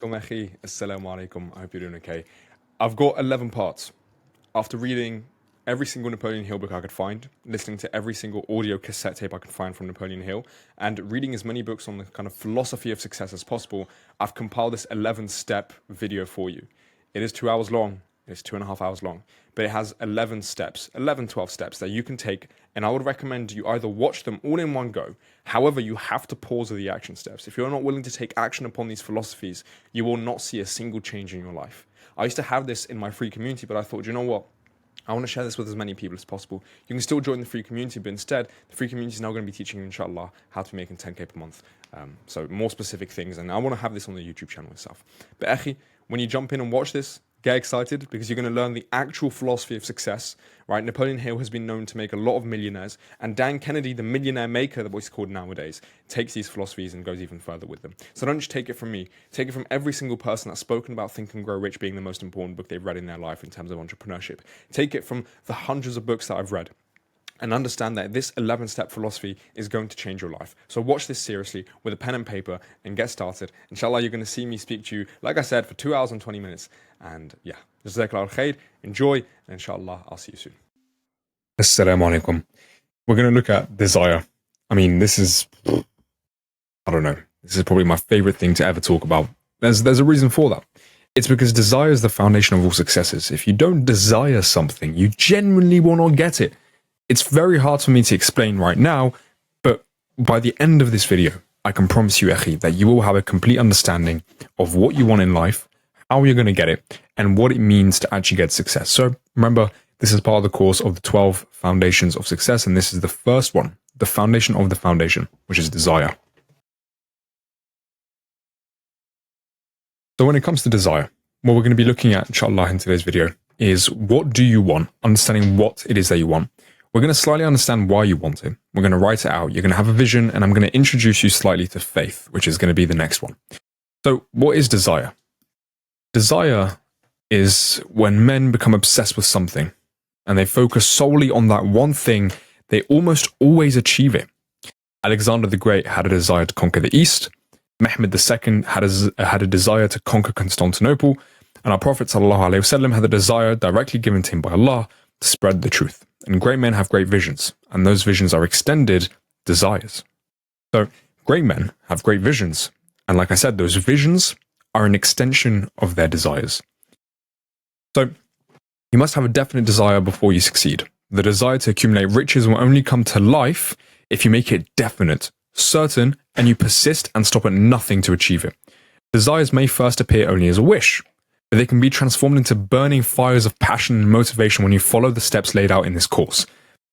Assalamu alaikum. I hope you're doing okay. I've got 11 parts. After reading every single Napoleon Hill book I could find, listening to every single audio cassette tape I could find from Napoleon Hill, and reading as many books on the kind of philosophy of success as possible, I've compiled this 11-step video for you. It is 2 hours long. It's 2.5 hours long, but it has 11 steps, 12 steps that you can take. And I would recommend you either watch them all in one go. However, you have to pause the action steps. If you're not willing to take action upon these philosophies, you will not see a single change in your life. I used to have this in my free community, but I thought, you know what? I want to share this with as many people as possible. You can still join the free community, but instead, the free community is now going to be teaching you, inshallah, how to be making 10k per month. So more specific things, and I want to have this on the YouTube channel itself. But Akhi, when you jump in and watch this, get excited because you're going to learn the actual philosophy of success, right? Napoleon Hill has been known to make a lot of millionaires, and Dan Kennedy, the millionaire maker, the what he's called nowadays, takes these philosophies and goes even further with them. So don't just take it from me, take it from every single person that's spoken about Think and Grow Rich being the most important book they've read in their life in terms of entrepreneurship. Take it from the hundreds of books that I've read, and understand that this 11-step philosophy is going to change your life. So watch this seriously with a pen and paper and get started. Inshallah, you're going to see me speak to you, like I said, for 2 hours and 20 minutes. And yeah, Jazakallah khair, enjoy, and inshallah, I'll see you soon. Assalamu alaikum. We're going to look at desire. I mean, this is, I don't know, this is probably my favorite thing to ever talk about. There's a reason for that. It's because desire is the foundation of all successes. If you don't desire something, you genuinely will not get it. It's very hard for me to explain right now, but by the end of this video, I can promise you, Akhi, that you will have a complete understanding of what you want in life, how you're going to get it, and what it means to actually get success. So remember, this is part of the course of the 12 foundations of success, and this is the first one, the foundation of the foundation, which is desire. So when it comes to desire, what we're going to be looking at, inshallah, in today's video is what do you want, understanding what it is that you want. We're going to slightly understand why you want it. We're going to write it out. You're going to have a vision, and I'm going to introduce you slightly to faith, which is going to be the next one. So what is desire? Desire is when men become obsessed with something and they focus solely on that one thing. They almost always achieve it. Alexander the Great had a desire to conquer the East. Mehmed II had a desire to conquer Constantinople. And our Prophet ﷺ had a desire directly given to him by Allah to spread the truth. And great men have great visions, and those visions are extended desires. So great men have great visions, and like I said, those visions are an extension of their desires. So you must have a definite desire before you succeed. The desire to accumulate riches will only come to life if you make it definite, certain, and you persist and stop at nothing to achieve it. Desires may first appear only as a wish, but they can be transformed into burning fires of passion and motivation when you follow the steps laid out in this course.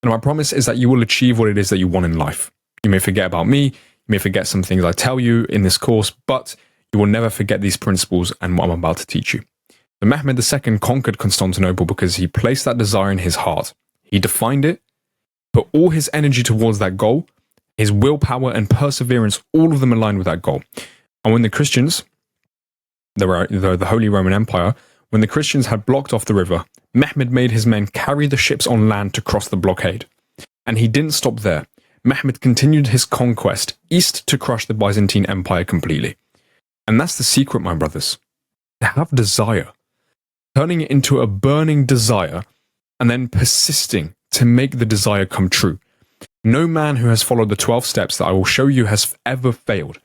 And my promise is that you will achieve what it is that you want in life. You may forget about me, you may forget some things I tell you in this course, but you will never forget these principles and what I'm about to teach you. So Mehmed II conquered Constantinople because he placed that desire in his heart. He defined it, put all his energy towards that goal, his willpower and perseverance, all of them aligned with that goal. And when the Christians, the Holy Roman Empire, when the Christians had blocked off the river, Mehmed made his men carry the ships on land to cross the blockade. And he didn't stop there. Mehmed continued his conquest east to crush the Byzantine Empire completely. And that's the secret, my brothers. To have desire, turning it into a burning desire, and then persisting to make the desire come true. No man who has followed the 12 steps that I will show you has ever failed,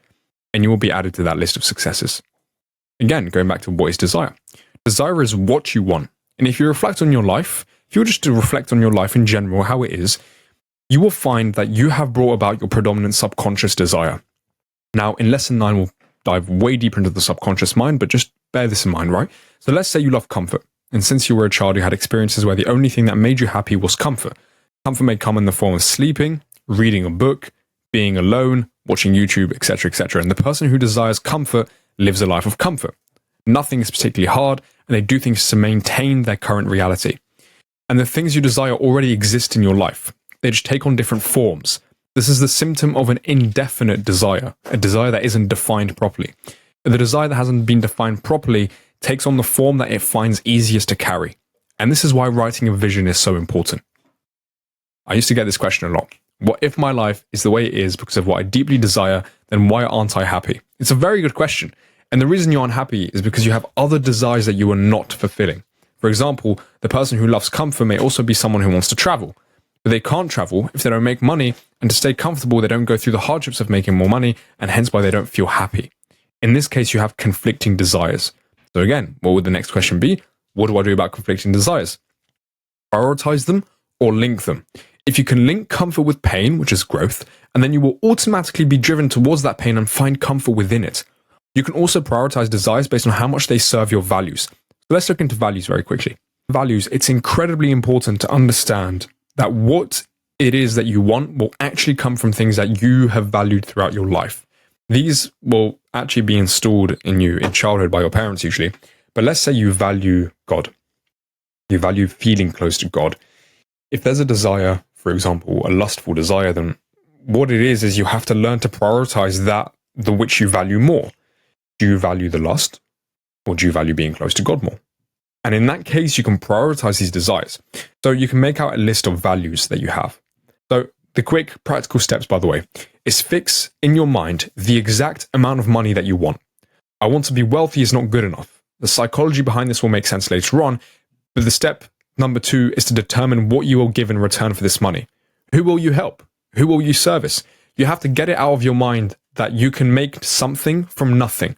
and you will be added to that list of successes. Again, going back to what is desire. Desire is what you want. And if you reflect on your life, if you were just to reflect on your life in general, how it is, you will find that you have brought about your predominant subconscious desire. Now, in lesson 9, we'll dive way deeper into the subconscious mind, but just bear this in mind, right? So let's say you love comfort. And since you were a child, you had experiences where the only thing that made you happy was comfort. Comfort may come in the form of sleeping, reading a book, being alone, watching YouTube, etc., etc. And the person who desires comfort lives a life of comfort. Nothing is particularly hard, and they do things to maintain their current reality. And the things you desire already exist in your life. They just take on different forms. This is the symptom of an indefinite desire, a desire that isn't defined properly. The desire that hasn't been defined properly takes on the form that it finds easiest to carry. And this is why writing a vision is so important. I used to get this question a lot. What if my life is the way it is because of what I deeply desire, then why aren't I happy? It's a very good question. And the reason you're unhappy is because you have other desires that you are not fulfilling. For example, the person who loves comfort may also be someone who wants to travel, but they can't travel if they don't make money, and to stay comfortable, they don't go through the hardships of making more money, and hence why they don't feel happy. In this case, you have conflicting desires. So again, what would the next question be? What do I do about conflicting desires? Prioritize them or link them. If you can link comfort with pain, which is growth, and then you will automatically be driven towards that pain and find comfort within it. You can also prioritize desires based on how much they serve your values. So let's look into values very quickly. Values, it's incredibly important to understand that what it is that you want will actually come from things that you have valued throughout your life. These will actually be installed in you in childhood by your parents usually. But let's say you value God. You value feeling close to God. If there's a desire, for example, a lustful desire, then what it is you have to learn to prioritize that, the which you value more. Do you value the lust, or do you value being close to God more? And in that case, you can prioritize these desires. So you can make out a list of values that you have. So the quick practical steps, by the way, is fix in your mind the exact amount of money that you want. I want to be wealthy is not good enough. The psychology behind this will make sense later on, but the step number 2 is to determine what you will give in return for this money. Who will you help? Who will you service? You have to get it out of your mind that you can make something from nothing.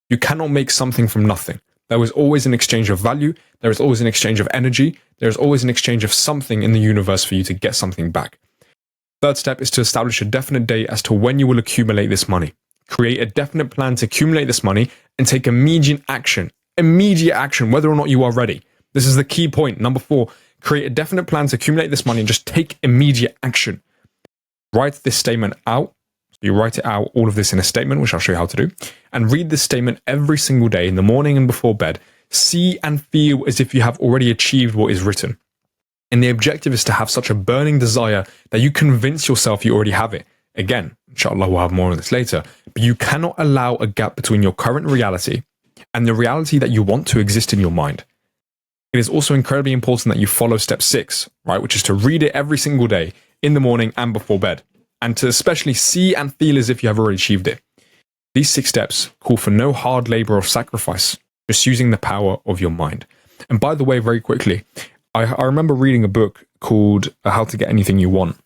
You cannot make something from nothing. There is always an exchange of value. There is always an exchange of energy. There is always an exchange of something in the universe for you to get something back. Third step is to establish a definite date as to when you will accumulate this money. Create a definite plan to accumulate this money and take immediate action. Immediate action, whether or not you are ready. This is the key point. Number 4, create a definite plan to accumulate this money and just take immediate action. Write this statement out. You write it out, all of this in a statement, which I'll show you how to do, and read this statement every single day in the morning and before bed. See and feel as if you have already achieved what is written. And the objective is to have such a burning desire that you convince yourself you already have it. Again, inshallah, we'll have more of this later, but you cannot allow a gap between your current reality and the reality that you want to exist in your mind. It is also incredibly important that you follow step 6, right, which is to read it every single day in the morning and before bed, and to especially see and feel as if you have already achieved it. These 6 steps call for no hard labor or sacrifice, just using the power of your mind. And by the way, very quickly, I remember reading a book called How to Get Anything You Want.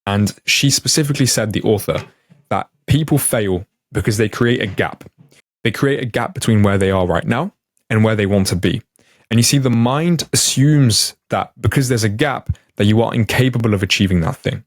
And she specifically said, the author, that people fail because they create a gap. They create a gap between where they are right now and where they want to be. And you see, the mind assumes that because there's a gap, that you are incapable of achieving that thing.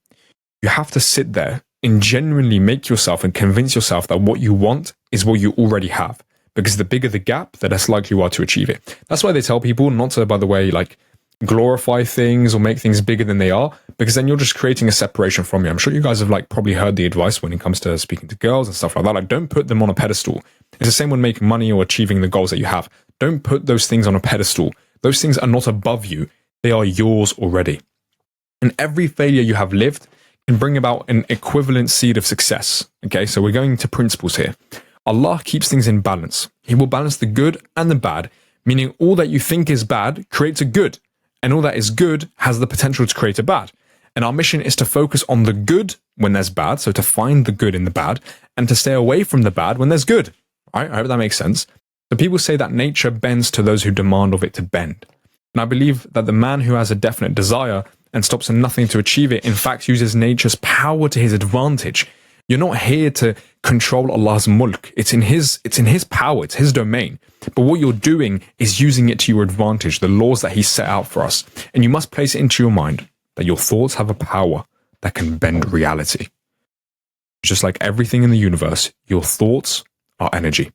You have to sit there and genuinely make yourself and convince yourself that what you want is what you already have. Because the bigger the gap, the less likely you are to achieve it. That's why they tell people not to, by the way, like glorify things or make things bigger than they are, because then you're just creating a separation from you. I'm sure you guys have like probably heard the advice when it comes to speaking to girls and stuff like that. Like, don't put them on a pedestal. It's the same when making money or achieving the goals that you have. Don't put those things on a pedestal. Those things are not above you. They are yours already. And every failure you have lived can bring about an equivalent seed of success. Okay, so we're going to principles here. Allah keeps things in balance. He will balance the good and the bad, meaning all that you think is bad creates a good, and all that is good has the potential to create a bad. And our mission is to focus on the good when there's bad, so to find the good in the bad, and to stay away from the bad when there's good. Right? I hope that makes sense. So people say that nature bends to those who demand of it to bend. And I believe that the man who has a definite desire and stops at nothing to achieve it, in fact, uses nature's power to his advantage. You're not here to control Allah's mulk. It's in his power, it's his domain. But what you're doing is using it to your advantage, the laws that he set out for us. And you must place it into your mind that your thoughts have a power that can bend reality. Just like everything in the universe, your thoughts are energy.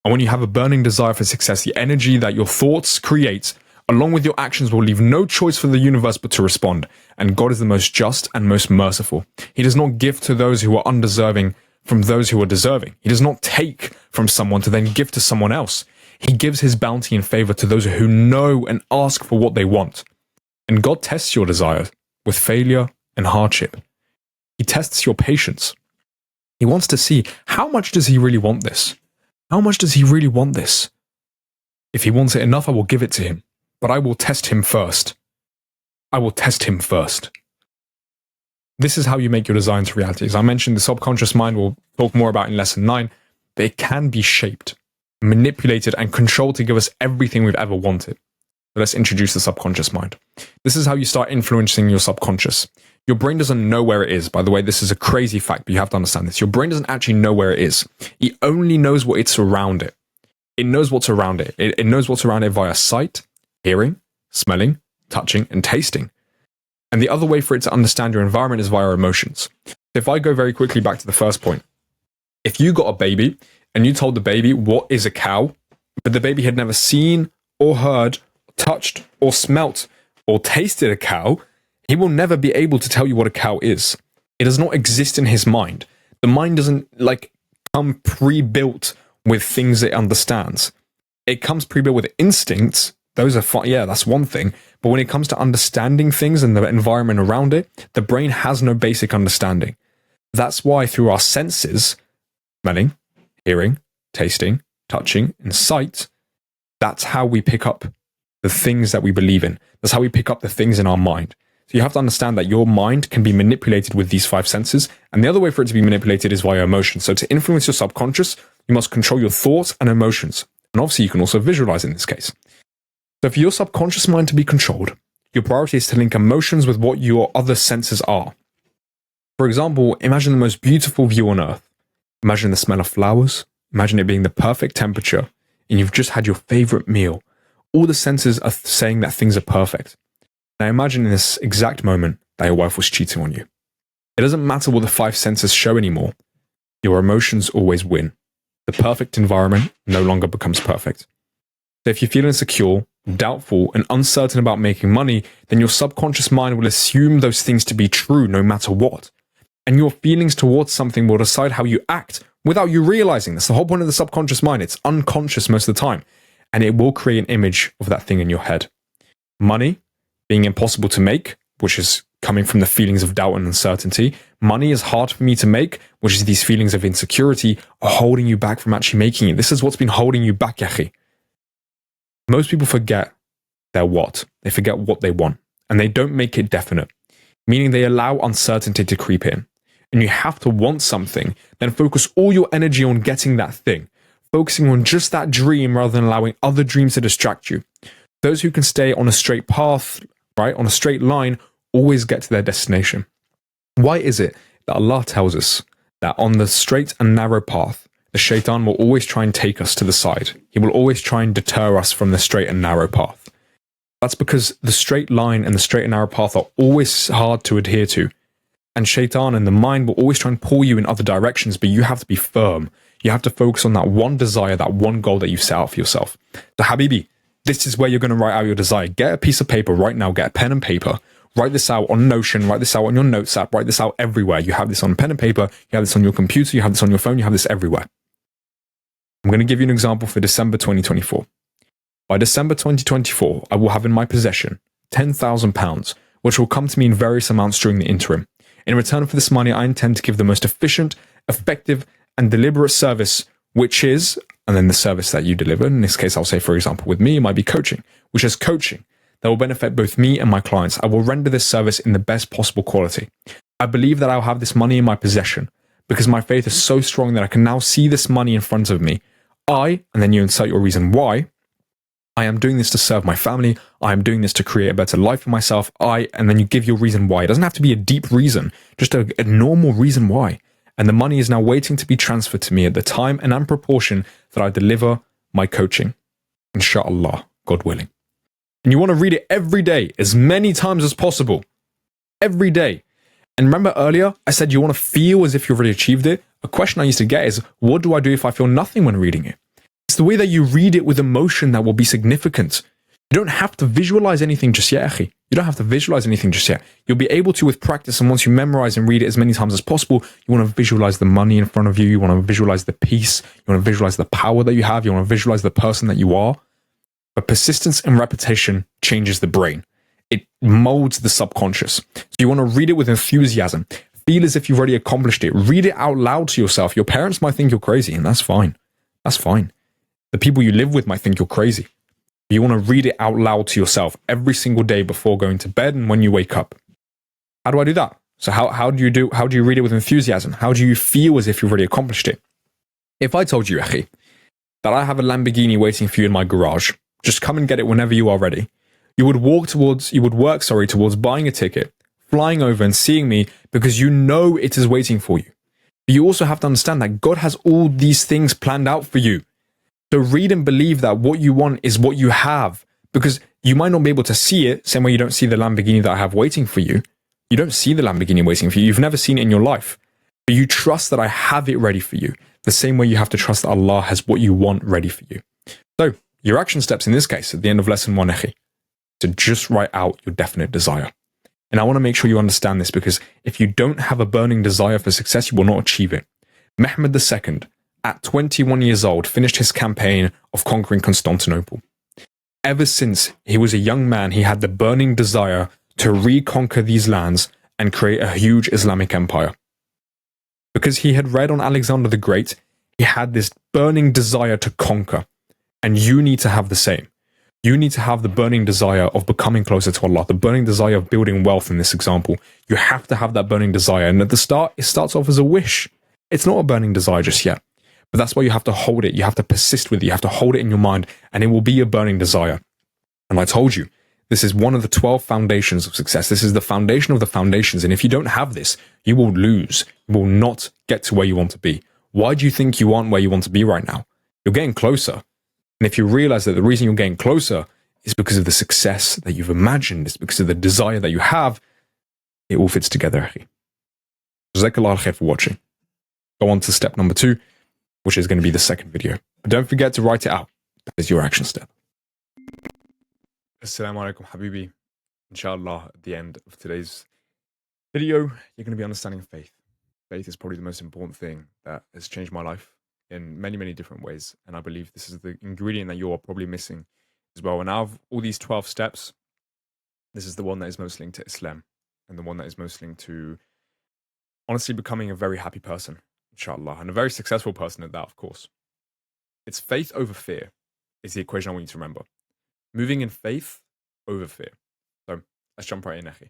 And when you have a burning desire for success, the energy that your thoughts create, along with your actions, will leave no choice for the universe but to respond. And God is the most just and most merciful. He does not give to those who are undeserving from those who are deserving. He does not take from someone to then give to someone else. He gives his bounty and favor to those who know and ask for what they want. And God tests your desires with failure and hardship. He tests your patience. He wants to see, how much does he really want this? How much does he really want this? If he wants it enough, I will give it to him. But I will test him first. I will test him first. This is how you make your desire into reality. As I mentioned, the subconscious mind we'll talk more about in lesson 9. but it can be shaped, manipulated, and controlled to give us everything we've ever wanted. So let's introduce the subconscious mind. This is how you start influencing your subconscious. Your brain doesn't know where it is. By the way, this is a crazy fact, but you have to understand this. Your brain doesn't actually know where it is. It only knows what it's around it. It knows what's around it. It knows what's around it via sight, hearing, smelling, touching, and tasting. And the other way for it to understand your environment is via emotions. If I go very quickly back to the first point, if you got a baby and you told the baby what is a cow, but the baby had never seen or heard, touched or smelt or tasted a cow, he will never be able to tell you what a cow is. It does not exist in his mind. The mind doesn't come pre-built with things it understands. It comes pre-built with instincts. Those are fine. Yeah, that's one thing. But when it comes to understanding things and the environment around it, the brain has no basic understanding. That's why through our senses, smelling, hearing, tasting, touching, and sight, that's how we pick up the things that we believe in. That's how we pick up the things in our mind. So you have to understand that your mind can be manipulated with these 5 senses. And the other way for it to be manipulated is via emotion. So to influence your subconscious, you must control your thoughts and emotions. And obviously you can also visualize in this case. So for your subconscious mind to be controlled, your priority is to link emotions with what your other senses are. For example, imagine the most beautiful view on earth. Imagine the smell of flowers. Imagine it being the perfect temperature. And you've just had your favorite meal. All the senses are saying that things are perfect. Now imagine in this exact moment that your wife was cheating on you. It doesn't matter what the 5 senses show anymore. Your emotions always win. The perfect environment no longer becomes perfect. So if you feel insecure, doubtful, and uncertain about making money, then your subconscious mind will assume those things to be true no matter what. And your feelings towards something will decide how you act without you realizing this. The whole point of the subconscious mind, it's unconscious most of the time. And it will create an image of that thing in your head. Money being impossible to make, which is coming from the feelings of doubt and uncertainty. Money is hard for me to make, which is these feelings of insecurity are holding you back from actually making it. This is what's been holding you back, Yahi. Most people forget their what. They forget what they want. And they don't make it definite, meaning they allow uncertainty to creep in. And you have to want something, then focus all your energy on getting that thing, focusing on just that dream rather than allowing other dreams to distract you. Those who can stay on a straight path, right, on a straight line, always get to their destination. Why is it that Allah tells us that on the straight and narrow path, the shaitan will always try and take us to the side? He will always try and deter us from the straight and narrow path. That's because the straight line and the straight and narrow path are always hard to adhere to. And shaitan and the mind will always try and pull you in other directions, but you have to be firm. You have to focus on that one desire, that one goal that you've set out for yourself. So Habibi, this is where you're going to write out your desire. Get a piece of paper right now, get a pen and paper. Write this out on Notion, write this out on your notes app, write this out everywhere. You have this on pen and paper, you have this on your computer, you have this on your phone, you have this everywhere. I'm going to give you an example for December 2024. By December 2024, I will have in my possession £10,000, which will come to me in various amounts during the interim. In return for this money, I intend to give the most efficient, effective, and deliberate service, which is, and then the service that you deliver, in this case, I'll say, for example, with me, it might be coaching, which is coaching that will benefit both me and my clients. I will render this service in the best possible quality. I believe that I'll have this money in my possession because my faith is so strong that I can now see this money in front of me. And then you insert your reason why. I am doing this to serve my family. I am doing this to create a better life for myself. And then you give your reason why. It doesn't have to be a deep reason, just a normal reason why. And the money is now waiting to be transferred to me at the time and in proportion that I deliver my coaching. Inshallah, God willing. And you want to read it every day, as many times as possible. Every day. And remember earlier, I said you want to feel as if you've already achieved it. A question I used to get is, what do I do if I feel nothing when reading it? It's the way that you read it with emotion that will be significant. You don't have to visualize anything just yet, akhi. You don't have to visualize anything just yet. You'll be able to with practice, and once you memorize and read it as many times as possible, you want to visualize the money in front of you, you want to visualize the peace, you want to visualize the power that you have, you want to visualize the person that you are. But persistence and repetition changes the brain. It molds the subconscious. So you want to read it with enthusiasm. Feel as if you've already accomplished it. Read it out loud to yourself. Your parents might think you're crazy, and that's fine. That's fine. The people you live with might think you're crazy. You want to read it out loud to yourself every single day before going to bed and when you wake up. How do I do that? So how do you read it with enthusiasm? How do you feel as if you've already accomplished it? If I told you, Akhi, that I have a Lamborghini waiting for you in my garage, just come and get it whenever you are ready, you would work towards buying a ticket, flying over and seeing me because you know it is waiting for you. But you also have to understand that God has all these things planned out for you. So read and believe that what you want is what you have, because you might not be able to see it, same way you don't see the Lamborghini that I have waiting for you. You don't see the Lamborghini waiting for you. You've never seen it in your life. But you trust that I have it ready for you, the same way you have to trust that Allah has what you want ready for you. So your action steps in this case, at the end of lesson 1, Akhi, to just write out your definite desire. And I want to make sure you understand this, because if you don't have a burning desire for success, you will not achieve it. Mehmed II, at 21 years old, finished his campaign of conquering Constantinople. Ever since he was a young man, he had the burning desire to reconquer these lands and create a huge Islamic empire. Because he had read on Alexander the Great, he had this burning desire to conquer. And you need to have the same. You need to have the burning desire of becoming closer to Allah, the burning desire of building wealth in this example. You have to have that burning desire. And at the start, it starts off as a wish. It's not a burning desire just yet. But that's why you have to hold it. You have to persist with it. You have to hold it in your mind, and it will be a burning desire. And I told you, this is one of the 12 foundations of success. This is the foundation of the foundations. And if you don't have this, you will lose. You will not get to where you want to be. Why do you think you aren't where you want to be right now? You're getting closer. And if you realize that the reason you're getting closer is because of the success that you've imagined, it's because of the desire that you have, it all fits together. Jazakallah khair for watching. Go on to step number 2, which is going to be the second video. But don't forget to write it out. That is your action step. Assalamu alaikum, Habibi. Inshallah, at the end of today's video, you're going to be understanding faith. Faith is probably the most important thing that has changed my life in many, many different ways. And I believe this is the ingredient that you're probably missing as well. And out of all these 12 steps, this is the one that is most linked to Islam, and the one that is most linked to honestly becoming a very happy person, inshallah, and a very successful person at that, of course. It's faith over fear is the equation I want you to remember. Moving in faith over fear. So let's jump right in, Akhi.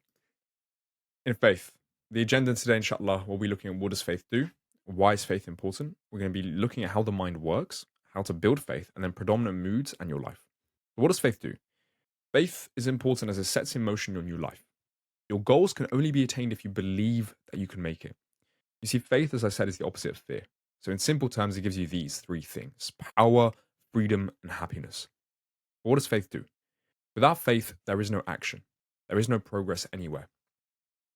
In faith, the agenda today, inshallah, we'll be looking at what does faith do? Why is faith important? We're going to be looking at how the mind works, how to build faith, and then predominant moods and your life. So what does faith do? Faith is important as it sets in motion your new life. Your goals can only be attained if you believe that you can make it. You see, faith, as I said, is the opposite of fear. So in simple terms, it gives you these 3 things: power, freedom, and happiness. But what does faith do? Without faith, there is no action. There is no progress anywhere.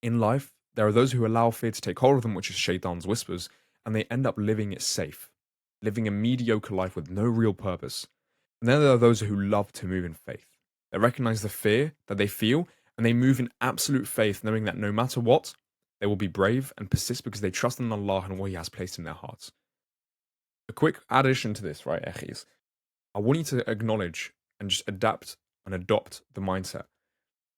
In life, there are those who allow fear to take hold of them, which is shaitan's whispers, and they end up living it safe, living a mediocre life with no real purpose. And then there are those who love to move in faith. They recognize the fear that they feel, and they move in absolute faith, knowing that no matter what, they will be brave and persist because they trust in Allah and what He has placed in their hearts. A quick addition to this, right, Echis? I want you to acknowledge and just adapt and adopt the mindset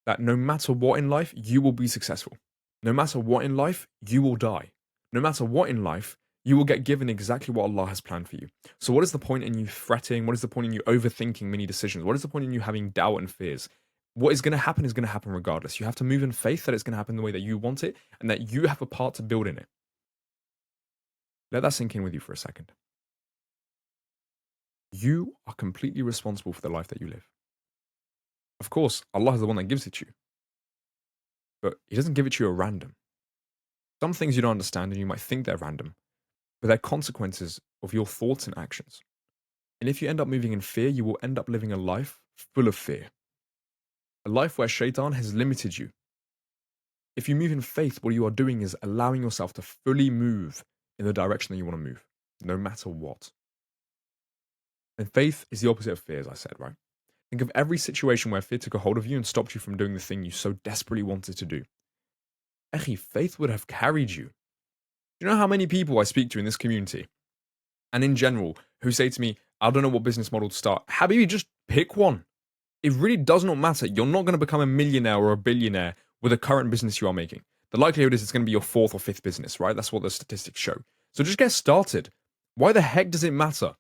that no matter what in life, you will be successful. No matter what in life, you will die. No matter what in life, you will get given exactly what Allah has planned for you. So what is the point in you fretting? What is the point in you overthinking many decisions? What is the point in you having doubt and fears? What is going to happen regardless. You have to move in faith that it's going to happen the way that you want it, and that you have a part to build in it. Let that sink in with you for a second. You are completely responsible for the life that you live. Of course, Allah is the one that gives it to you. But He doesn't give it to you at random. Some things you don't understand and you might think they're random, but they're consequences of your thoughts and actions. And if you end up moving in fear, you will end up living a life full of fear. A life where shaitan has limited you. If you move in faith, what you are doing is allowing yourself to fully move in the direction that you want to move, no matter what. And faith is the opposite of fear, as I said, right? Think of every situation where fear took a hold of you and stopped you from doing the thing you so desperately wanted to do. Akhi, faith would have carried you. Do you know how many people I speak to in this community, and in general, who say to me, I don't know what business model to start. Habibi, just pick one. It really does not matter. You're not going to become a millionaire or a billionaire with the current business you are making. The likelihood is it's going to be your 4th or 5th business, right? That's what the statistics show. So just get started. Why the heck does it matter?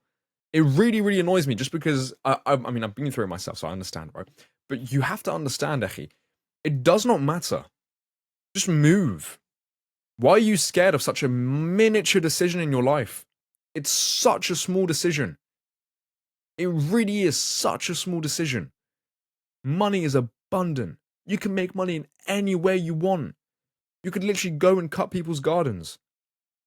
It really, really annoys me just because, I mean, I've been through it myself, so I understand, right? But you have to understand, Akhi, it does not matter. Just move. Why are you scared of such a miniature decision in your life? It's such a small decision. It really is such a small decision. Money is abundant. You can make money in any way you want. You could literally go and cut people's gardens,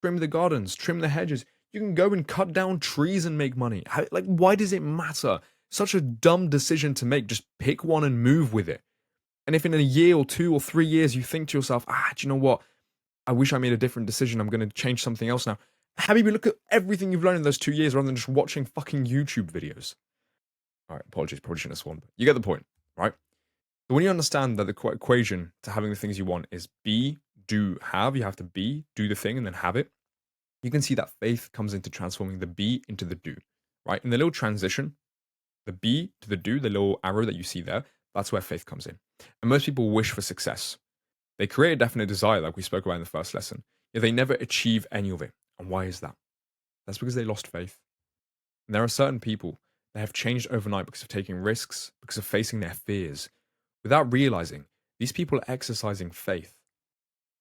trim the gardens, trim the hedges. You can go and cut down trees and make money. Like, why does it matter? Such a dumb decision to make. Just pick one and move with it. And if in a year or 2 or 3 years you think to yourself, do you know what? I wish I made a different decision. I'm going to change something else now. Habibi, look at everything you've learned in those 2 years rather than just watching fucking YouTube videos. All right, apologies, probably shouldn't have sworn, but you get the point, right? So when you understand that the equation to having the things you want is be, do, have, you have to be, do the thing, and then have it. You can see that faith comes into transforming the be into the do, right? In the little transition, the be to the do, the little arrow that you see there, that's where faith comes in. And most people wish for success. They create a definite desire, like we spoke about in the first lesson, yet they never achieve any of it. And why is that? That's because they lost faith. And there are certain people that have changed overnight because of taking risks, because of facing their fears, without realizing these people are exercising faith.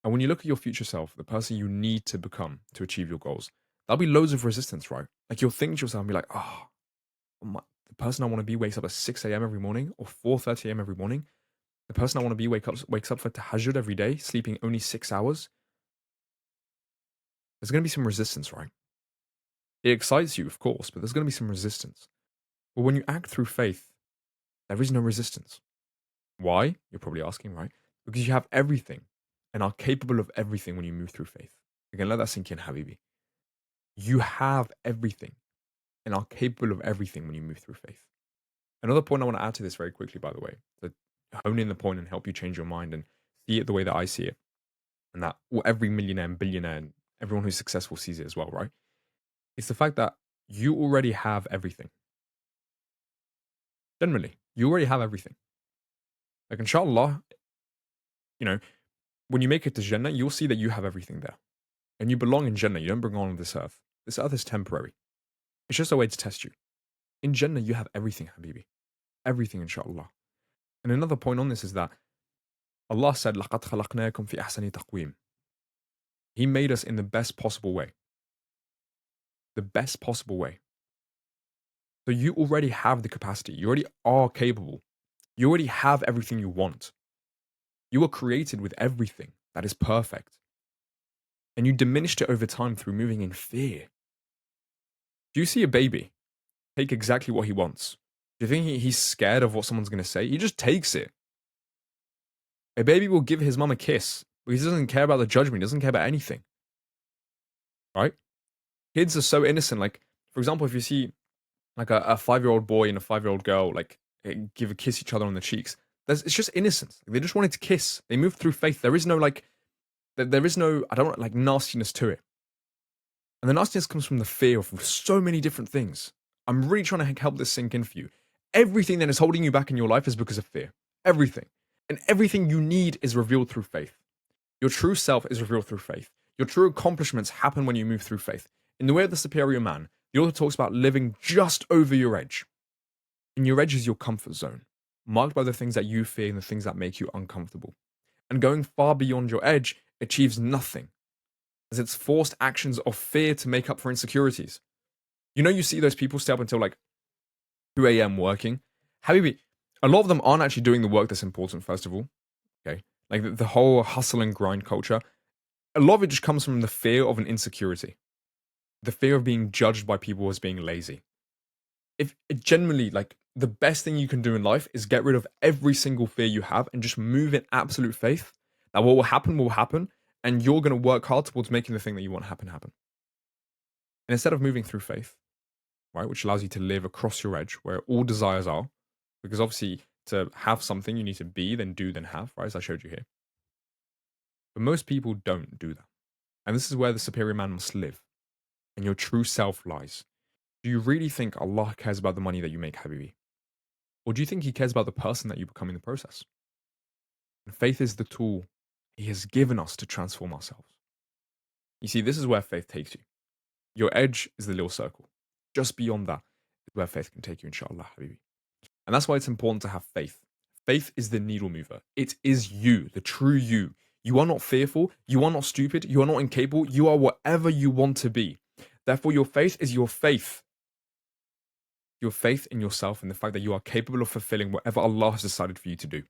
And when you look at your future self, the person you need to become to achieve your goals, there'll be loads of resistance, right? Like you'll think to yourself and be like, the person I want to be wakes up at 6 a.m. every morning or 4:30 a.m. every morning. The person I want to be wakes up for tahajjud every day, sleeping only 6 hours. There's going to be some resistance, right? It excites you, of course, but there's going to be some resistance. But when you act through faith, there is no resistance. Why? You're probably asking, right? Because you have everything and are capable of everything when you move through faith. Again, let that sink in, Habibi. You have everything and are capable of everything when you move through faith. Another point I want to add to this very quickly, by the way, to hone in the point and help you change your mind and see it the way that I see it, and that every millionaire and billionaire and everyone who's successful sees it as well, right? It's the fact that you already have everything. Generally, you already have everything. Like, inshallah, when you make it to Jannah, you'll see that you have everything there. And you belong in Jannah. You don't belong on this earth. This earth is temporary. It's just a way to test you. In Jannah, you have everything, Habibi. Everything, inshallah. And another point on this is that Allah said, لَقَدْ خَلَقْنَاكُمْ فِي أَحْسَنِ تَقْوِيمٍ. He made us in the best possible way. The best possible way. So you already have the capacity. You already are capable. You already have everything you want. You were created with everything that is perfect. And you diminished it over time through moving in fear. Do you see a baby take exactly what he wants? Do you think he's scared of what someone's going to say? He just takes it. A baby will give his mum a kiss because he doesn't care about the judgment. He doesn't care about anything. Right? Kids are so innocent. Like, for example, if you see like a 5-year-old boy and a 5-year-old girl like give a kiss each other on the cheeks, it's just innocence. They just wanted to kiss. They moved through faith. There is no I don't want like nastiness to it. And the nastiness comes from the fear of so many different things. I'm really trying to help this sink in for you. Everything that is holding you back in your life is because of fear. Everything. And everything you need is revealed through faith. Your true self is revealed through faith. Your true accomplishments happen when you move through faith. In the way of the superior man, the author talks about living just over your edge. And your edge is your comfort zone, marked by the things that you fear and the things that make you uncomfortable. And going far beyond your edge achieves nothing, as it's forced actions of fear to make up for insecurities. You see those people stay up until like 2 a.m. working. Habibi, a lot of them aren't actually doing the work that's important, first of all. Okay. Like the whole hustle and grind culture, a lot of it just comes from the fear of an insecurity, the fear of being judged by people as being lazy. If it generally, like, the best thing you can do in life is get rid of every single fear you have and just move in absolute faith that what will happen, and you're going to work hard towards making the thing that you want happen. And instead of moving through faith, right, which allows you to live across your edge where all desires are, because obviously to have something you need to be, then do, then have, right, as I showed you here. But most people don't do that. And this is where the superior man must live, and your true self lies. Do you really think Allah cares about the money that you make, Habibi? Or do you think He cares about the person that you become in the process? And faith is the tool He has given us to transform ourselves. You see, this is where faith takes you. Your edge is the little circle. Just beyond that is where faith can take you, inshallah, Habibi. And that's why it's important to have faith. Faith is the needle mover. It is you, the true you. You are not fearful. You are not stupid. You are not incapable. You are whatever you want to be. Therefore, your faith is your faith. Your faith in yourself and the fact that you are capable of fulfilling whatever Allah has decided for you to do.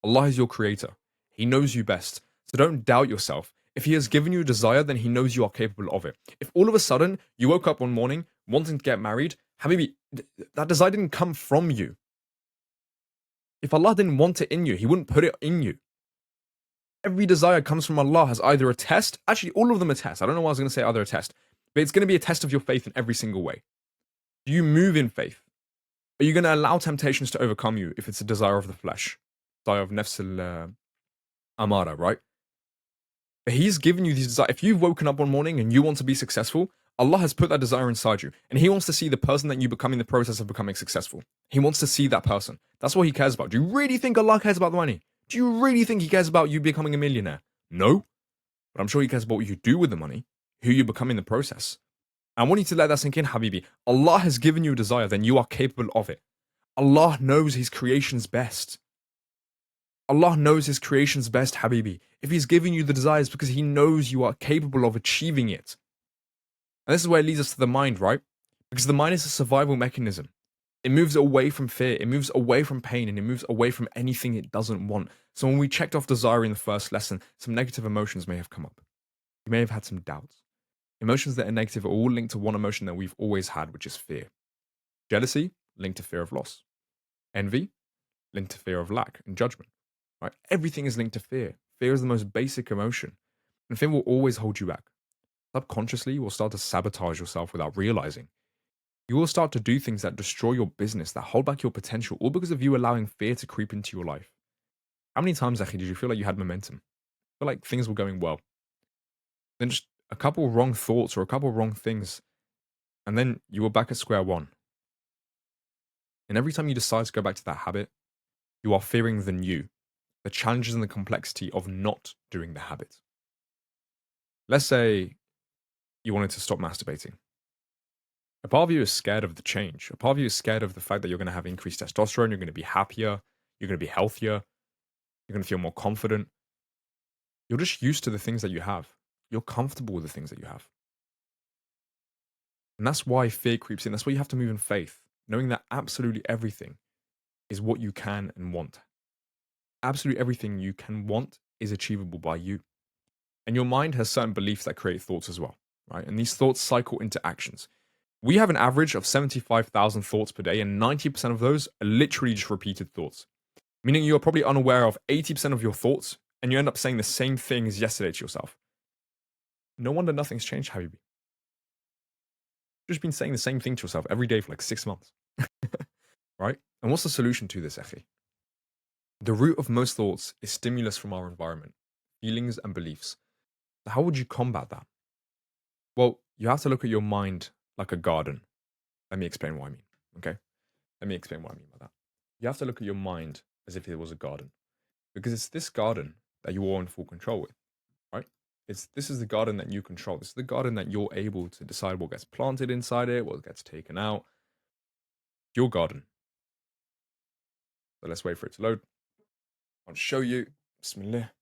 Allah is your creator. He knows you best. So don't doubt yourself. If He has given you a desire, then He knows you are capable of it. If all of a sudden you woke up one morning wanting to get married, Habibi, that desire didn't come from you. If Allah didn't want it in you, He wouldn't put it in you. Every desire comes from Allah as either a test. Actually, all of them are tests. I don't know why I was going to say either a test, but it's going to be a test of your faith in every single way. Do you move in faith? Are you going to allow temptations to overcome you if it's a desire of the flesh? Desire of nafs al-amara, right? But He's given you these desires. If you've woken up one morning and you want to be successful, Allah has put that desire inside you. And He wants to see the person that you become in the process of becoming successful. He wants to see that person. That's what He cares about. Do you really think Allah cares about the money? Do you really think He cares about you becoming a millionaire? No. But I'm sure He cares about what you do with the money, who you become in the process. I want you to let that sink in, Habibi. Allah has given you a desire, then you are capable of it. Allah knows His creations best. Allah knows His creations best, Habibi. If He's giving you the desires because He knows you are capable of achieving it. And this is where it leads us to the mind, right? Because the mind is a survival mechanism. It moves away from fear, it moves away from pain, and it moves away from anything it doesn't want. So when we checked off desire in the first lesson, some negative emotions may have come up. You may have had some doubts. Emotions that are negative are all linked to one emotion that we've always had, which is fear. Jealousy, linked to fear of loss. Envy, linked to fear of lack and judgment. Right? Everything is linked to fear. Fear is the most basic emotion. And fear will always hold you back. Subconsciously, you will start to sabotage yourself without realizing. You will start to do things that destroy your business, that hold back your potential, all because of you allowing fear to creep into your life. How many times, Akhi, did you feel like you had momentum? Feel like things were going well? Then just a couple wrong thoughts or a couple wrong things, and then you were back at square one. And every time you decide to go back to that habit, you are fearing the new, the challenges and the complexity of not doing the habit. Let's say you wanted to stop masturbating. A part of you is scared of the change. A part of you is scared of the fact that you're going to have increased testosterone, you're going to be happier, you're going to be healthier, you're going to feel more confident. You're just used to the things that you have. You're comfortable with the things that you have. And that's why fear creeps in. That's why you have to move in faith, knowing that absolutely everything is what you can and want. Absolutely everything you can want is achievable by you. And your mind has certain beliefs that create thoughts as well, right? And these thoughts cycle into actions. We have an average of 75,000 thoughts per day, and 90% of those are literally just repeated thoughts. Meaning you are probably unaware of 80% of your thoughts, and you end up saying the same thing as yesterday to yourself. No wonder nothing's changed, Habibi. You've just been saying the same thing to yourself every day for like 6 months. Right? And what's the solution to this, Akhi? The root of most thoughts is stimulus from our environment, feelings and beliefs. So how would you combat that? Well, you have to look at your mind like a garden. Let me explain what I mean, okay? Let me explain what I mean by that. You have to look at your mind as if it was a garden, because it's this garden that you are in full control with, right? This is the garden that you control. This is the garden that you're able to decide what gets planted inside it, what gets taken out. Your garden. So let's wait for it to load. I'll show you. Bismillah.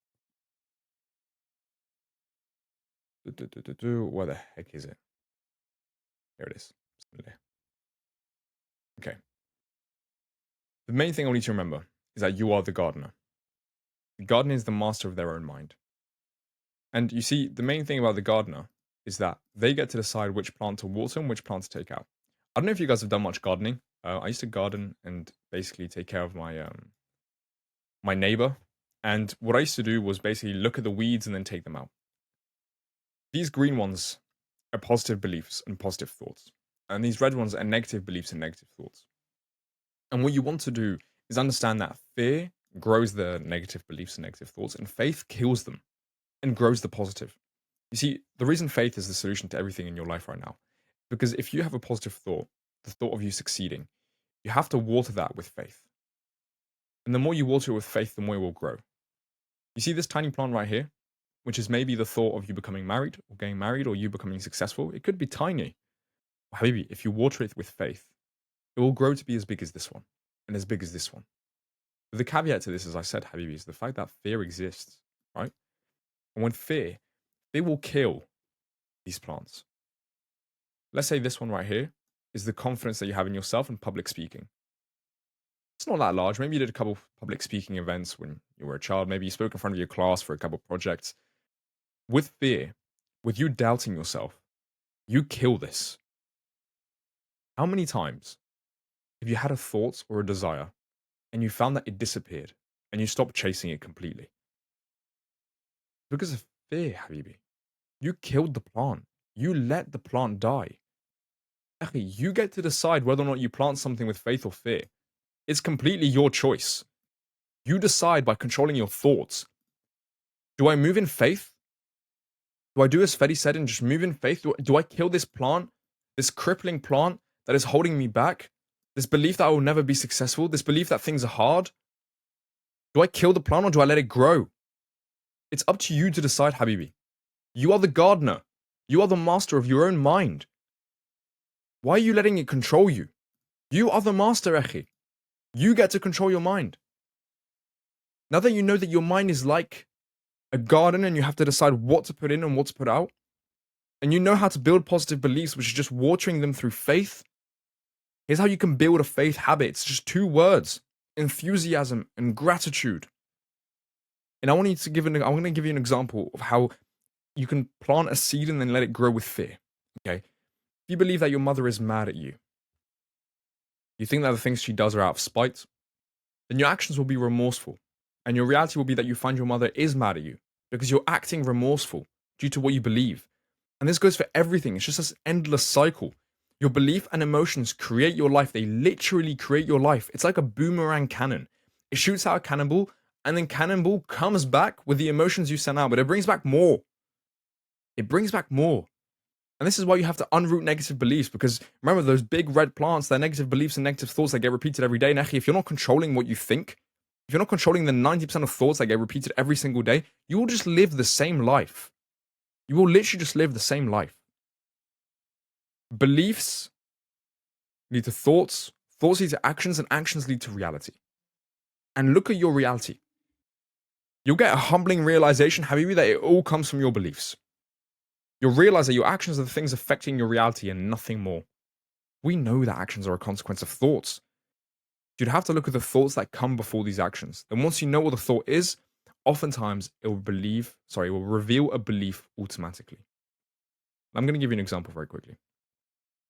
Where the heck is it? Here it is. Bismillah. Okay. The main thing I want you to remember is that you are the gardener. The gardener is the master of their own mind. And you see, the main thing about the gardener is that they get to decide which plant to water and which plant to take out. I don't know if you guys have done much gardening. I used to garden and basically take care of my neighbor. And what I used to do was basically look at the weeds and then take them out. These green ones are positive beliefs and positive thoughts. And these red ones are negative beliefs and negative thoughts. And what you want to do is understand that fear grows the negative beliefs and negative thoughts, and faith kills them and grows the positive. You see, the reason faith is the solution to everything in your life right now, because if you have a positive thought, the thought of you succeeding, you have to water that with faith. And the more you water it with faith, the more it will grow. You see this tiny plant right here, which is maybe the thought of you becoming married or getting married or you becoming successful. It could be tiny. Habibi, if you water it with faith, it will grow to be as big as this one and as big as this one. But the caveat to this, as I said, Habibi, is the fact that fear exists, right? And when fear will kill these plants. Let's say this one right here is the confidence that you have in yourself and public speaking. It's not that large. Maybe you did a couple of public speaking events when you were a child. Maybe you spoke in front of your class for a couple of projects. With fear, with you doubting yourself, you kill this. How many times have you had a thought or a desire and you found that it disappeared and you stopped chasing it completely? Because of fear, Habibi. You killed the plant. You let the plant die. Akhi, you get to decide whether or not you plant something with faith or fear. It's completely your choice. You decide by controlling your thoughts. Do I move in faith? Do I do as Fedi said and just move in faith? Do I kill this plant, this crippling plant that is holding me back? This belief that I will never be successful? This belief that things are hard? Do I kill the plant or do I let it grow? It's up to you to decide, Habibi. You are the gardener. You are the master of your own mind. Why are you letting it control you? You are the master, Akhi. You get to control your mind. Now that you know that your mind is like a garden and you have to decide what to put in and what to put out, and you know how to build positive beliefs, which is just watering them through faith, here's how you can build a faith habit. It's just 2 words: enthusiasm and gratitude. And I'm going to give you an example of how you can plant a seed and then let it grow with fear. Okay? If you believe that your mother is mad at you, you think that the things she does are out of spite, then your actions will be remorseful. And your reality will be that you find your mother is mad at you because you're acting remorseful due to what you believe. And this goes for everything. It's just this endless cycle. Your belief and emotions create your life. They literally create your life. It's like a boomerang cannon. It shoots out a cannonball, and then cannonball comes back with the emotions you sent out, but it brings back more. It brings back more. And this is why you have to unroot negative beliefs, because remember, those big red plants, they're negative beliefs and negative thoughts that get repeated every day. And actually, if you're not controlling what you think, if you're not controlling the 90% of thoughts that get repeated every single day, you will just live the same life. You will literally just live the same life. Beliefs lead to thoughts, thoughts lead to actions, and actions lead to reality. And look at your reality. You'll get a humbling realization, Habibi, that it all comes from your beliefs. You'll realize that your actions are the things affecting your reality and nothing more. We know that actions are a consequence of thoughts. You'd have to look at the thoughts that come before these actions. Then once you know what the thought is, oftentimes it will reveal a belief automatically. I'm going to give you an example very quickly.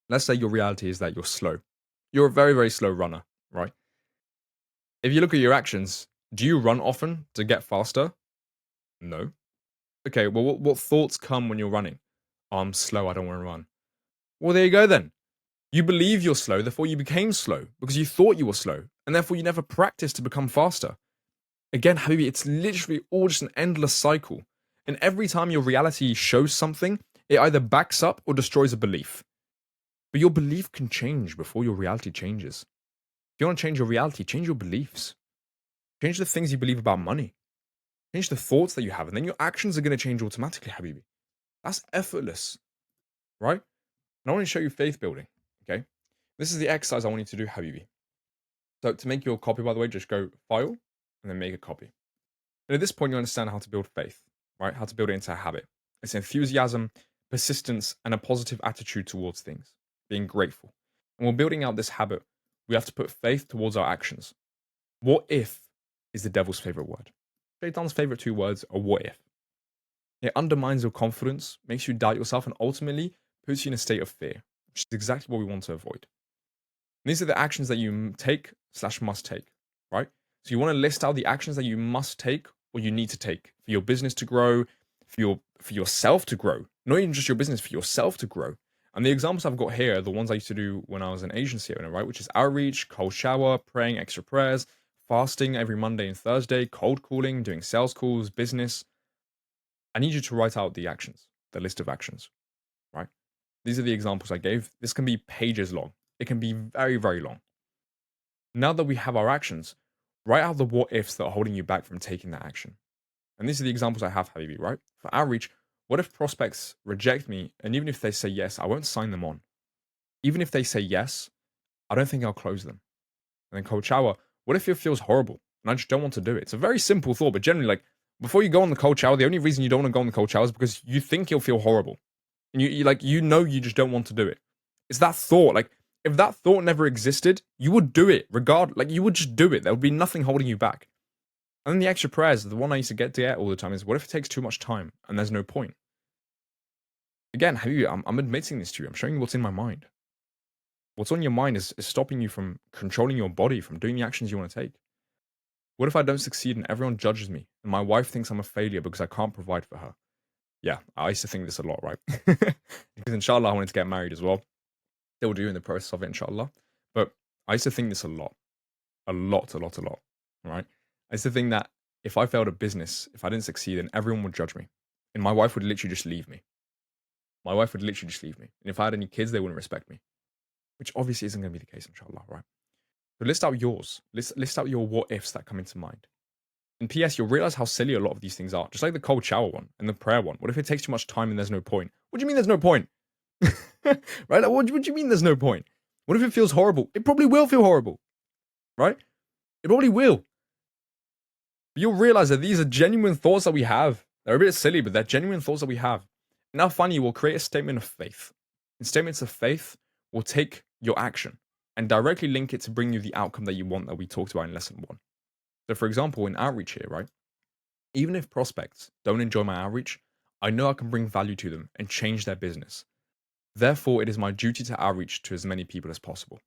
Let's say your reality is that you're slow. You're a very, very slow runner, right? If you look at your actions, do you run often to get faster? No. Okay, well, what thoughts come when you're running? Oh, I'm slow, I don't want to run. Well, there you go then. You believe you're slow, therefore you became slow because you thought you were slow, and therefore you never practiced to become faster. Again, Habibi, it's literally all just an endless cycle. And every time your reality shows something, it either backs up or destroys a belief. But your belief can change before your reality changes. If you want to change your reality, change your beliefs. Change the things you believe about money. Change the thoughts that you have, and then your actions are going to change automatically, Habibi. That's effortless, right? And I want to show you faith building, okay? This is the exercise I want you to do, Habibi. So to make your copy, by the way, just go File, and then make a copy. And at this point, you understand how to build faith, right? How to build it into a habit. It's enthusiasm, persistence, and a positive attitude towards things, being grateful. And when building out this habit, we have to put faith towards our actions. What if is the devil's favorite word. Shaitan's favorite 2 words are what if. It undermines your confidence, makes you doubt yourself, and ultimately puts you in a state of fear, which is exactly what we want to avoid. And these are the actions that you take/must take, right? So you want to list out the actions that you must take or you need to take for your business to grow, for yourself to grow, not even just your business, for yourself to grow. And the examples I've got here are the ones I used to do when I was an agency owner, right? Which is outreach, cold shower, praying extra prayers, fasting every Monday and Thursday, cold calling, doing sales calls, business. I need you to write out the actions, the list of actions, right? These are the examples I gave. This can be pages long. It can be very, very long. Now that we have our actions, write out the what ifs that are holding you back from taking that action. And these are the examples I have, Habibi, right? For outreach, what if prospects reject me, and even if they say yes, I won't sign them on? Even if they say yes, I don't think I'll close them. And then cold shower, what if it feels horrible and I just don't want to do it? It's a very simple thought, but generally, like, before you go on the cold shower, the only reason you don't want to go on the cold shower is because you think you'll feel horrible. And you just don't want to do it. It's that thought. Like, if that thought never existed, you would do it regardless. Like, you would just do it. There would be nothing holding you back. And then the extra prayers, the one I used to get all the time is, what if it takes too much time and there's no point? Again, I'm admitting this to you. I'm showing you what's in my mind. What's on your mind is stopping you from controlling your body, from doing the actions you want to take. What if I don't succeed and everyone judges me and my wife thinks I'm a failure because I can't provide for her? Yeah, I used to think this a lot, right? Because inshallah, I wanted to get married as well. Still do in the process of it, inshallah. But I used to think this a lot. A lot. Right? I used to think that if I failed a business, if I didn't succeed, then everyone would judge me. And my wife would literally just leave me. My wife would literally just leave me. And if I had any kids, they wouldn't respect me. Which obviously isn't going to be the case, inshallah, right? So list out yours. List out your what ifs that come into mind. And P.S., you'll realize how silly a lot of these things are. Just like the cold shower one and the prayer one. What if it takes too much time and there's no point? What do you mean there's no point? Right? Like, what do you mean there's no point? What if it feels horrible? It probably will feel horrible. Right? It probably will. But you'll realize that these are genuine thoughts that we have. They're a bit silly, but they're genuine thoughts that we have. Now, finally, we'll create a statement of faith. And statements of faith will take your action and directly link it to bring you the outcome that you want that we talked about in lesson 1. So, for example, in outreach here, right? Even if prospects don't enjoy my outreach, I know I can bring value to them and change their business. Therefore, it is my duty to outreach to as many people as possible.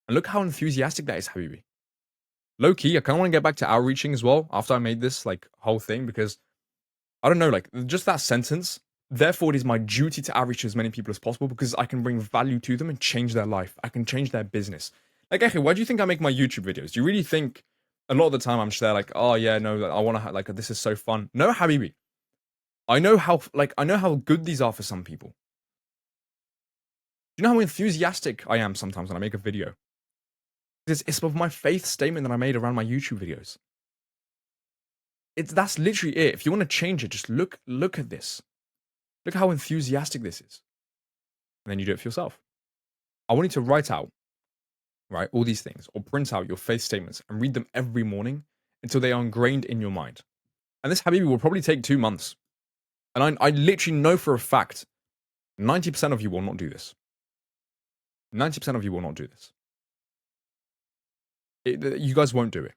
And look how enthusiastic that is, Habibi. Low key, I kind of want to get back to outreaching as well after I made this like whole thing because I don't know, like just that sentence. Therefore, it is my duty to outreach to as many people as possible because I can bring value to them and change their life. I can change their business. Like, okay, why do you think I make my YouTube videos? Do you really think a lot of the time I'm just there like, oh yeah, no, I want to like this is so fun. No, Habibi. I know how good these are for some people. Do you know how enthusiastic I am sometimes when I make a video? It's of my faith statement that I made around my YouTube videos. That's literally it. If you want to change it, just look at this. Look how enthusiastic this is. And then you do it for yourself. I want you to write out, right, all these things or print out your faith statements and read them every morning until they are ingrained in your mind. And this, Habibi, will probably take 2 months. And I literally know for a fact 90% of you will not do this. 90% of you will not do this. You guys won't do it.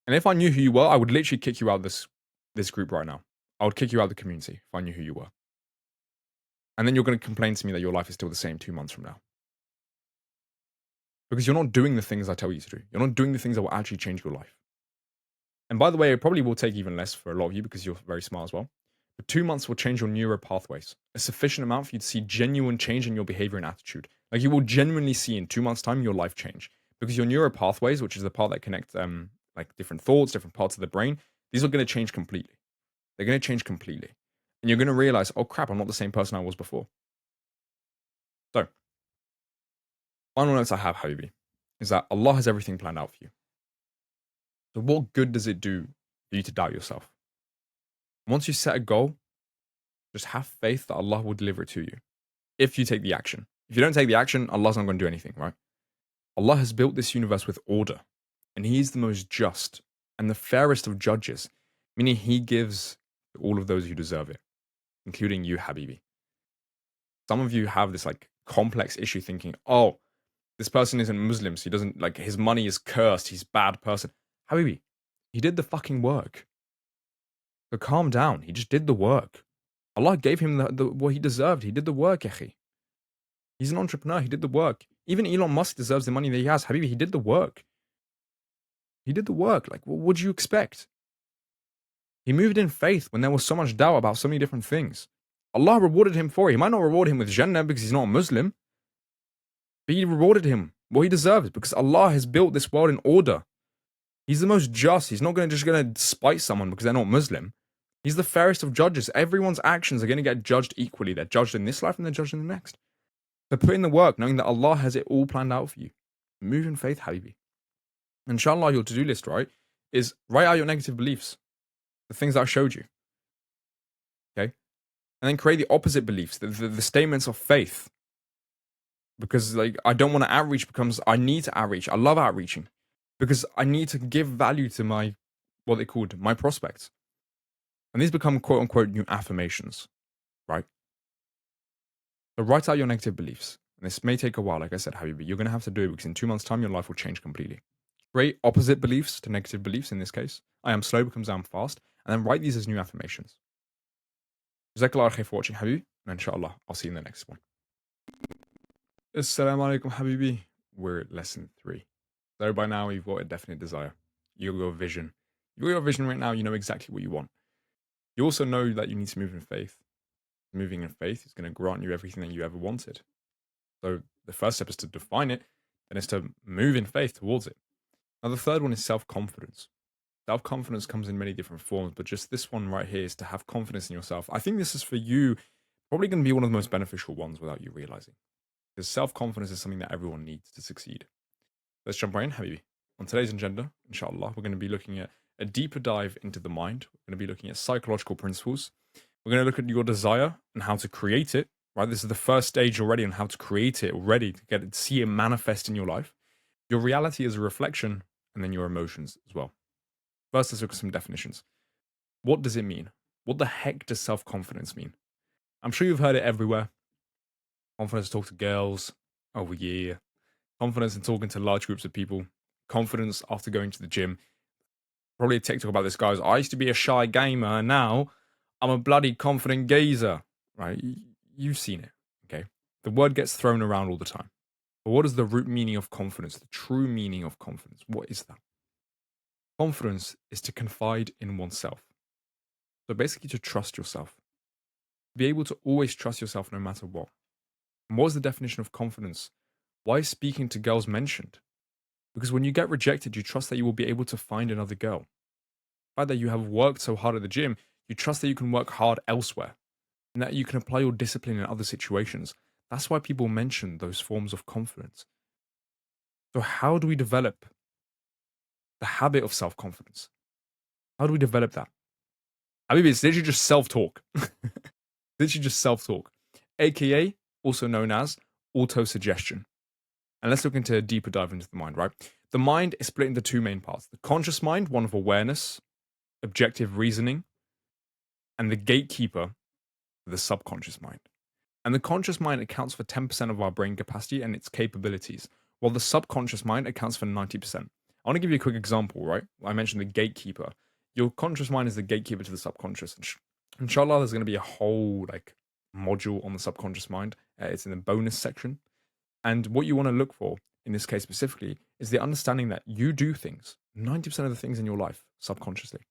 And if I knew who you were, I would literally kick you out of this group right now. I would kick you out of the community if I knew who you were. And then you're going to complain to me that your life is still the same 2 months from now. Because you're not doing the things I tell you to do. You're not doing the things that will actually change your life. And by the way, it probably will take even less for a lot of you because you're very smart as well. But 2 months will change your neuro pathways. A sufficient amount for you to see genuine change in your behavior and attitude. Like you will genuinely see in 2 months' time your life change. Because your neuro pathways, which is the part that connects like different thoughts, different parts of the brain, these are going to change completely. They're going to change completely. And you're going to realize, oh crap, I'm not the same person I was before. So, final notes I have, Habibi, is that Allah has everything planned out for you. So what good does it do for you to doubt yourself? Once you set a goal, just have faith that Allah will deliver it to you. If you take the action. If you don't take the action, Allah's not going to do anything, right? Allah has built this universe with order. And He is the most just and the fairest of judges. Meaning He gives to all of those who deserve it. Including you, Habibi. Some of you have this like complex issue thinking, oh, this person isn't Muslim, so he doesn't, like, his money is cursed, he's a bad person. Habibi, he did the fucking work. So calm down, he just did the work. Allah gave him what he deserved, he did the work, Echi. He's an entrepreneur, he did the work. Even Elon Musk deserves the money that he has. Habibi, he did the work. He did the work, like, what would you expect? He moved in faith when there was so much doubt about so many different things. Allah rewarded him for it. He might not reward him with Jannah because he's not a Muslim, but He rewarded him what he deserves because Allah has built this world in order. He's the most just. He's not just going to spite someone because they're not Muslim. He's the fairest of judges. Everyone's actions are going to get judged equally. They're judged in this life and they're judged in the next. So put in the work knowing that Allah has it all planned out for you. Move in faith, Habibi. Inshallah, your to-do list, right, is write out your negative beliefs. The things that I showed you. Okay? And then create the opposite beliefs, the statements of faith. Because like I don't want to outreach becomes I need to outreach. I love outreaching. Because I need to give value to my, what they called, my prospects. And these become quote unquote new affirmations. Right? So write out your negative beliefs. And this may take a while, like I said, Habibi. You're going to have to do it because in 2 months' time, your life will change completely. Create opposite beliefs to negative beliefs in this case. I am slow becomes I am fast. And then write these as new affirmations. Jazakallah khair for watching, Habibi. And inshallah, I'll see you in the next one. Assalamu alaikum, Habibi. We're at lesson 3. So by now, you've got a definite desire. You've got a vision. You've got a vision right now. You know exactly what you want. You also know that you need to move in faith. Moving in faith is going to grant you everything that you ever wanted. So the first step is to define it, and it's to move in faith towards it. Now the third one is self-confidence. Self-confidence comes in many different forms, but just this one right here is to have confidence in yourself. I think this is for you probably going to be one of the most beneficial ones without you realizing. Because self-confidence is something that everyone needs to succeed. Let's jump right in, Habibi. On today's agenda, inshallah, we're going to be looking at a deeper dive into the mind. We're going to be looking at psychological principles. We're going to look at your desire and how to create it, right? This is the first stage already on how to create it already, to get it, see it manifest in your life. Your reality is a reflection, and then your emotions as well. First, let's look at some definitions. What does it mean? What the heck does self-confidence mean? I'm sure you've heard it everywhere. Confidence to talk to girls. Oh yeah. Confidence in talking to large groups of people. Confidence after going to the gym. Probably a TikTok about this, guys. I used to be a shy gamer, and now I'm a bloody confident gazer. Right? You've seen it. Okay. The word gets thrown around all the time. But what is the root meaning of confidence? The true meaning of confidence? What is that? Confidence is to confide in oneself. So basically to trust yourself. Be able to always trust yourself no matter what. And what is the definition of confidence? Why is speaking to girls mentioned? Because when you get rejected, you trust that you will be able to find another girl. The fact that you have worked so hard at the gym, you trust that you can work hard elsewhere and that you can apply your discipline in other situations. That's why people mention those forms of confidence. So how do we develop the habit of self-confidence? How do we develop that? I mean, it's literally just self-talk. Literally just self-talk, aka also known as auto-suggestion. And let's look into a deeper dive into the mind, right? The mind is split into two main parts. The conscious mind, one of awareness, objective reasoning, and the gatekeeper, the subconscious mind. And the conscious mind accounts for 10% of our brain capacity and its capabilities, while the subconscious mind accounts for 90%. I want to give you a quick example, right? I mentioned the gatekeeper. Your conscious mind is the gatekeeper to the subconscious. Inshallah, there's going to be a whole module on the subconscious mind. It's in the bonus section. And what you want to look for, in this case specifically, is the understanding that you do things, 90% of the things in your life, subconsciously.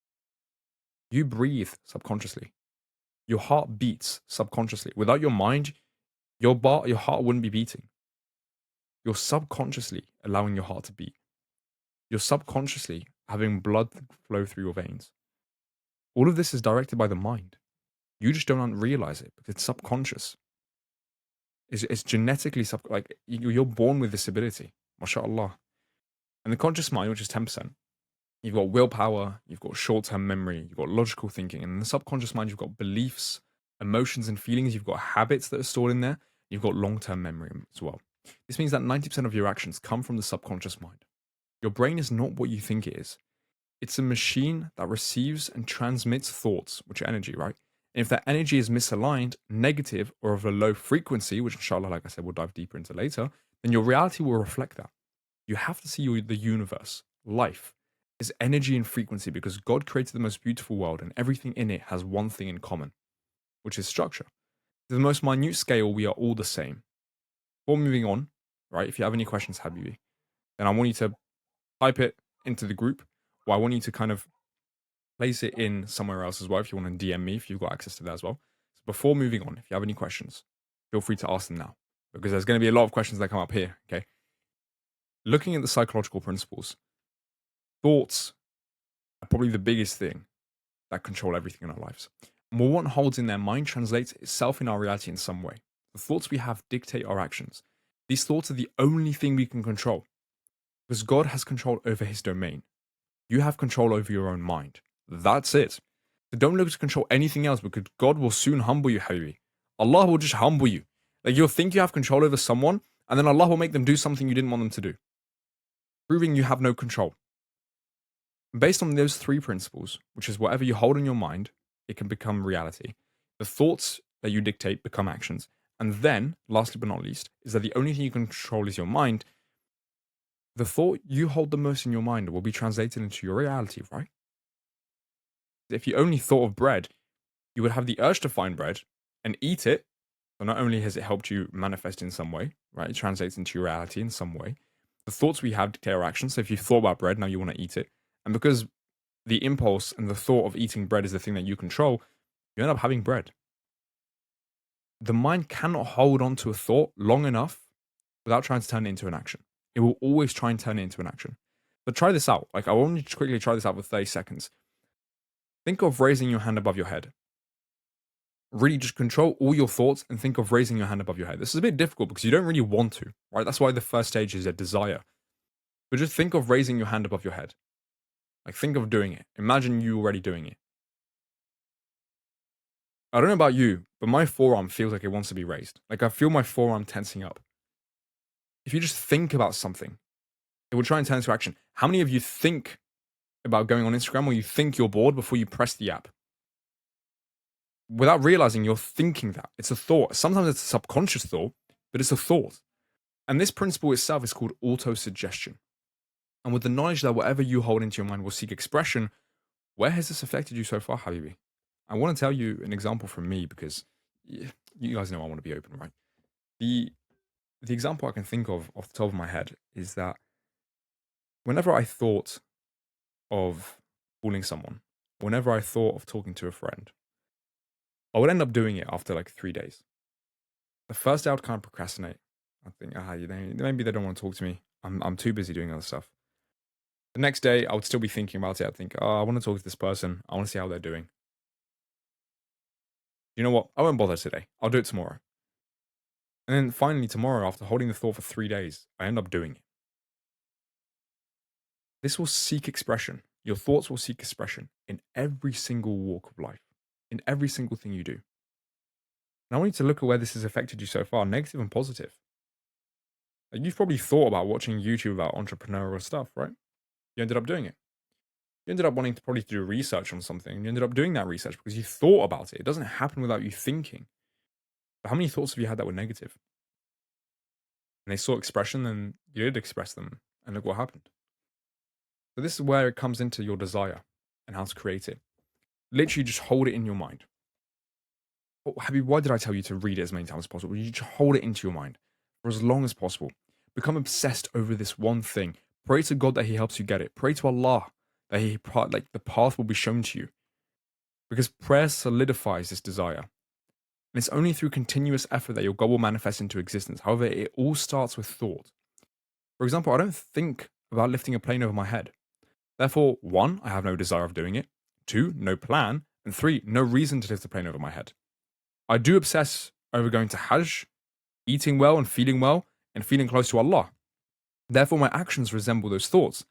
You breathe subconsciously. Your heart beats subconsciously. Without your mind, your heart wouldn't be beating. You're subconsciously allowing your heart to beat. You're subconsciously having blood flow through your veins. All of this is directed by the mind. You just don't realize it because it's subconscious. It's genetically you're born with this ability, mashallah. And the conscious mind, which is 10%, you've got willpower, you've got short-term memory, you've got logical thinking, and in the subconscious mind, you've got beliefs, emotions, and feelings. You've got habits that are stored in there. You've got long-term memory as well. This means that 90% of your actions come from the subconscious mind. Your brain is not what you think it is. It's a machine that receives and transmits thoughts, which are energy, right? And if that energy is misaligned, negative, or of a low frequency, which inshallah, like I said, we'll dive deeper into later, then your reality will reflect that. You have to see the universe, life, is energy and frequency because God created the most beautiful world and everything in it has one thing in common, which is structure. To the most minute scale, we are all the same. Before moving on, right, if you have any questions, Habibi, then I want you to type it into the group, or I want you to kind of place it in somewhere else as well if you want to DM me, if you've got access to that as well. So before moving on, if you have any questions, feel free to ask them now because there's going to be a lot of questions that come up here, okay? Looking at the psychological principles, thoughts are probably the biggest thing that control everything in our lives. And what one holds in their mind translates itself in our reality in some way. The thoughts we have dictate our actions. These thoughts are the only thing we can control because God has control over his domain. You have control over your own mind. That's it. So don't look to control anything else because God will soon humble you, Habibi. Allah will just humble you. Like you'll think you have control over someone and then Allah will make them do something you didn't want them to do, proving you have no control. Based on those three principles, which is whatever you hold in your mind, it can become reality. The thoughts that you dictate become actions, And then, lastly but not least, is that the only thing you can control is your mind. The thought you hold the most in your mind will be translated into your reality, right? If you only thought of bread, you would have the urge to find bread and eat it. So not only has it helped you manifest in some way, right? It translates into your reality in some way. The thoughts we have dictate our actions. So if you thought about bread, now you want to eat it. And because the impulse and the thought of eating bread is the thing that you control, you end up having bread. The mind cannot hold on to a thought long enough without trying to turn it into an action. It will always try and turn it into an action. But try this out. Like, I want you to quickly try this out for 30 seconds. Think of raising your hand above your head. Really just control all your thoughts and think of raising your hand above your head. This is a bit difficult because you don't really want to, right? That's why the first stage is a desire. But just think of raising your hand above your head. Like, think of doing it. Imagine you already doing it. I don't know about you, but my forearm feels like it wants to be raised. Like, I feel my forearm tensing up. If you just think about something, it will try and turn into action. How many of you think about going on Instagram or you think you're bored before you press the app? Without realizing you're thinking that. It's a thought. Sometimes it's a subconscious thought, but it's a thought. And this principle itself is called auto-suggestion. And with the knowledge that whatever you hold into your mind will seek expression, where has this affected you so far, Habibi? I want to tell you an example from me because you guys know I want to be open, right? The example I can think of off the top of my head is that whenever I thought of calling someone, whenever I thought of talking to a friend, I would end up doing it after like 3 days. The first day I would kind of procrastinate. I think, maybe they don't want to talk to me. I'm too busy doing other stuff. The next day I would still be thinking about it. I'd think, I want to talk to this person. I want to see how they're doing. You know what? I won't bother today. I'll do it tomorrow. And then finally tomorrow, after holding the thought for 3 days, I end up doing it. This will seek expression. Your thoughts will seek expression in every single walk of life, in every single thing you do. And I want you to look at where this has affected you so far, negative and positive. Like, you've probably thought about watching YouTube about entrepreneurial stuff, right? You ended up doing it. You ended up wanting to probably do research on something, and you ended up doing that research because you thought about it. It doesn't happen without you thinking. But how many thoughts have you had that were negative? And they saw expression, and you did express them, and look what happened. So this is where it comes into your desire and how to create it. Literally just hold it in your mind. Oh, Habib, why did I tell you to read it as many times as possible? You just hold it into your mind for as long as possible. Become obsessed over this one thing. Pray to God that He helps you get it. Pray to Allah that the path will be shown to you. Because prayer solidifies this desire. And it's only through continuous effort that your goal will manifest into existence. However, it all starts with thought. For example, I don't think about lifting a plane over my head. Therefore, 1, I have no desire of doing it. 2, no plan. And 3, no reason to lift a plane over my head. I do obsess over going to Hajj, eating well and feeling close to Allah. Therefore, my actions resemble those thoughts.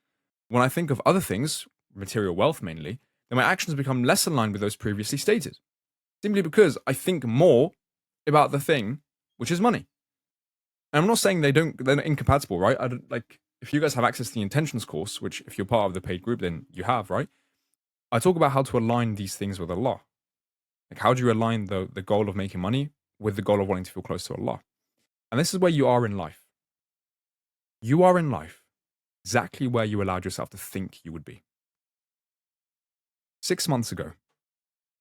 When I think of other things, material wealth mainly, then my actions become less aligned with those previously stated. Simply because I think more about the thing, which is money. And I'm not saying they're incompatible, right? If you guys have access to the intentions course, which if you're part of the paid group, then you have, right? I talk about how to align these things with Allah. Like, how do you align the goal of making money with the goal of wanting to feel close to Allah? And this is where you are in life. You are in life exactly where you allowed yourself to think you would be. 6 months ago,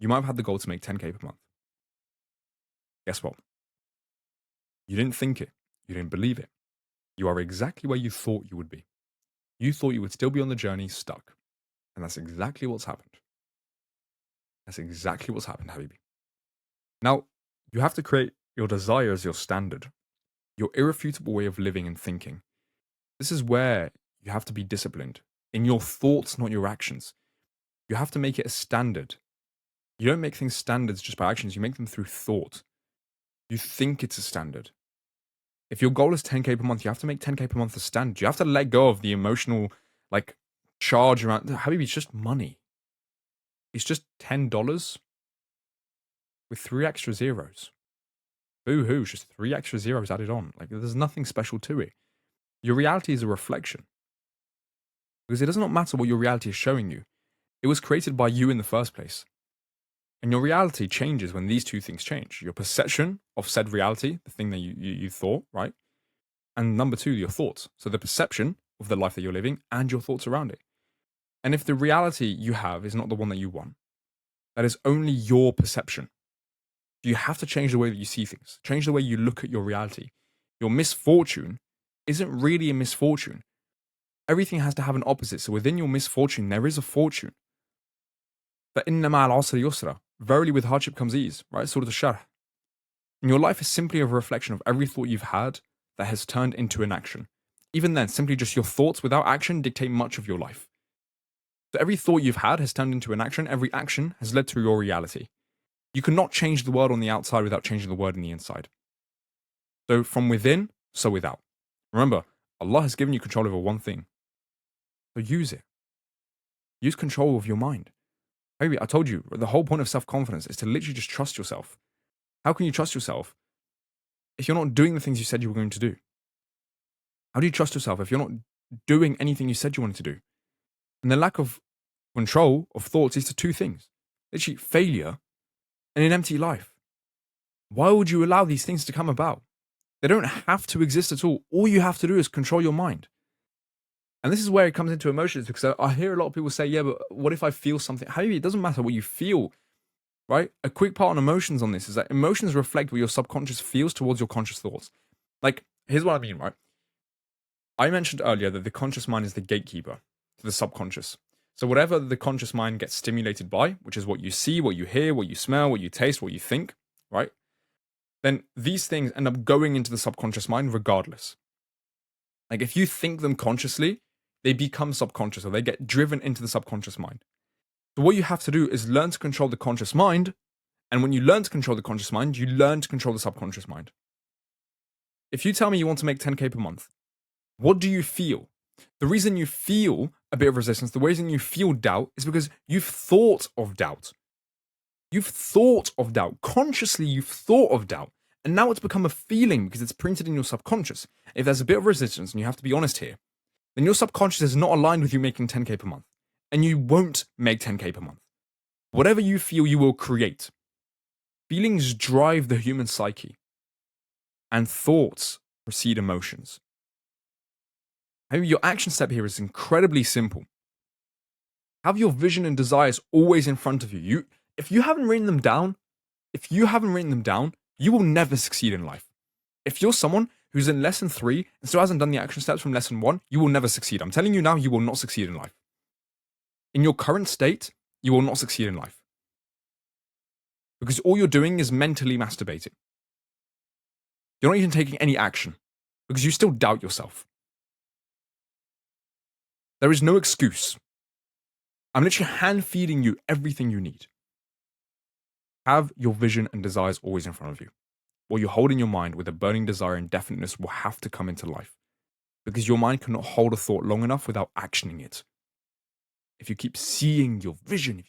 you might have had the goal to make 10K per month. Guess what? You didn't think it. You didn't believe it. You are exactly where you thought you would be. You thought you would still be on the journey, stuck. And that's exactly what's happened. That's exactly what's happened, Habibi. Now, you have to create your desire as your standard, your irrefutable way of living and thinking. This is where you have to be disciplined in your thoughts, not your actions. You have to make it a standard. You don't make things standards just by actions, you make them through thought. You think it's a standard. If your goal is 10K per month, you have to make 10K per month a standard. You have to let go of the emotional, charge around. Habibi, it's just money. It's just $10 with 3 extra zeros. Boo-hoo, just 3 extra zeros added on. There's nothing special to it. Your reality is a reflection. Because it does not matter what your reality is showing you. It was created by you in the first place. And your reality changes when these two things change. Your perception of said reality, the thing that you thought, right? And number two, your thoughts. So the perception of the life that you're living and your thoughts around it. And if the reality you have is not the one that you want, that is only your perception. You have to change the way that you see things, change the way you look at your reality. Your misfortune isn't really a misfortune. Everything has to have an opposite. So within your misfortune, there is a fortune. فَإِنَّ مَعَ الْعُسْرِ يُسْرًا. Verily with hardship comes ease, right? Surah Al-Sharh. And your life is simply a reflection of every thought you've had that has turned into an action. Even then, simply just your thoughts without action dictate much of your life. So every thought you've had has turned into an action. Every action has led to your reality. You cannot change the world on the outside without changing the world on the inside. So from within, so without. Remember, Allah has given you control over one thing. So use it. Use control of your mind. Maybe I told you, the whole point of self-confidence is to literally just trust yourself. How can you trust yourself if you're not doing the things you said you were going to do? How do you trust yourself if you're not doing anything you said you wanted to do? And the lack of control of thoughts is to two things. Literally, failure and an empty life. Why would you allow these things to come about? They don't have to exist at all. All you have to do is control your mind. And this is where it comes into emotions, because I hear a lot of people say, yeah, but what if I feel something? It doesn't matter what you feel, right? A quick part on emotions on this is that emotions reflect what your subconscious feels towards your conscious thoughts. Like, here's what I mean, right? I mentioned earlier that the conscious mind is the gatekeeper to the subconscious. So whatever the conscious mind gets stimulated by, which is what you see, what you hear, what you smell, what you taste, what you think, right? Then these things end up going into the subconscious mind regardless. Like if you think them consciously, they become subconscious or they get driven into the subconscious mind. So what you have to do is learn to control the conscious mind. And when you learn to control the conscious mind, you learn to control the subconscious mind. If you tell me you want to make 10K per month, what do you feel? The reason you feel a bit of resistance, the reason you feel doubt is because you've thought of doubt. You've thought of doubt. Consciously, you've thought of doubt. And now it's become a feeling because it's printed in your subconscious. If there's a bit of resistance, and you have to be honest here, then your subconscious is not aligned with you making 10K per month. And you won't make 10K per month. Whatever you feel, you will create. Feelings drive the human psyche. And thoughts precede emotions. Your action step here is incredibly simple. Have your vision and desires always in front of you. If you haven't written them down, you will never succeed in life. If you're someone who's in lesson 3 and still hasn't done the action steps from lesson 1, you will never succeed. I'm telling you now, you will not succeed in life. In your current state, you will not succeed in life. Because all you're doing is mentally masturbating. You're not even taking any action because you still doubt yourself. There is no excuse. I'm literally hand feeding you everything you need. Have your vision and desires always in front of you. What you hold in your mind with a burning desire and definiteness will have to come into life. Because your mind cannot hold a thought long enough without actioning it. If you keep seeing your vision,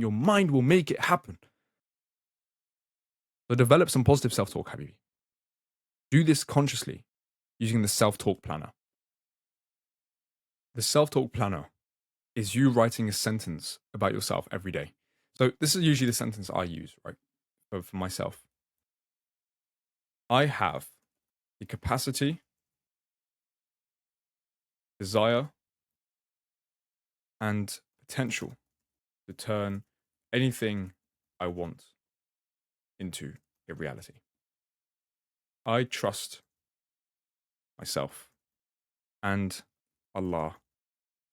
your mind will make it happen. So develop some positive self-talk, Habibi. Do this consciously using the self-talk planner. The self-talk planner is you writing a sentence about yourself every day. So this is usually the sentence I use, right, for myself. I have the capacity, desire, and potential to turn anything I want into a reality. I trust myself and Allah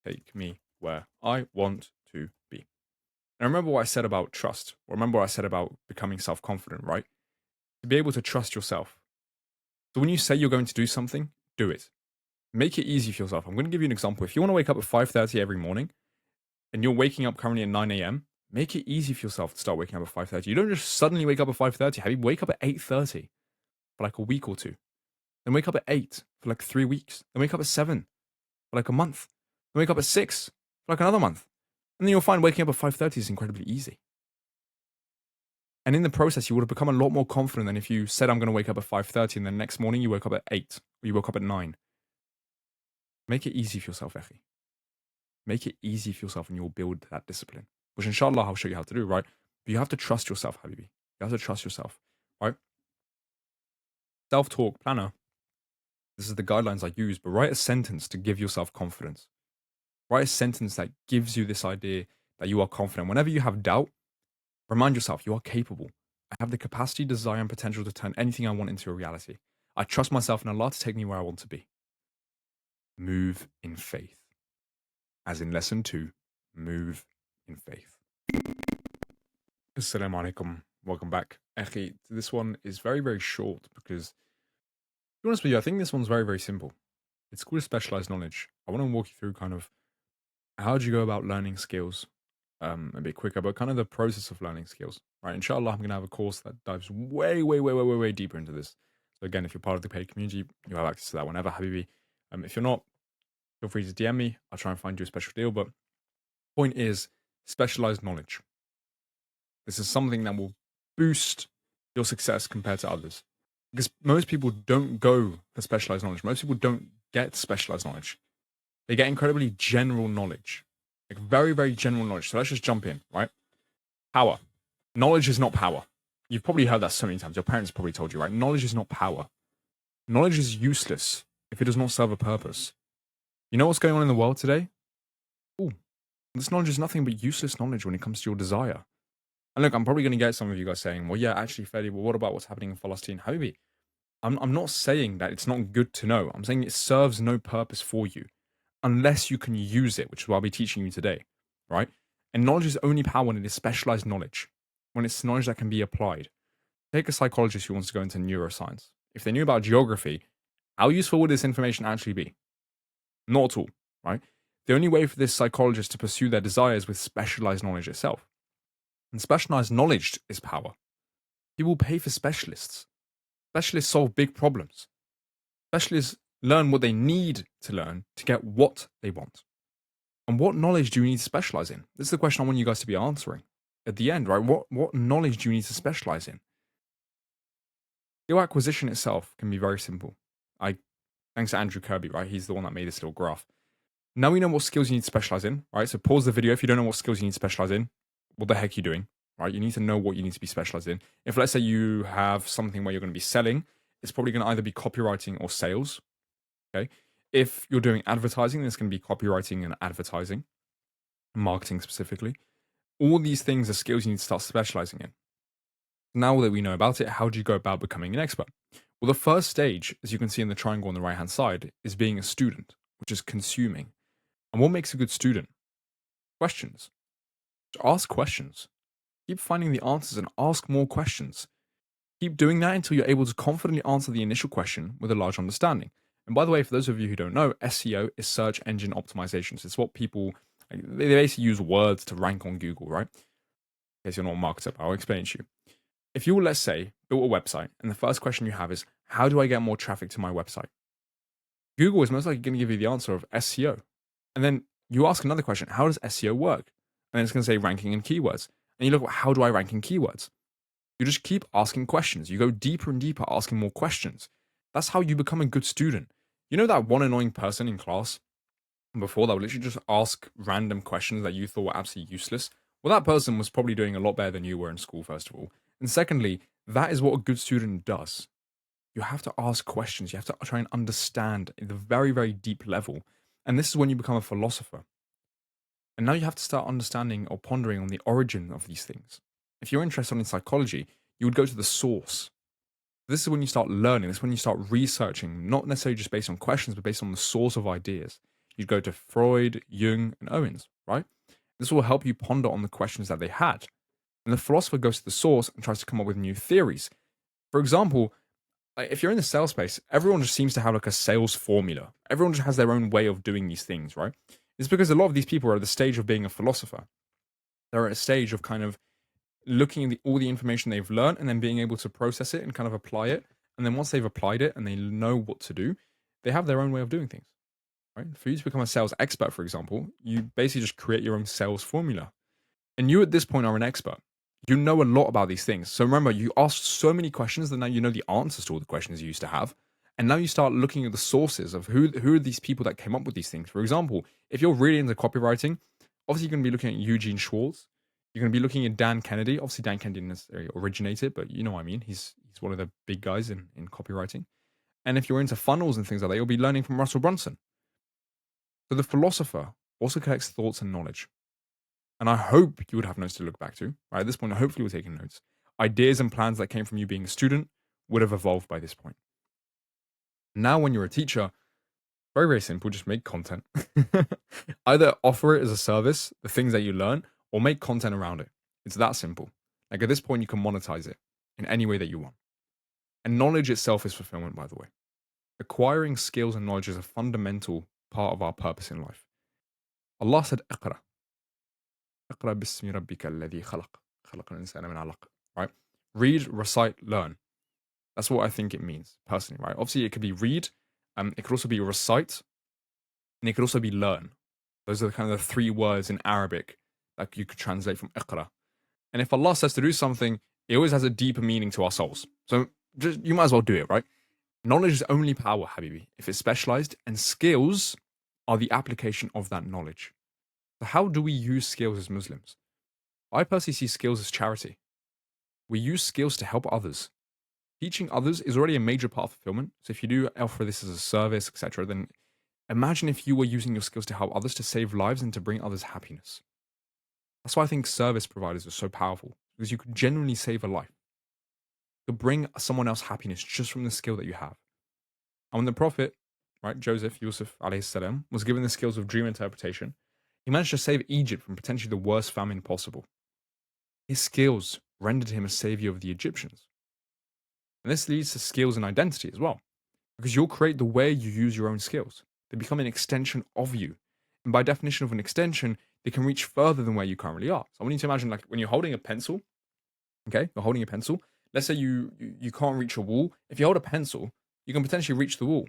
take me where I want to be. And remember what I said about trust. Remember what I said about becoming self-confident, right? To be able to trust yourself. So when you say you're going to do something, do it. Make it easy for yourself. I'm going to give you an example. If you want to wake up at 5:30 every morning, and you're waking up currently at 9 a.m., make it easy for yourself to start waking up at 5:30. You don't just suddenly wake up at 5:30. Have you wake up at 8:30 for like a week or two. Then wake up at 8 for like 3 weeks. Then wake up at 7 for like a month. Then wake up at 6 for like another month. And then you'll find waking up at 5:30 is incredibly easy. And in the process, you would have become a lot more confident than if you said, I'm going to wake up at 5:30 and then next morning you woke up at 8 or you woke up at 9. Make it easy for yourself, Echi. Make it easy for yourself and you will build that discipline. which inshallah I'll show you how to do, right? But you have to trust yourself, Habibi. You have to trust yourself, right? Self-talk planner. This is the guidelines I use, but write a sentence to give yourself confidence. Write a sentence that gives you this idea that you are confident. Whenever you have doubt, remind yourself you are capable. I have the capacity, desire, and potential to turn anything I want into a reality. I trust myself and Allah to take me where I want to be. Move in faith. As in lesson 2, move in faith. Assalamu alaikum. Welcome back. Akhi, this one is very, very short because, to be honest with you, I think this one's very, very simple. It's called specialized knowledge. I want to walk you through kind of how do you go about learning skills a bit quicker, but kind of the process of learning skills, right? Inshallah, I'm going to have a course that dives way deeper into this. So again, if you're part of the paid community, you have access to that whenever, Habibi. If you're not, feel free to DM me. I'll try and find you a special deal. But point is specialized knowledge. This is something that will boost your success compared to others. Because most people don't go for specialized knowledge. Most people don't get specialized knowledge. They get incredibly general knowledge. Like very, very general knowledge. So let's just jump in, right? Power. Knowledge is not power. You've probably heard that so many times. Your parents probably told you, right? Knowledge is not power. Knowledge is useless if it does not serve a purpose. You know what's going on in the world today? Ooh, this knowledge is nothing but useless knowledge when it comes to your desire. And look, I'm probably going to get some of you guys saying, well, yeah, actually, Fedi, well, what about what's happening in Palestine? Habibi, I'm not saying that it's not good to know. I'm saying it serves no purpose for you unless you can use it, which is what I'll be teaching you today, right? And knowledge is only power when it is specialized knowledge, when it's knowledge that can be applied. Take a psychologist who wants to go into neuroscience. If they knew about geography, how useful would this information actually be? Not at all, right? The only way for this psychologist to pursue their desires with specialized knowledge itself. And specialized knowledge is power. People pay for specialists. Specialists solve big problems. Specialists learn what they need to learn to get what they want. And what knowledge do you need to specialize in? This is the question I want you guys to be answering at the end, right? What knowledge do you need to specialize in? Skill acquisition itself can be very simple. Thanks to Andrew Kirby, right? He's the one that made this little graph. Now we know what skills you need to specialize in, right? So pause the video if you don't know what skills you need to specialize in. What the heck are you doing, right? You need to know what you need to be specialized in. If let's say you have something where you're going to be selling, it's probably going to either be copywriting or sales, okay? If you're doing advertising, then it's going to be copywriting and advertising, marketing specifically. All these things are skills you need to start specializing in. Now that we know about it, how do you go about becoming an expert? Well, the first stage, as you can see in the triangle on the right-hand side, is being a student, which is consuming. And what makes a good student? Questions. Ask questions. Keep finding the answers and ask more questions. Keep doing that until you're able to confidently answer the initial question with a large understanding. And by the way, for those of you who don't know, SEO is search engine optimization. So it's what people, they basically use words to rank on Google, right? In case you're not a marketer, I'll explain it to you. If you, let's say, built a website and the first question you have is, how do I get more traffic to my website? Google is most likely going to give you the answer of SEO. And then you ask another question, how does SEO work? And then it's going to say ranking in keywords. And you look at how do I rank in keywords? You just keep asking questions. You go deeper and deeper, asking more questions. That's how you become a good student. You know that one annoying person in class before that would literally just ask random questions that you thought were absolutely useless? Well, that person was probably doing a lot better than you were in school, first of all. And secondly, that is what a good student does. You have to ask questions. You have to try and understand at the very, very deep level. And this is when you become a philosopher. And now you have to start understanding or pondering on the origin of these things. If you're interested in psychology, you would go to the source. This is when you start learning. This is when you start researching, not necessarily just based on questions, but based on the source of ideas. You'd go to Freud, Jung, and Owens, right? This will help you ponder on the questions that they had. And the philosopher goes to the source and tries to come up with new theories. For example, if you're in the sales space, everyone just seems to have like a sales formula. Everyone just has their own way of doing these things, right? It's because a lot of these people are at the stage of being a philosopher. They're at a stage of kind of looking at all the information they've learned and then being able to process it and kind of apply it. And then once they've applied it and they know what to do, they have their own way of doing things, right? For you to become a sales expert, for example, you basically just create your own sales formula. And you at this point are an expert. You know a lot about these things. So remember, you asked so many questions that now you know the answers to all the questions you used to have. And now you start looking at the sources of who are these people that came up with these things. For example, if you're really into copywriting, obviously you're going to be looking at Eugene Schwartz. You're going to be looking at Dan Kennedy. Obviously, Dan Kennedy didn't necessarily originate it, but you know what I mean. He's one of the big guys in copywriting. And if you're into funnels and things like that, you'll be learning from Russell Brunson. So the philosopher also collects thoughts and knowledge. And I hope you would have notes to look back to. Right at this point, hopefully, we're taking notes. Ideas and plans that came from you being a student would have evolved by this point. Now, when you're a teacher, very, very simple. Just make content. Either offer it as a service, the things that you learn, or make content around it. It's that simple. Like at this point, you can monetize it in any way that you want. And knowledge itself is fulfillment, by the way. Acquiring skills and knowledge is a fundamental part of our purpose in life. Allah said, "Iqra. Iqra bismi rabbika alladhi khalaq. Khalaq al-insana min alaq." Right? Read, recite, learn. That's what I think it means, personally, right? Obviously, it could be read, it could also be recite, and it could also be learn. Those are kind of the three words in Arabic that you could translate from iqra. And if Allah says to do something, it always has a deeper meaning to our souls. So just, you might as well do it, right? Knowledge is only power, Habibi, if it's specialized, and skills are the application of that knowledge. So how do we use skills as Muslims? I personally see skills as charity. We use skills to help others. Teaching others is already a major part of fulfillment. So if you do offer this as a service, etc., then imagine if you were using your skills to help others to save lives and to bring others happiness. That's why I think service providers are so powerful, because you could genuinely save a life. You could bring someone else happiness just from the skill that you have. And when the Prophet, right, Yusuf alayhi salam, was given the skills of dream interpretation, he managed to save Egypt from potentially the worst famine possible. His skills rendered him a savior of the Egyptians. And this leads to skills and identity as well, because you'll create the way you use your own skills. They become an extension of you. And by definition of an extension, they can reach further than where you currently are. So I want you to imagine, like, when you're holding a pencil, okay, you're holding a pencil. Let's say you can't reach a wall. If you hold a pencil, you can potentially reach the wall.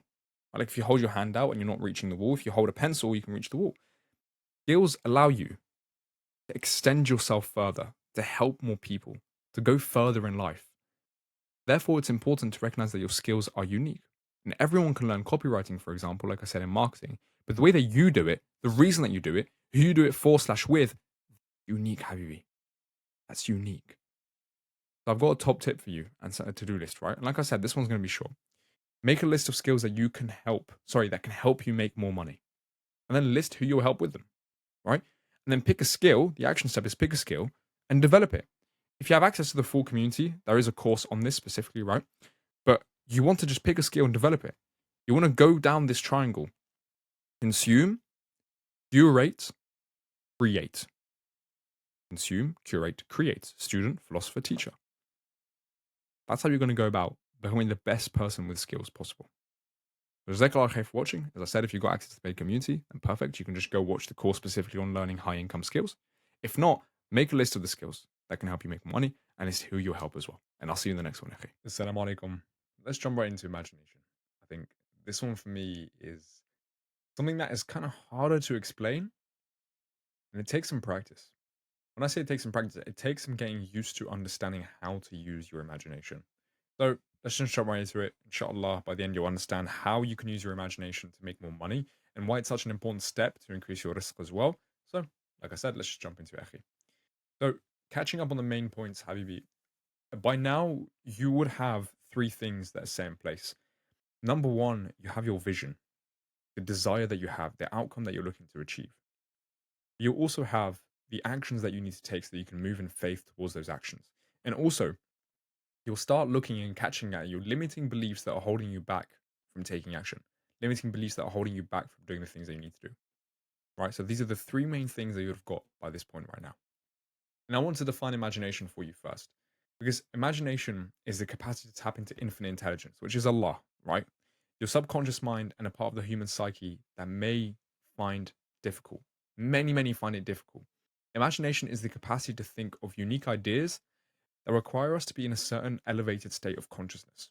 Like if you hold your hand out and you're not reaching the wall, if you hold a pencil, you can reach the wall. Skills allow you to extend yourself further, to help more people, to go further in life. Therefore, it's important to recognize that your skills are unique. And everyone can learn copywriting, for example, like I said in marketing. But the way that you do it, the reason that you do it, who you do it for/with, unique, Habibi. That's unique. So I've got a top tip for you and a to-do list, right? And like I said, this one's going to be short. Make a list of skills that that can help you make more money. And then list who you'll help with them, right? And then pick a skill. The action step is pick a skill and develop it. If you have access to the full community, there is a course on this specifically, right? But you want to just pick a skill and develop it. You want to go down this triangle: consume, curate, create. Consume, curate, create. Student, philosopher, teacher. That's how you're going to go about becoming the best person with skills possible. So Jazakallah khair for watching. As I said, if you've got access to the paid community, then perfect. You can just go watch the course specifically on learning high income skills. If not, make a list of the skills that can help you make more money, and it's who you'll help as well. And I'll see you in the next one. Assalamu alaikum. Let's jump right into imagination. I think this one for me is something that is kind of harder to explain, and it takes some practice. When I say it takes some practice, it takes some getting used to understanding how to use your imagination. So let's just jump right into it. Inshallah, by the end, you'll understand how you can use your imagination to make more money and why it's such an important step to increase your risk as well. So, like I said, let's just jump into it, akhi. So, catching up on the main points, Habibi, by now you would have three things that are set in place. Number one, you have your vision, the desire that you have, the outcome that you're looking to achieve. You also have the actions that you need to take so that you can move in faith towards those actions. And also, you'll start looking and catching at your limiting beliefs that are holding you back from taking action, limiting beliefs that are holding you back from doing the things that you need to do. Right? So these are the three main things that you've got by this point right now. And I want to define imagination for you first, because imagination is the capacity to tap into infinite intelligence, which is Allah, right? Your subconscious mind and a part of the human psyche that may find difficult. Many find it difficult. Imagination is the capacity to think of unique ideas that require us to be in a certain elevated state of consciousness.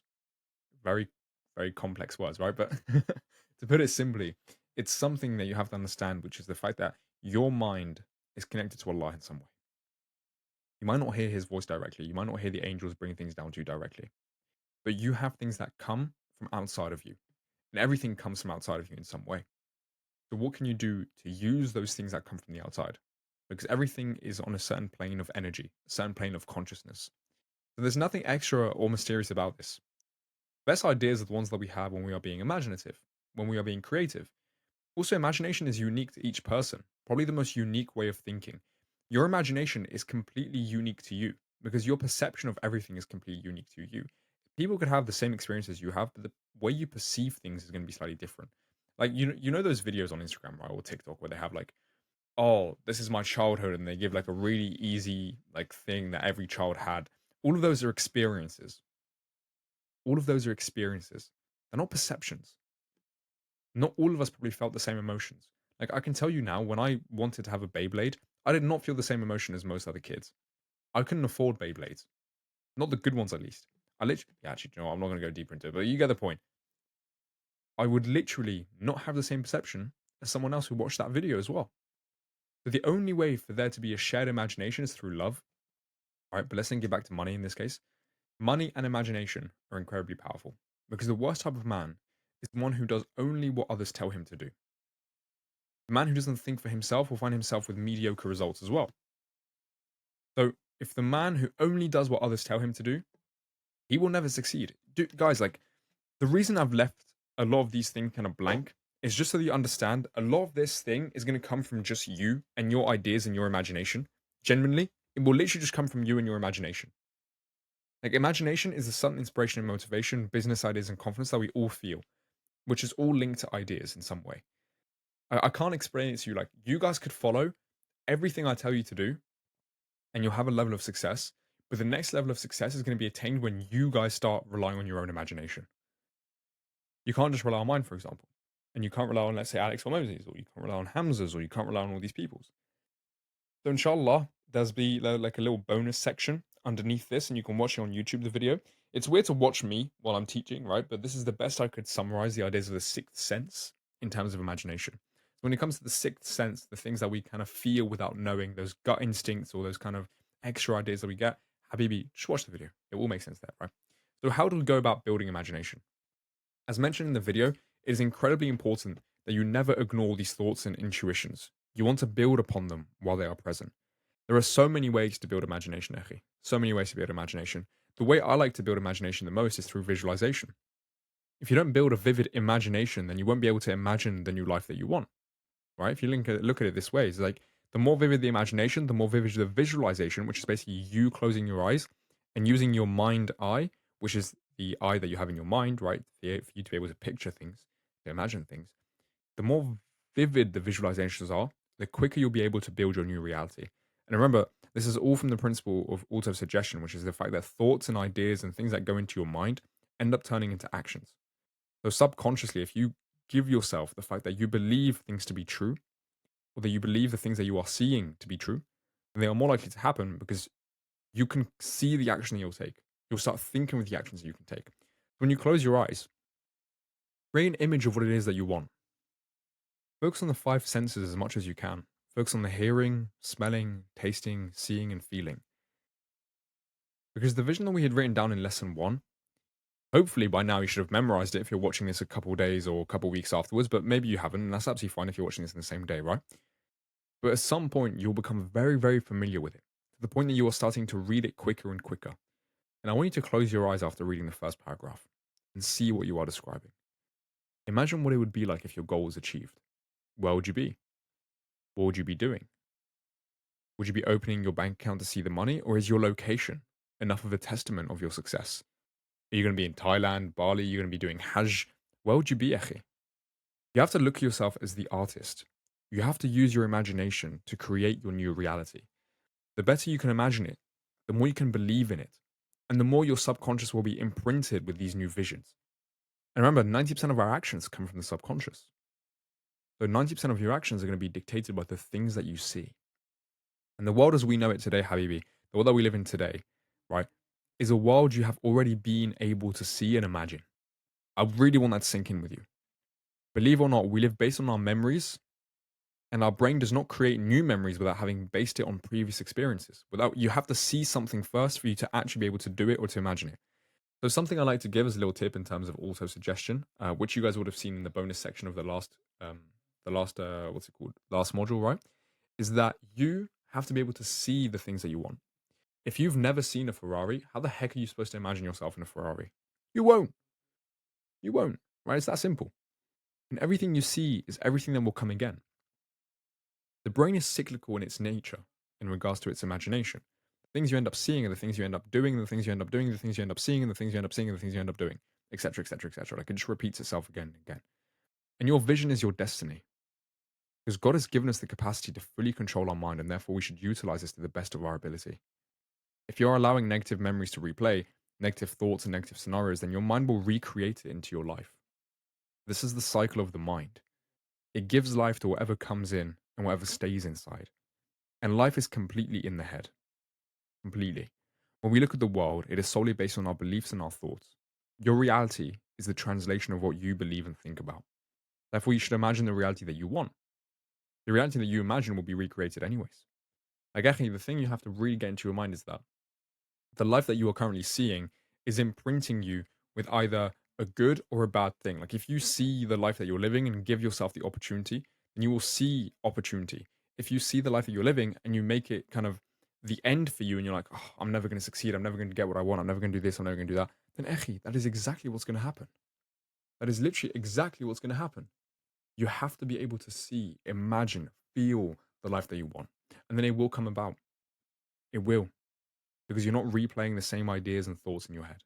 Very, very complex words, right? But to put it simply, it's something that you have to understand, which is the fact that your mind is connected to Allah in some way. You might not hear his voice directly. You might not hear the angels bring things down to you directly. But you have things that come from outside of you. And everything comes from outside of you in some way. So what can you do to use those things that come from the outside? because everything is on a certain plane of energy, a certain plane of consciousness. So there's nothing extra or mysterious about this. Best ideas are the ones that we have when we are being imaginative, when we are being creative. Also, imagination is unique to each person, probably the most unique way of thinking. Your imagination is completely unique to you because your perception of everything is completely unique to you. People could have the same experiences you have, but the way you perceive things is going to be slightly different. Like you know those videos on Instagram, right, or TikTok where they have like, oh, this is my childhood, and they give like a really easy like thing that every child had. All of those are experiences. All of those are experiences. They're not perceptions. Not all of us probably felt the same emotions. Like I can tell you now, when I wanted to have a Beyblade, I did not feel the same emotion as most other kids. I couldn't afford Beyblades, not the good ones at least. I literally, yeah, actually, you know, I'm not going to go deeper into it, but you get the point. I would literally not have the same perception as someone else who watched that video as well. So the only way for there to be a shared imagination is through love. All right, but let's then get back to money in this case. Money and imagination are incredibly powerful because the worst type of man is the one who does only what others tell him to do. The man who doesn't think for himself will find himself with mediocre results as well. So, if the man who only does what others tell him to do, he will never succeed. Guys, like, the reason I've left a lot of these things kind of blank is just so that you understand a lot of this thing is going to come from just you and your ideas and your imagination. Genuinely, it will literally just come from you and your imagination. Like, imagination is the sudden inspiration and motivation, business ideas, and confidence that we all feel, which is all linked to ideas in some way. I can't explain it to you. Like, you guys could follow everything I tell you to do, and you'll have a level of success. But the next level of success is going to be attained when you guys start relying on your own imagination. You can't just rely on mine, for example. And you can't rely on, let's say, Alex Hormozzi's, or you can't rely on Hamza's, or you can't rely on all these people's. So, inshallah, there's be like a little bonus section underneath this, and you can watch it on YouTube, the video. It's weird to watch me while I'm teaching, right? But this is the best I could summarize the ideas of the sixth sense in terms of imagination. So, when it comes to the sixth sense, the things that we kind of feel without knowing, those gut instincts or those kind of extra ideas that we get, Habibi, just watch the video. It will make sense there, right? So, how do we go about building imagination? As mentioned in the video, it is incredibly important that you never ignore these thoughts and intuitions. You want to build upon them while they are present. There are so many ways to build imagination, Echi. So many ways to build imagination. The way I like to build imagination the most is through visualization. If you don't build a vivid imagination, then you won't be able to imagine the new life that you want, right? If you look at it this way, it's like the more vivid the imagination, the more vivid the visualization, which is basically you closing your eyes and using your mind eye, which is the eye that you have in your mind, right? For you to be able to picture things, to imagine things. The more vivid the visualizations are, the quicker you'll be able to build your new reality. And remember, this is all from the principle of auto-suggestion, which is the fact that thoughts and ideas and things that go into your mind end up turning into actions. So subconsciously, if you give yourself the fact that you believe things to be true, or that you believe the things that you are seeing to be true, then they are more likely to happen because you can see the action that you'll take. You'll start thinking with the actions that you can take. When you close your eyes, create an image of what it is that you want. Focus on the five senses as much as you can. Focus on the hearing, smelling, tasting, seeing, and feeling. Because the vision that we had written down in lesson one, hopefully by now you should have memorized it if you're watching this a couple days or a couple weeks afterwards, but maybe you haven't, and that's absolutely fine if you're watching this in the same day, right? But at some point, you'll become very, very familiar with it, to the point that you are starting to read it quicker and quicker. And I want you to close your eyes after reading the first paragraph and see what you are describing. Imagine what it would be like if your goal was achieved. Where would you be? What would you be doing? Would you be opening your bank account to see the money, or is your location enough of a testament of your success? Are you going to be in Thailand, Bali? Are you going to be doing Hajj? Where would you be, Echi? You have to look at yourself as the artist. You have to use your imagination to create your new reality. The better you can imagine it, the more you can believe in it, and the more your subconscious will be imprinted with these new visions. And remember, 90% of our actions come from the subconscious. So 90% of your actions are going to be dictated by the things that you see. And the world as we know it today, Habibi, the world that we live in today, right, is a world you have already been able to see and imagine. I really want that to sink in with you. Believe it or not, we live based on our memories, and our brain does not create new memories without having based it on previous experiences. Without you have to see something first for you to actually be able to do it or to imagine it. So something I like to give as a little tip in terms of auto suggestion, which you guys would have seen in the bonus section of the last what's it called, last module, right? Is that you have to be able to see the things that you want. If you've never seen a Ferrari, how the heck are you supposed to imagine yourself in a Ferrari? You won't. You won't, right? It's that simple. And everything you see is everything that will come again. The brain is cyclical in its nature in regards to its imagination. The things you end up seeing are the things you end up doing, the things you end up doing, the things you end up seeing, and the things you end up seeing, and the things you end up doing, etc., etc., etc. Like it just repeats itself again and again. And your vision is your destiny. Because God has given us the capacity to fully control our mind, and therefore we should utilize this to the best of our ability. If you're allowing negative memories to replay, negative thoughts and negative scenarios, then your mind will recreate it into your life. This is the cycle of the mind. It gives life to whatever comes in and whatever stays inside. And life is completely in the head. Completely. When we look at the world, it is solely based on our beliefs and our thoughts. Your reality is the translation of what you believe and think about. Therefore, you should imagine the reality that you want. The reality that you imagine will be recreated anyways. Like, actually, the thing you have to really get into your mind is that the life that you are currently seeing is imprinting you with either a good or a bad thing. Like if you see the life that you're living and give yourself the opportunity, then you will see opportunity. If you see the life that you're living and you make it kind of the end for you and you're like, oh, I'm never going to succeed, I'm never going to get what I want, I'm never going to do this, I'm never going to do that, then that is exactly what's going to happen. That is literally exactly what's going to happen. You have to be able to see, imagine, feel the life that you want. And then it will come about. It will. Because you're not replaying the same ideas and thoughts in your head.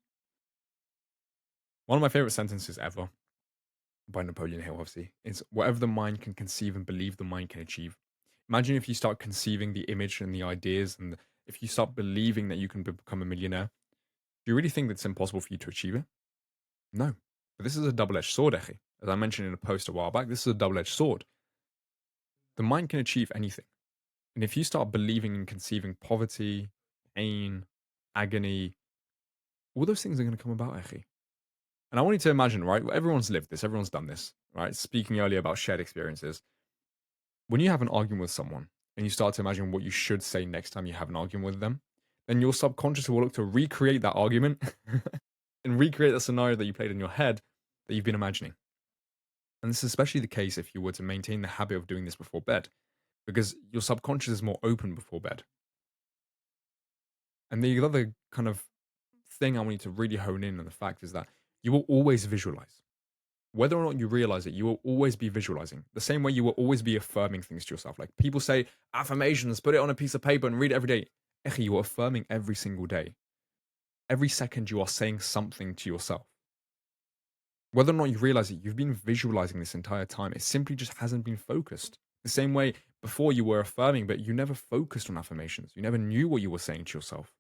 One of my favorite sentences ever by Napoleon Hill, obviously, is whatever the mind can conceive and believe the mind can achieve. Imagine if you start conceiving the image and the ideas, and if you start believing that you can become a millionaire, do you really think that it's impossible for you to achieve it? No. But this is a double edged sword, Echi. As I mentioned in a post a while back, this is a double edged sword. The mind can achieve anything. And if you start believing and conceiving poverty, pain, agony, all those things are going to come about, Echi. And I want you to imagine, right? Everyone's lived this, everyone's done this, right? Speaking earlier about shared experiences. When you have an argument with someone and you start to imagine what you should say next time you have an argument with them, then your subconscious will look to recreate that argument and recreate the scenario that you played in your head that you've been imagining. And this is especially the case if you were to maintain the habit of doing this before bed, because your subconscious is more open before bed. And the other kind of thing I want you to really hone in on the fact is that you will always visualize. Whether or not you realize it, you will always be visualizing. The same way you will always be affirming things to yourself. Like people say affirmations, put it on a piece of paper and read it every day. Echi, you are affirming every single day. Every second you are saying something to yourself. Whether or not you realize it, you've been visualizing this entire time. It simply just hasn't been focused. The same way before you were affirming, but you never focused on affirmations. You never knew what you were saying to yourself.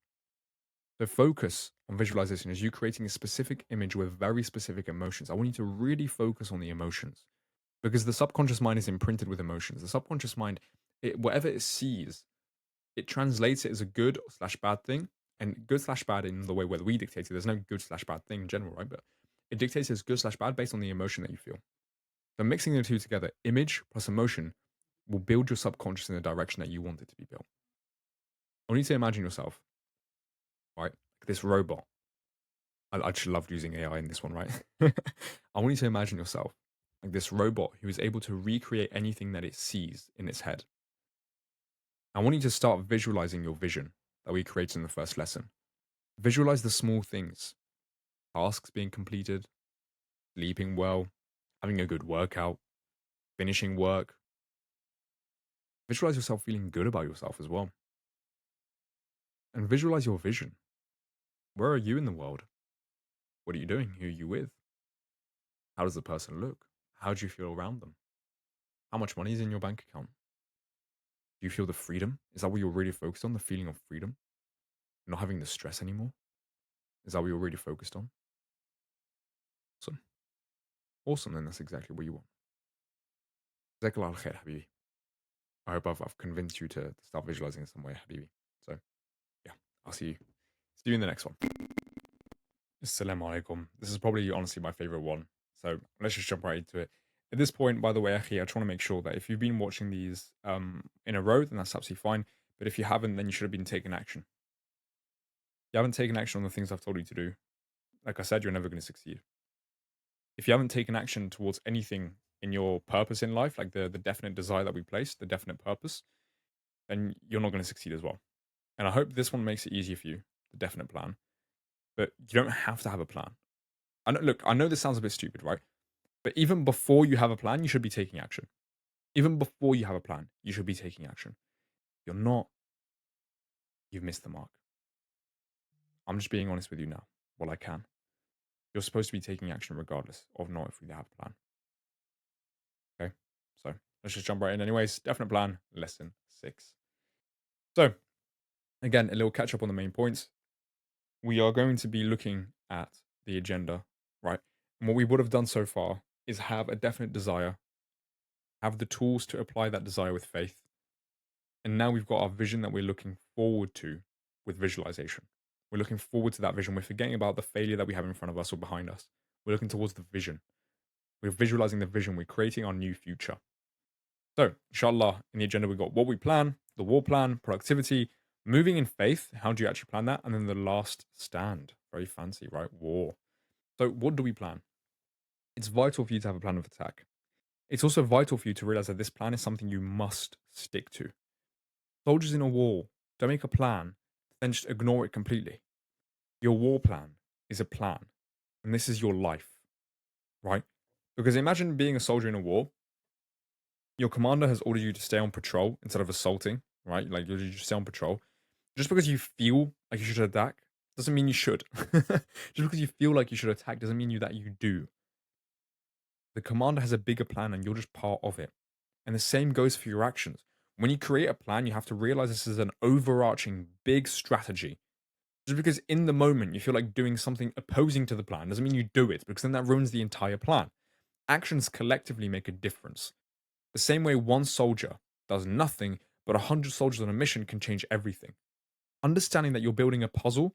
So focus on visualization as you creating a specific image with very specific emotions. I want you to really focus on the emotions because the subconscious mind is imprinted with emotions. The subconscious mind, whatever it sees, it translates it as a good slash bad thing, and good slash bad in the way where we dictate it. There's no good slash bad thing in general, right? But it dictates as good slash bad based on the emotion that you feel. So mixing the two together, image plus emotion, will build your subconscious in the direction that you want it to be built. I want you to imagine yourself, right? Like this robot. I just loved using AI in this one, right? I want you to imagine yourself like this robot who is able to recreate anything that it sees in its head. I want you to start visualizing your vision that we created in the first lesson. Visualize the small things, tasks being completed, sleeping well, having a good workout, finishing work. Visualize yourself feeling good about yourself as well. And visualize your vision. Where are you in the world? What are you doing? Who are you with? How does the person look? How do you feel around them? How much money is in your bank account? Do you feel the freedom? Is that what you're really focused on? The feeling of freedom? Not having the stress anymore? Is that what you're really focused on? Awesome. Awesome, then that's exactly what you want. جزاك الله الخير حبيبي. I hope I've convinced you to start visualizing in some way, Habibi. So, yeah, I'll see you in the next one. Assalamu alaikum. This is probably honestly my favorite one. So, let's just jump right into it. At this point, by the way, Akhi, I just want to make sure that if you've been watching these in a row, then that's absolutely fine. But if you haven't, then you should have been taking action. If you haven't taken action on the things I've told you to do, like I said, you're never going to succeed. If you haven't taken action towards anything in your purpose in life, like the definite desire that we place, the definite purpose, then you're not going to succeed as well. And I hope this one makes it easier for you, the definite plan. But you don't have to have a plan. I know this sounds a bit stupid, right? But even before you have a plan, you should be taking action. Even before you have a plan, you should be taking action. If you're not, you've missed the mark. I'm just being honest with you now, while I can. You're supposed to be taking action regardless of not if we have a plan. Okay? So let's just jump right in. Anyways, definite plan, lesson 6. So, again, a little catch up on the main points. We are going to be looking at the agenda, right? And what we would have done so far is have a definite desire, have the tools to apply that desire with faith. And now we've got our vision that we're looking forward to with visualization. We're looking forward to that vision. We're forgetting about the failure that we have in front of us or behind us. We're looking towards the vision. We're visualizing the vision. We're creating our new future. So, inshallah, in the agenda, we've got what we plan, the war plan, productivity, moving in faith. How do you actually plan that? And then the last stand. Very fancy, right? War. So, what do we plan? It's vital for you to have a plan of attack. It's also vital for you to realize that this plan is something you must stick to. Soldiers in a war don't make a plan, then just ignore it completely. Your war plan is a plan, and this is your life, right? Because imagine being a soldier in a war. Your commander has ordered you to stay on patrol instead of assaulting, right? Like you just stay on patrol. Just because you feel like you should attack doesn't mean you should. Just because you feel like you should attack doesn't mean that you do. The commander has a bigger plan and you're just part of it. And the same goes for your actions. When you create a plan, you have to realize this is an overarching big strategy. Just because in the moment you feel like doing something opposing to the plan doesn't mean you do it, because then that ruins the entire plan. Actions collectively make a difference. The same way one soldier does nothing, but 100 soldiers on a mission can change everything. Understanding that you're building a puzzle,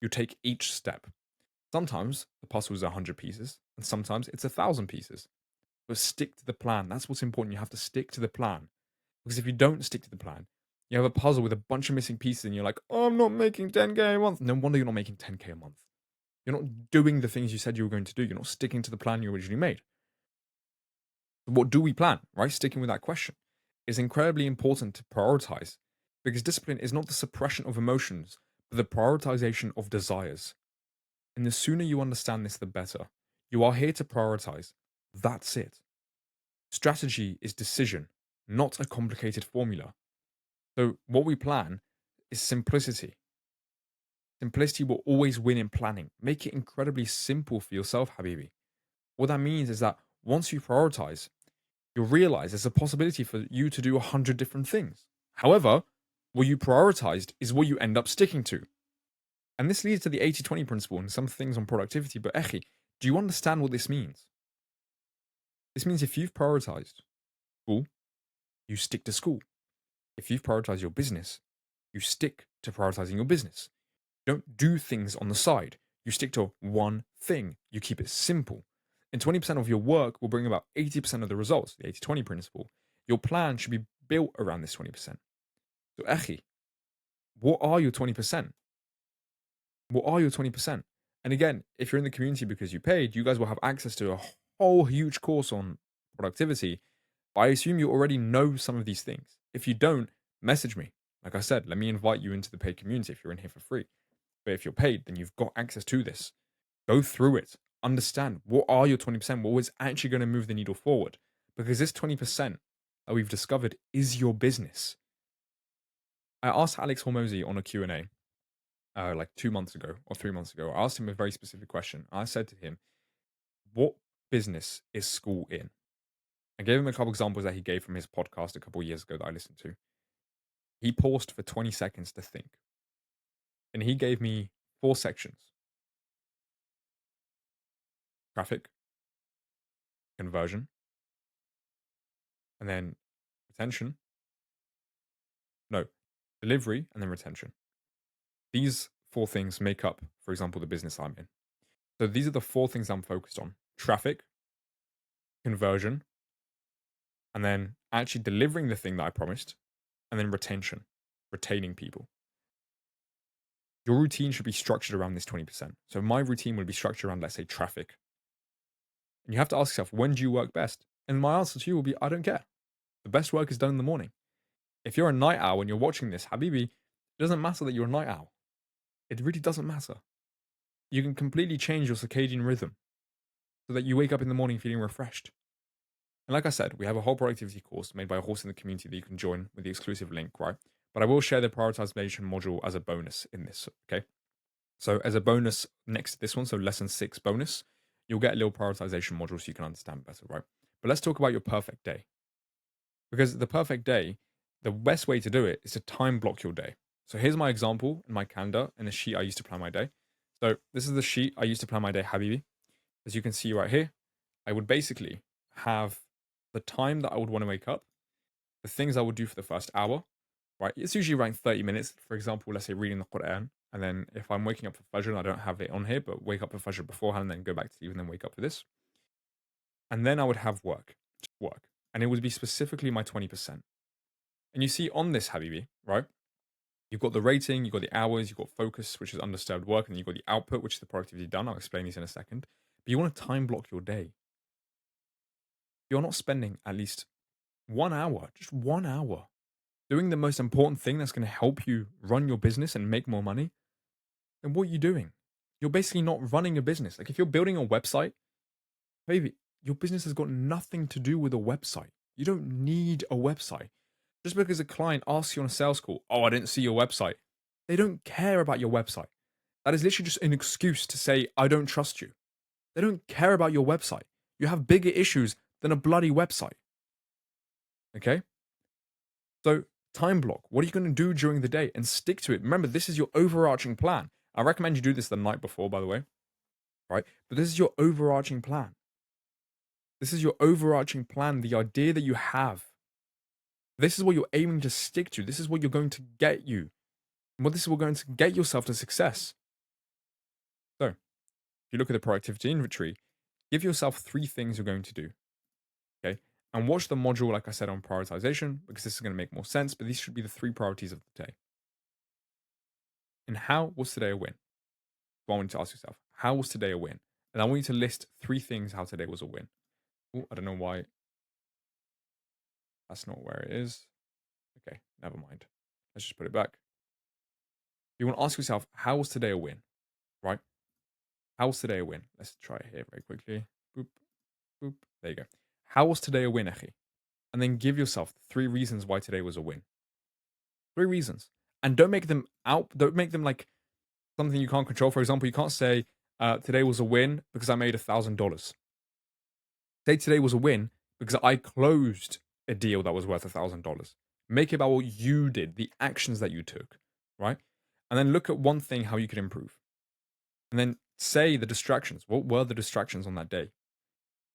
you take each step. Sometimes the puzzle is 100 pieces, and sometimes it's 1,000 pieces. But stick to the plan. That's what's important. You have to stick to the plan. Because if you don't stick to the plan, you have a puzzle with a bunch of missing pieces, and you're like, oh, I'm not making 10K a month. No wonder you're not making 10K a month. You're not doing the things you said you were going to do. You're not sticking to the plan you originally made. What do we plan, right? Sticking with that question. It's incredibly important to prioritize, because discipline is not the suppression of emotions, but the prioritization of desires. And the sooner you understand this, the better. You are here to prioritize. That's it. Strategy is decision, not a complicated formula. So, what we plan is simplicity. Simplicity will always win in planning. Make it incredibly simple for yourself, Habibi. What that means is that once you prioritize, you'll realize there's a possibility for you to do 100 different things. However, what you prioritized is what you end up sticking to. And this leads to the 80-20 principle and some things on productivity. But, Echi, do you understand what this means? This means if you've prioritized school, you stick to school. If you've prioritized your business, you stick to prioritizing your business. You don't do things on the side. You stick to one thing. You keep it simple. And 20% of your work will bring about 80% of the results, the 80-20 principle. Your plan should be built around this 20%. So, Akhi, what are your 20%? What are your 20%? And again, if you're in the community because you paid, you guys will have access to a whole huge course on productivity. But I assume you already know some of these things. If you don't, message me. Like I said, let me invite you into the paid community if you're in here for free. But if you're paid, then you've got access to this. Go through it. Understand what are your 20%? What is actually going to move the needle forward? Because this 20% that we've discovered is your business. I asked Alex Hormozy on a Q&A like 2 months ago or 3 months ago. I asked him a very specific question. I said to him, what business is school in? I gave him a couple examples that he gave from his podcast a couple of years ago that I listened to. He paused for 20 seconds to think. And he gave me 4 sections: traffic, conversion, and then retention. No, delivery and then retention. These 4 things make up, for example, the business I'm in. So these are the 4 things I'm focused on: traffic, conversion, and then actually delivering the thing that I promised, and then retention, retaining people. Your routine should be structured around this 20%. So my routine would be structured around, let's say, traffic. And you have to ask yourself, when do you work best? And my answer to you will be, I don't care. The best work is done in the morning. If you're a night owl and you're watching this, Habibi, it doesn't matter that you're a night owl. It really doesn't matter. You can completely change your circadian rhythm so that you wake up in the morning feeling refreshed. And like I said, we have a whole productivity course made by a horse in the community that you can join with the exclusive link, right? But I will share the prioritization module as a bonus in this, okay? So as a bonus next to this one, so lesson 6 bonus, you'll get a little prioritization module so you can understand better, right? But let's talk about your perfect day. Because the perfect day, the best way to do it is to time block your day. So here's my example in my calendar and a sheet I used to plan my day. So this is the sheet I used to plan my day, Habibi. As you can see right here, I would basically have the time that I would want to wake up, the things I would do for the first hour, right? It's usually around 30 minutes. For example, let's say reading the Quran. And then if I'm waking up for Fajr, and I don't have it on here, but wake up for Fajr beforehand and then go back to sleep and then wake up for this. And then I would have work, just work. And it would be specifically my 20%. And you see on this, Habibi, right? You've got the rating, you've got the hours, you've got focus, which is undisturbed work, and you've got the output, which is the productivity done. I'll explain these in a second. But you want to time block your day. You're not spending at least 1 hour, just 1 hour, doing the most important thing that's going to help you run your business and make more money, then what are you doing? You're basically not running a business. Like if you're building a website, baby, your business has got nothing to do with a website. You don't need a website. Just because a client asks you on a sales call, oh, I didn't see your website, they don't care about your website. That is literally just an excuse to say, I don't trust you. They don't care about your website. You have bigger issues than a bloody website. Okay? So, time block. What are you going to do during the day and stick to it? Remember, this is your overarching plan. I recommend you do this the night before, by the way, right? But this is your overarching plan. This is your overarching plan, the idea that you have. This is what you're aiming to stick to. This is what you're going to get you. Well, this is what going to get yourself to success. So, if you look at the productivity inventory, give yourself 3 things you're going to do. Okay. And watch the module, like I said, on prioritization, because this is going to make more sense. But these should be the 3 priorities of the day. And how was today a win? Well, I want you to ask yourself, how was today a win? And I want you to list 3 things how today was a win. Ooh, I don't know why. That's not where it is. Okay, never mind. Let's just put it back. You want to ask yourself, how was today a win? Right? How was today a win? Let's try it here very quickly. Boop, boop. There you go. How was today a win, Akhi? And then give yourself 3 reasons why today was a win. 3 reasons. And don't make them like something you can't control. For example, you can't say, today was a win because I made $1,000. Say today was a win because I closed a deal that was worth $1,000. Make it about what you did, the actions that you took, right? And then look at one thing how you could improve. And then say the distractions. What were the distractions on that day?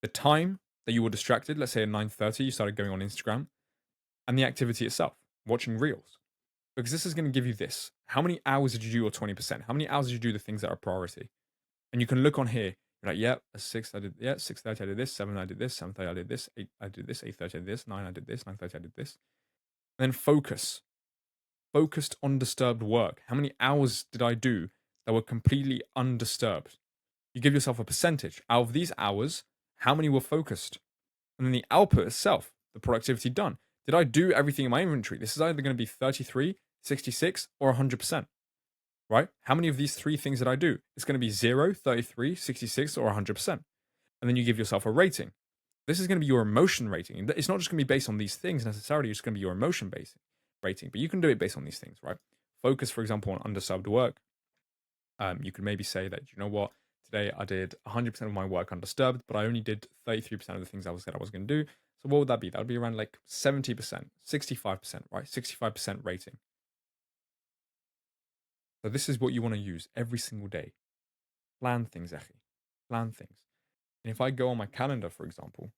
The time that you were distracted, let's say at 9:30, you started going on Instagram, and the activity itself, watching reels. Because this is going to give you this. How many hours did you do your 20%? How many hours did you do the things that are priority? And you can look on here. You're like, yeah, at 6 I did, yeah, 6:30 I did this, 7 I did this, 7:30 I did this, 8 I did this, 8:30 I did this, 9 I did this, 9:30 I did this. And then focus. Focused undisturbed work. How many hours did I do that were completely undisturbed? You give yourself a percentage. Out of these hours, how many were focused? And then the output itself, the productivity done. Did I do everything in my inventory? This is either going to be 33, 66, or 100%, right? How many of these 3 things did I do? It's going to be 0, 33, 66, or 100%. And then you give yourself a rating. This is going to be your emotion rating. It's not just going to be based on these things necessarily, it's going to be your emotion based rating. But you can do it based on these things, right? Focus, for example, on undisturbed work. You could maybe say that, you know what, today I did 100% of my work undisturbed, but I only did 33% of the things I said I was going to do. So what would that be? That would be around like 70%, 65%, right? 65% rating. So this is what you want to use every single day. Plan things, Echi. Plan things. And if I go on my calendar, for example,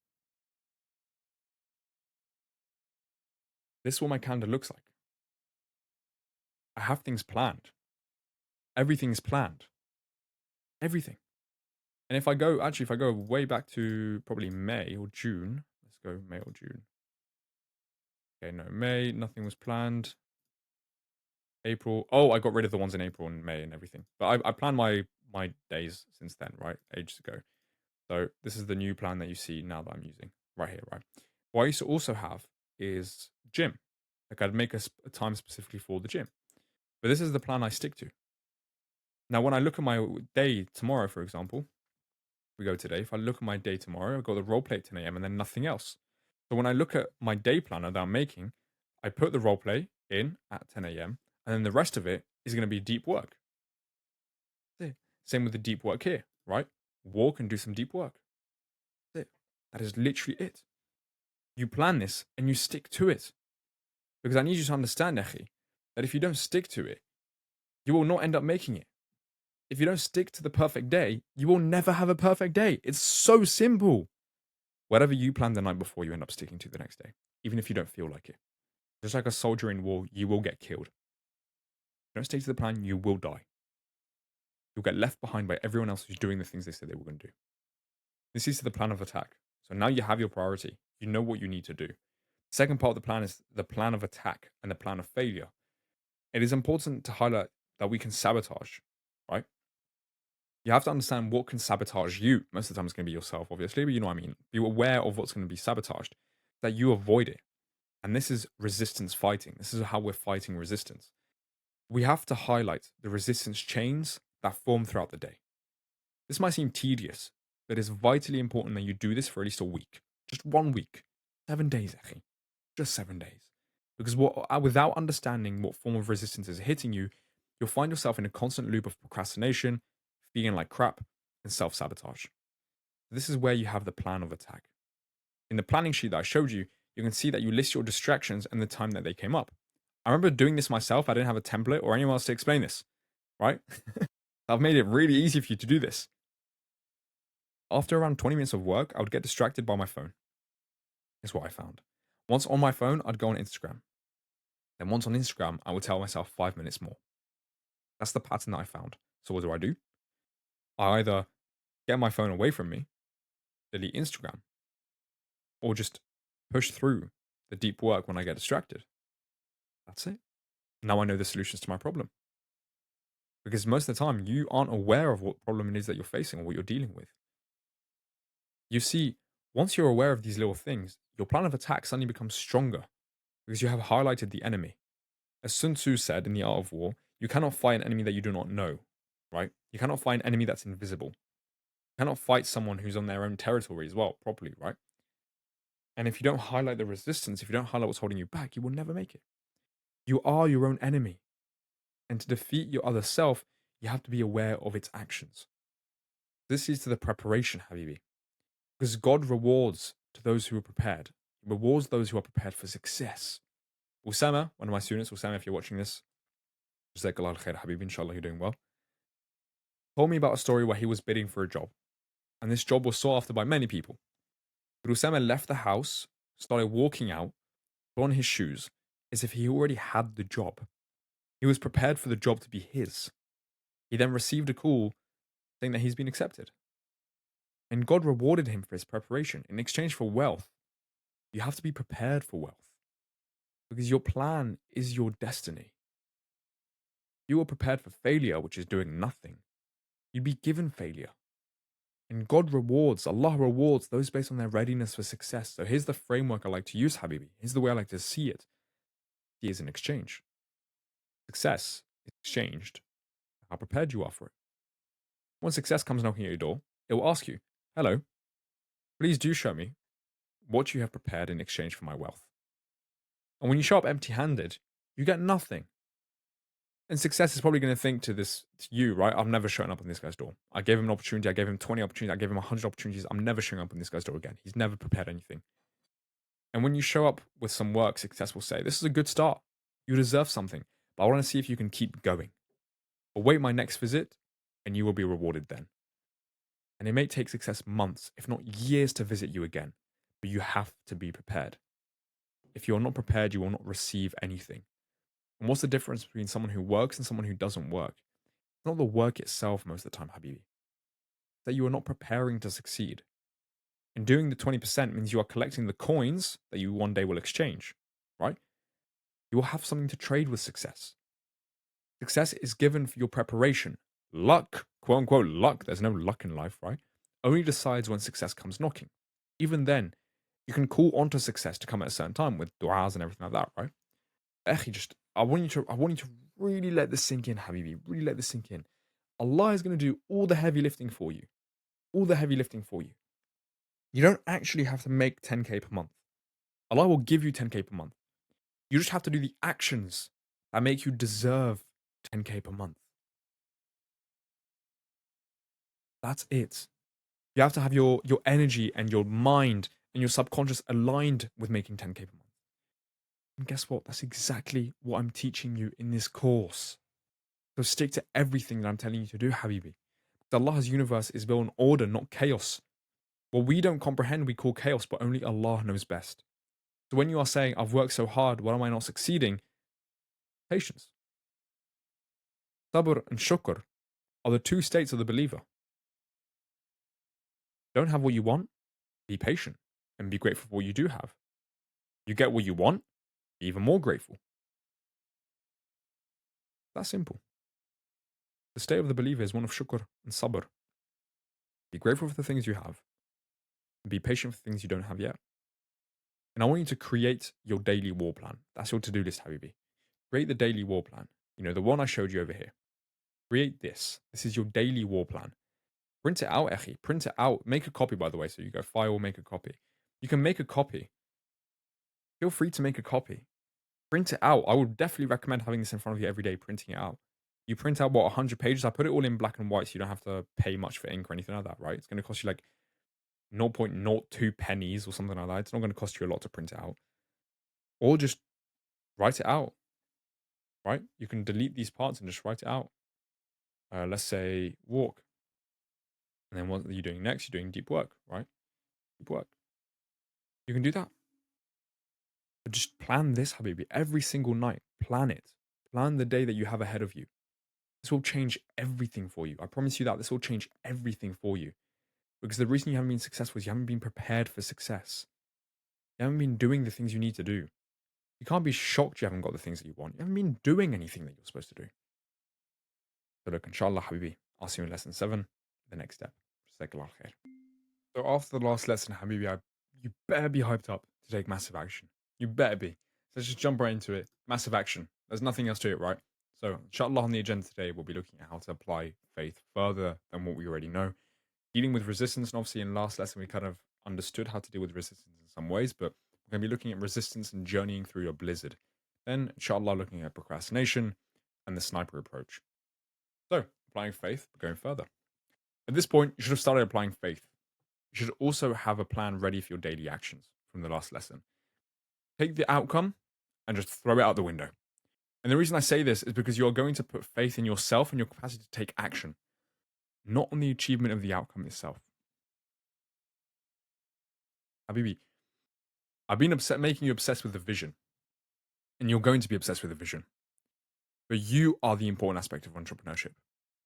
this is what my calendar looks like. I have things planned. Everything's planned. Everything. And if I go way back to probably May or June, let's go May or June. Okay, no, May, nothing was planned. April, oh, I got rid of the ones in April and May and everything. But I planned my days since then, right? Ages ago. So this is the new plan that you see now that I'm using right here, right? What I used to also have is gym. Like I'd make a time specifically for the gym. But this is the plan I stick to. Now, when I look at my day tomorrow, for example, we go today. If I look at my day tomorrow, I've got the role play at 10 a.m. and then nothing else. So when I look at my day planner that I'm making, I put the role play in at 10 a.m. and then the rest of it is going to be deep work. That's it. Same with the deep work here, right? Walk and do some deep work. That's it. That is literally it. You plan this and you stick to it. Because I need you to understand, Echi, that if you don't stick to it, you will not end up making it. If you don't stick to the perfect day, you will never have a perfect day. It's so simple. Whatever you plan the night before, you end up sticking to the next day, even if you don't feel like it. Just like a soldier in war, you will get killed. If you don't stick to the plan, you will die. You'll get left behind by everyone else who's doing the things they said they were going to do. This is to the plan of attack. So now you have your priority. You know what you need to do. The second part of the plan is the plan of attack and the plan of failure. It is important to highlight that we can sabotage, right? You have to understand what can sabotage you. Most of the time, it's going to be yourself, obviously, but you know what I mean. Be aware of what's going to be sabotaged, that you avoid it. And this is resistance fighting. This is how we're fighting resistance. We have to highlight the resistance chains that form throughout the day. This might seem tedious, but it's vitally important that you do this for at least a week. Just 1 week. 7 days, Echi. Just 7 days. Because without understanding what form of resistance is hitting you, you'll find yourself in a constant loop of procrastination, feeling like crap, and self sabotage. This is where you have the plan of attack. In the planning sheet that I showed you, you can see that you list your distractions and the time that they came up. I remember doing this myself. I didn't have a template or anyone else to explain this, right? I've made it really easy for you to do this. After around 20 minutes of work, I would get distracted by my phone. Is what I found. Once on my phone, I'd go on Instagram. Then once on Instagram, I would tell myself 5 minutes more. That's the pattern that I found. So what do? I either get my phone away from me, delete Instagram, or just push through the deep work when I get distracted. That's it. Now I know the solutions to my problem. Because most of the time, you aren't aware of what problem it is that you're facing or what you're dealing with. You see, once you're aware of these little things, your plan of attack suddenly becomes stronger because you have highlighted the enemy. As Sun Tzu said in The Art of War, you cannot fight an enemy that you do not know, right? You cannot fight an enemy that's invisible. You cannot fight someone who's on their own territory as well, properly, right? And if you don't highlight the resistance, if you don't highlight what's holding you back, you will never make it. You are your own enemy. And to defeat your other self, you have to be aware of its actions. This is to the preparation, Habibi. Because God rewards to those who are prepared. He rewards those who are prepared for success. Usama, one of my students, Usama, if you're watching this, Jazakallah khair, Habibi, inshallah, you're doing well, told me about a story where he was bidding for a job. And this job was sought after by many people. But Usama left the house, started walking out, put on his shoes, as if he already had the job. He was prepared for the job to be his. He then received a call saying that he's been accepted. And God rewarded him for his preparation in exchange for wealth. You have to be prepared for wealth because your plan is your destiny. You are prepared for failure, which is doing nothing. You'd be given failure. And God rewards, Allah rewards those based on their readiness for success. So here's the framework I like to use, Habibi. Here's the way I like to see it. It is an exchange. Success is exchanged. How prepared you are for it. When success comes knocking at your door, it will ask you, hello, please do show me what you have prepared in exchange for my wealth. And when you show up empty handed, you get nothing. And success is probably going to think to you, right? I'm never showing up on this guy's door. I gave him an opportunity. I gave him 20 opportunities. I gave him 100 opportunities. I'm never showing up on this guy's door again. He's never prepared anything. And when you show up with some work, success will say, this is a good start. You deserve something. But I want to see if you can keep going. Await my next visit, and you will be rewarded then. And it may take success months, if not years, to visit you again. But you have to be prepared. If you're not prepared, you will not receive anything. And what's the difference between someone who works and someone who doesn't work? It's not the work itself most of the time, Habibi. It's that you are not preparing to succeed. And doing the 20% means you are collecting the coins that you one day will exchange, right? You will have something to trade with success. Success is given for your preparation. Luck, quote unquote luck, there's no luck in life, right? Only decides when success comes knocking. Even then, you can call onto success to come at a certain time with du'as and everything like that, right? Akhi, I want you to really let this sink in, Habibi. Really let this sink in. Allah is going to do all the heavy lifting for you. All the heavy lifting for you. You don't actually have to make 10K per month. Allah will give you 10K per month. You just have to do the actions that make you deserve 10K per month. That's it. You have to have your energy and your mind and your subconscious aligned with making 10K per month. And guess what? That's exactly what I'm teaching you in this course. So stick to everything that I'm telling you to do, Habibi. Allah's universe is built on order, not chaos. What we don't comprehend, we call chaos, but only Allah knows best. So when you are saying, I've worked so hard, why am I not succeeding? Patience. Sabr and shukr are the two states of the believer. Don't have what you want, be patient and be grateful for what you do have. You get what you want, be even more grateful. That's simple. The state of the believer is one of shukr and sabr. Be grateful for the things you have, and be patient for things you don't have yet. And I want you to create your daily war plan. That's your to-do list, Habibi. Create the daily war plan. You know, the one I showed you over here. Create this. This is your daily war plan. Print it out, Echi. Print it out. Make a copy, by the way. So you go file, make a copy. You can make a copy. Feel free to make a copy. Print it out. I would definitely recommend having this in front of you every day, printing it out. You print out, 100 pages? I put it all in black and white so you don't have to pay much for ink or anything like that, right? It's going to cost you like 0.02 pennies or something like that. It's not going to cost you a lot to print it out. Or just write it out, right? You can delete these parts and just write it out. Let's say walk. And then what are you doing next? You're doing deep work, right? Deep work. You can do that. But just plan this, Habibi. Every single night, plan it. Plan the day that you have ahead of you. This will change everything for you. I promise you that. This will change everything for you. Because the reason you haven't been successful is you haven't been prepared for success. You haven't been doing the things you need to do. You can't be shocked you haven't got the things that you want. You haven't been doing anything that you're supposed to do. So look, inshallah, Habibi, I'll see you in lesson 7, the next step. Jazakallah khair. So after the last lesson, Habibi, you better be hyped up to take massive action. You better be. So let's just jump right into it. Massive action. There's nothing else to it, right? So inshallah on the agenda today, we'll be looking at how to apply faith further than what we already know. Dealing with resistance, and obviously in last lesson, we kind of understood how to deal with resistance in some ways, but we're going to be looking at resistance and journeying through your blizzard. Then, inshallah, looking at procrastination and the sniper approach. So, applying faith, but going further. At this point, you should have started applying faith. You should also have a plan ready for your daily actions from the last lesson. Take the outcome and just throw it out the window. And the reason I say this is because you're going to put faith in yourself and your capacity to take action, not on the achievement of the outcome itself. Habibi, I've been making you obsessed with the vision, and you're going to be obsessed with the vision. But you are the important aspect of entrepreneurship,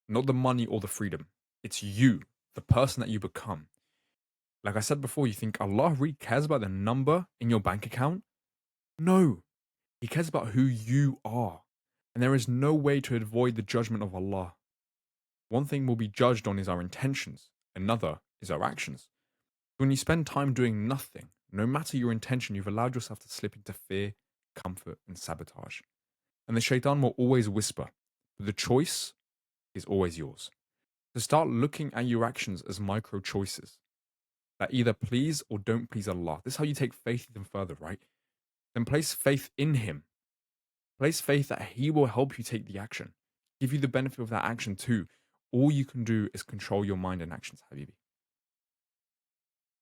not the money or the freedom. It's you, the person that you become. Like I said before, you think Allah really cares about the number in your bank account? No, He cares about who you are. And there is no way to avoid the judgment of Allah. One thing we'll be judged on is our intentions, another is our actions. When you spend time doing nothing, no matter your intention, you've allowed yourself to slip into fear, comfort, and sabotage. And the shaitan will always whisper, but the choice is always yours. So start looking at your actions as micro choices that either please or don't please Allah. This is how you take faith even further, right? Then place faith in Him. Place faith that He will help you take the action, give you the benefit of that action too. All you can do is control your mind and actions, Habibi.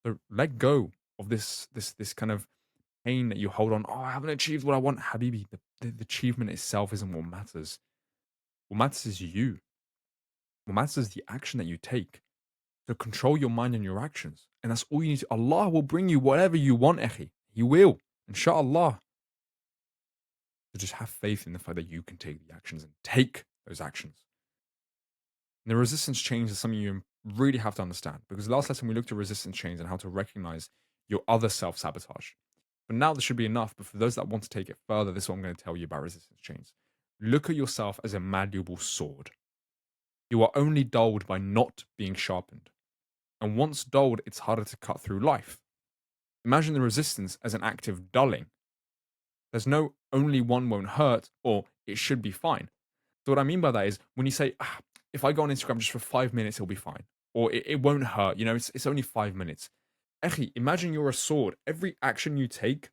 So let go of this kind of pain that you hold on. Oh, I haven't achieved what I want, Habibi. The achievement itself isn't what matters. What matters is you. What matters is the action that you take. So control your mind and your actions. And that's all you need to. Allah will bring you whatever you want, Echi. He will. Inshallah. So just have faith in the fact that you can take the actions and take those actions. And the resistance chains is something you really have to understand. Because last lesson we looked at resistance chains and how to recognize your other self-sabotage. But now this should be enough. But for those that want to take it further, this is what I'm going to tell you about resistance chains. Look at yourself as a malleable sword. You are only dulled by not being sharpened. And once dulled, it's harder to cut through life. Imagine the resistance as an active dulling. There's no only one won't hurt or it should be fine. So what I mean by that is when you say, if I go on Instagram just for 5 minutes, it'll be fine. Or it won't hurt, it's only 5 minutes. Echi, imagine you're a sword. Every action you take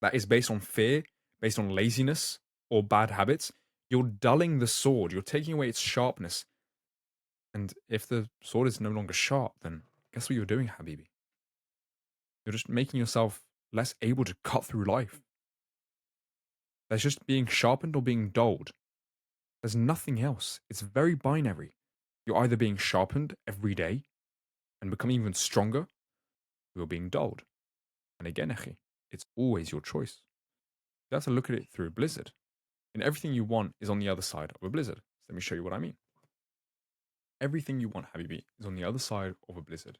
that is based on fear, based on laziness or bad habits, you're dulling the sword. You're taking away its sharpness. And if the sword is no longer sharp, then guess what you're doing, Habibi? You're just making yourself less able to cut through life. There's just being sharpened or being dulled. There's nothing else. It's very binary. You're either being sharpened every day and becoming even stronger, or you're being dulled. And again, Echi, it's always your choice. You have to look at it through a blizzard. And everything you want is on the other side of a blizzard. So let me show you what I mean. Everything you want, Habibi, is on the other side of a blizzard.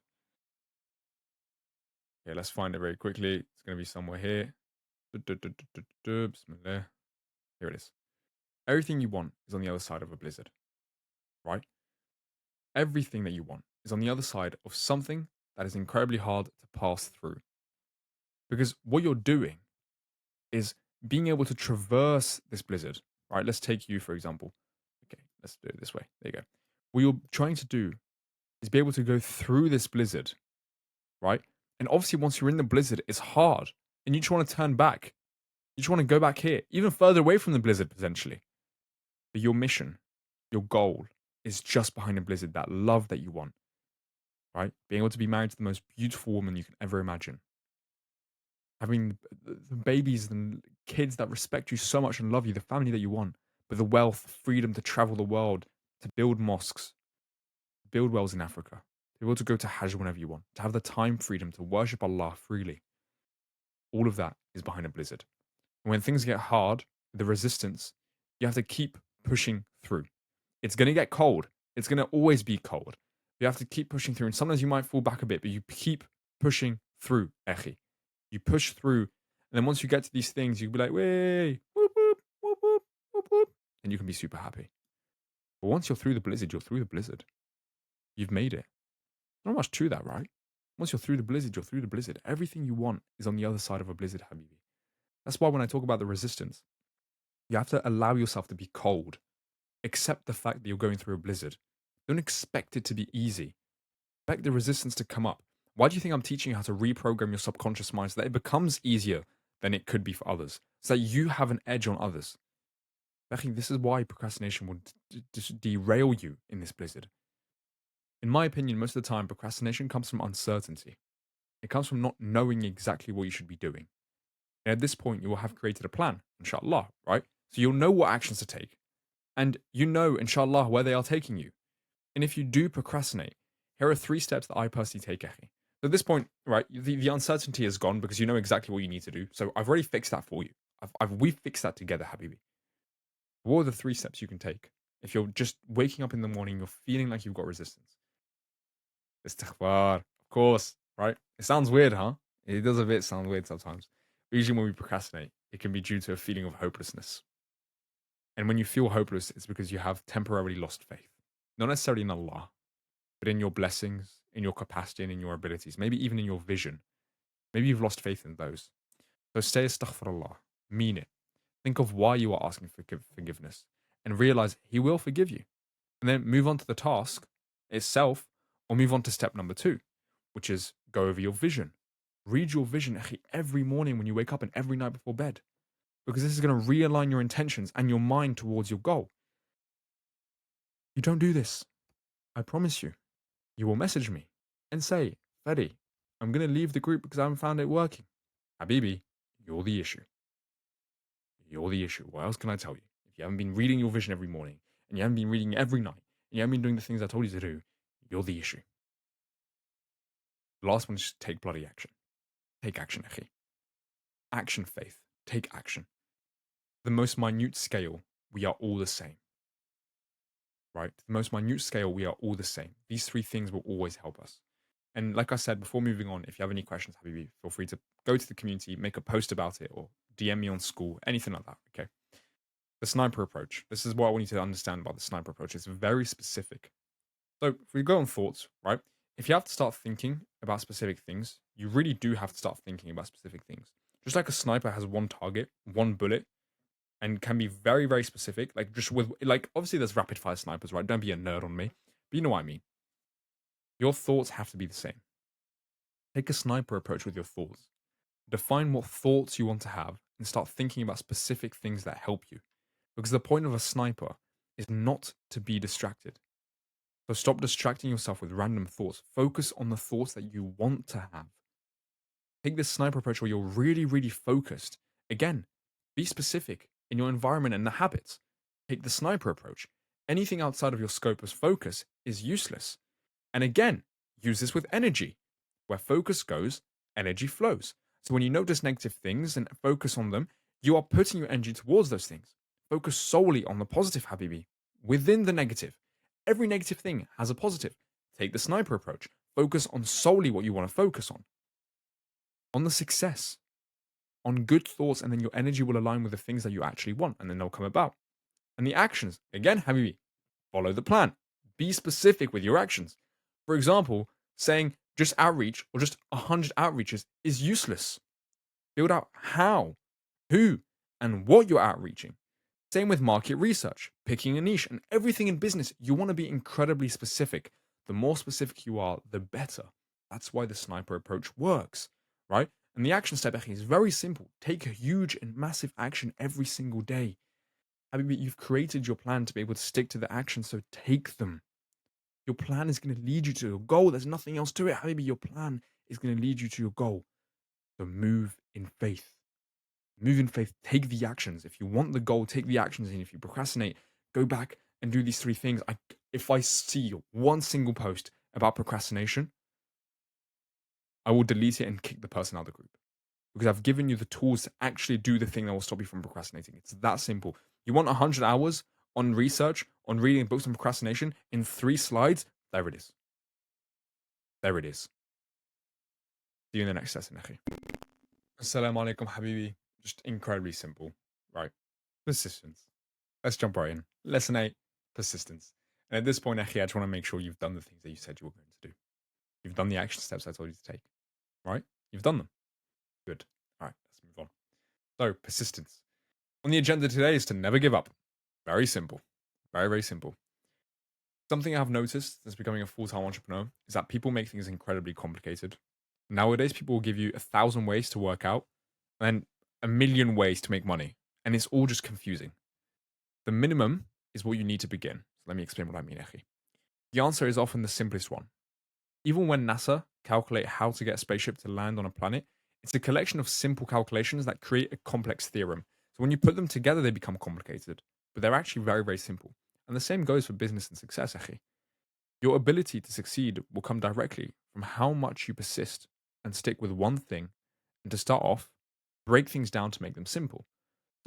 Okay, let's find it very quickly. It's going to be somewhere here. Bismillah. Here it is. Everything you want is on the other side of a blizzard, right? Everything that you want is on the other side of something that is incredibly hard to pass through. Because what you're doing is being able to traverse this blizzard, right? Let's take you, for example. Okay, let's do it this way. There you go. What you're trying to do is be able to go through this blizzard, right? And obviously, once you're in the blizzard, it's hard. And you just want to turn back. You just want to go back here, even further away from the blizzard, potentially. But your mission, your goal, is just behind the blizzard, that love that you want, right? Being able to be married to the most beautiful woman you can ever imagine. Having the babies and kids that respect you so much and love you, the family that you want, but the wealth, freedom to travel the world, to build mosques, build wells in Africa, to be able to go to Hajj whenever you want, to have the time freedom to worship Allah freely. All of that is behind a blizzard. And when things get hard, the resistance, you have to keep pushing through. It's going to get cold. It's going to always be cold. You have to keep pushing through. And sometimes you might fall back a bit, but you keep pushing through, Echi. You push through. And then once you get to these things, you'll be like, way, whoop, whoop, whoop, whoop, whoop, whoop. And you can be super happy. But once you're through the blizzard, you're through the blizzard. You've made it. Not much to that, right? Once you're through the blizzard, you're through the blizzard. Everything you want is on the other side of a blizzard, Habibi. That's why when I talk about the resistance, you have to allow yourself to be cold. Accept the fact that you're going through a blizzard. Don't expect it to be easy. Expect the resistance to come up. Why do you think I'm teaching you how to reprogram your subconscious mind so that it becomes easier than it could be for others? So that you have an edge on others. I think this is why procrastination will just derail you in this blizzard. In my opinion, most of the time, procrastination comes from uncertainty. It comes from not knowing exactly what you should be doing. And at this point, you will have created a plan, inshallah, right? So you'll know what actions to take. And you know, inshallah, where they are taking you. And if you do procrastinate, here are 3 steps that I personally take, Echi. So at this point, right, the uncertainty is gone because you know exactly what you need to do. So I've already fixed that for you. We've fixed that together, Habibi. What are the 3 steps you can take if you're just waking up in the morning, you're feeling like you've got resistance? Istighfar, of course, right? It sounds weird, huh? It does a bit sound weird sometimes. But usually when we procrastinate, it can be due to a feeling of hopelessness. And when you feel hopeless, it's because you have temporarily lost faith. Not necessarily in Allah, but in your blessings, in your capacity, and in your abilities, maybe even in your vision. Maybe you've lost faith in those. So say astaghfirullah, mean it. Think of why you are asking for forgiveness and realize He will forgive you. And then move on to the task itself or move on to step number 2, which is go over your vision. Read your vision every morning when you wake up and every night before bed, because this is going to realign your intentions and your mind towards your goal. You don't do this, I promise you. You will message me and say, Fedi, I'm going to leave the group because I haven't found it working. Habibi, you're the issue. You're the issue. What else can I tell you? If you haven't been reading your vision every morning and you haven't been reading every night and you haven't been doing the things I told you to do, you're the issue. The last one is just take bloody action. Take action, Echi. Action, faith. Take action. The most minute scale, we are all the same. Right? The most minute scale, we are all the same. These 3 things will always help us. And like I said, before moving on, if you have any questions, Habibi, feel free to go to the community, make a post about it, or DM me on school, anything like that, okay? The sniper approach. This is what I want you to understand about the sniper approach. It's very specific. So if we go on thoughts, right? If you have to start thinking about specific things, you really do have to start thinking about specific things. Just like a sniper has one target, one bullet, and can be very, very specific. Like just with like obviously there's rapid fire snipers, right? Don't be a nerd on me. But you know what I mean. Your thoughts have to be the same. Take a sniper approach with your thoughts. Define what thoughts you want to have and start thinking about specific things that help you. Because the point of a sniper is not to be distracted. So stop distracting yourself with random thoughts. Focus on the thoughts that you want to have. Take this sniper approach where you're really, really focused. Again, be specific in your environment and the habits. Take the sniper approach. Anything outside of your scope of focus is useless. And again, use this with energy. Where focus goes, energy flows. So when you notice negative things and focus on them, you are putting your energy towards those things. Focus solely on the positive, Habibi, within the negative. Every negative thing has a positive. Take the sniper approach. Focus on solely what you want to focus on the success, on good thoughts, and then your energy will align with the things that you actually want, and then they'll come about. And the actions, again, Habibi, follow the plan. Be specific with your actions. For example, saying just outreach or just 100 outreaches is useless. Build out how, who, and what you're outreaching. Same with market research, picking a niche, and everything in business. You want to be incredibly specific. The more specific you are, the better. That's why the sniper approach works, right? And the action step is very simple. Take a huge and massive action every single day. Habibi, you've created your plan to be able to stick to the action, so take them. Your plan is going to lead you to your goal. There's nothing else to it. Habibi, your plan is going to lead you to your goal. So move in faith. Move in faith. Take the actions. If you want the goal, take the actions. And if you procrastinate, go back and do these 3 things. If I see one single post about procrastination, I will delete it and kick the person out of the group. Because I've given you the tools to actually do the thing that will stop you from procrastinating. It's that simple. You want 100 hours on research, on reading books on procrastination in 3 slides? There it is. There it is. See you in the next lesson, Akhi. Assalamu alaikum, Habibi. Just incredibly simple, right? Persistence. Let's jump right in. Lesson 8, persistence. And at this point, Akhi, I just want to make sure you've done the things that you said you were going to do. You've done the action steps I told you to take, right? You've done them. Good. All right, let's move on. So, persistence. On the agenda today is to never give up. Very simple. Very, very simple. Something I've noticed since becoming a full-time entrepreneur is that people make things incredibly complicated. Nowadays, people will give you 1,000 ways to work out and 1,000,000 ways to make money. And it's all just confusing. The minimum is what you need to begin. So let me explain what I mean, Echi. The answer is often the simplest one. Even when NASA calculate how to get a spaceship to land on a planet, it's a collection of simple calculations that create a complex theorem. So when you put them together, they become complicated. But they're actually very, very simple. And the same goes for business and success, Echi. Your ability to succeed will come directly from how much you persist and stick with one thing, and to start off, break things down to make them simple.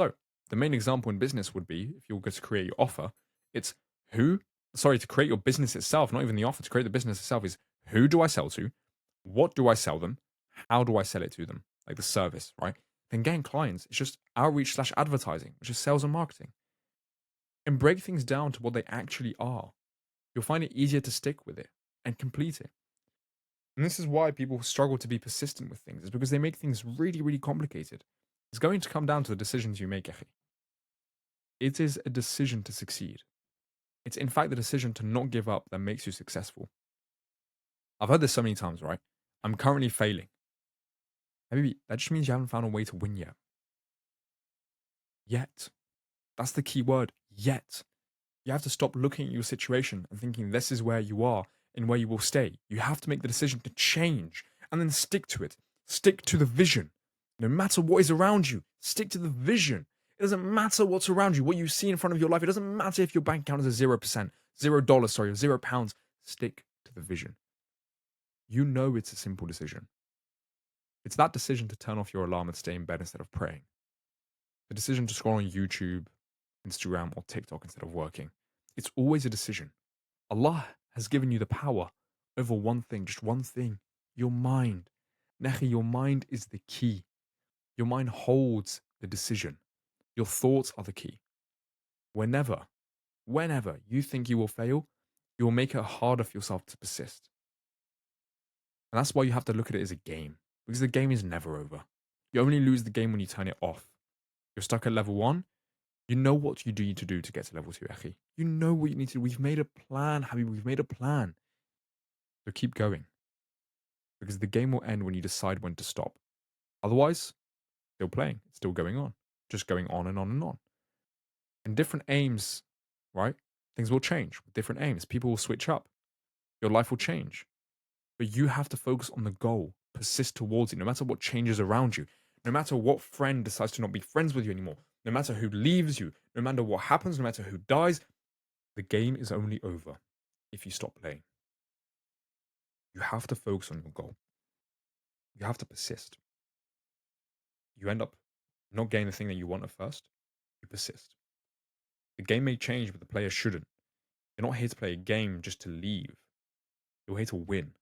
So, the main example in business would be if you're going to create your offer, it's to create your business itself, not even the offer, to create the business itself is who do I sell to? What do I sell them? How do I sell it to them? Like the service, right? Then getting clients, it's just outreach/advertising, which is sales and marketing. And break things down to what they actually are. You'll find it easier to stick with it and complete it. And this is why people struggle to be persistent with things, is because they make things really, really complicated. It's going to come down to the decisions you make, Echi. It is a decision to succeed. It's in fact the decision to not give up that makes you successful. I've heard this so many times, right? I'm currently failing. Maybe that just means you haven't found a way to win yet. Yet. That's the key word, yet. You have to stop looking at your situation and thinking this is where you are and where you will stay. You have to make the decision to change and then stick to it. Stick to the vision. No matter what is around you, stick to the vision. It doesn't matter what's around you, what you see in front of your life. It doesn't matter if your bank account is a 0%, $0, or £0. Stick to the vision. You know it's a simple decision. It's that decision to turn off your alarm and stay in bed instead of praying. The decision to scroll on YouTube, Instagram, or TikTok instead of working. It's always a decision. Allah has given you the power over one thing, just one thing, your mind. Nehi, your mind is the key. Your mind holds the decision. Your thoughts are the key. Whenever you think you will fail, you will make it harder for yourself to persist. And that's why you have to look at it as a game, because the game is never over. You only lose the game when you turn it off. You're stuck at level 1. You know what you need to do to get to level 2, Akhi. You know what you need to do. We've made a plan, Habib. We've made a plan. So keep going. Because the game will end when you decide when to stop. Otherwise, still playing. It's still going on. Just going on and on and on. And different aims, right? Things will change with different aims. People will switch up. Your life will change. But you have to focus on the goal. Persist towards it, no matter what changes around you. No matter what friend decides to not be friends with you anymore. No matter who leaves you. No matter what happens. No matter who dies. The game is only over if you stop playing. You have to focus on your goal. You have to persist. You end up not getting the thing that you want at first. You persist. The game may change, but the player shouldn't. You're not here to play a game just to leave. You're here to win.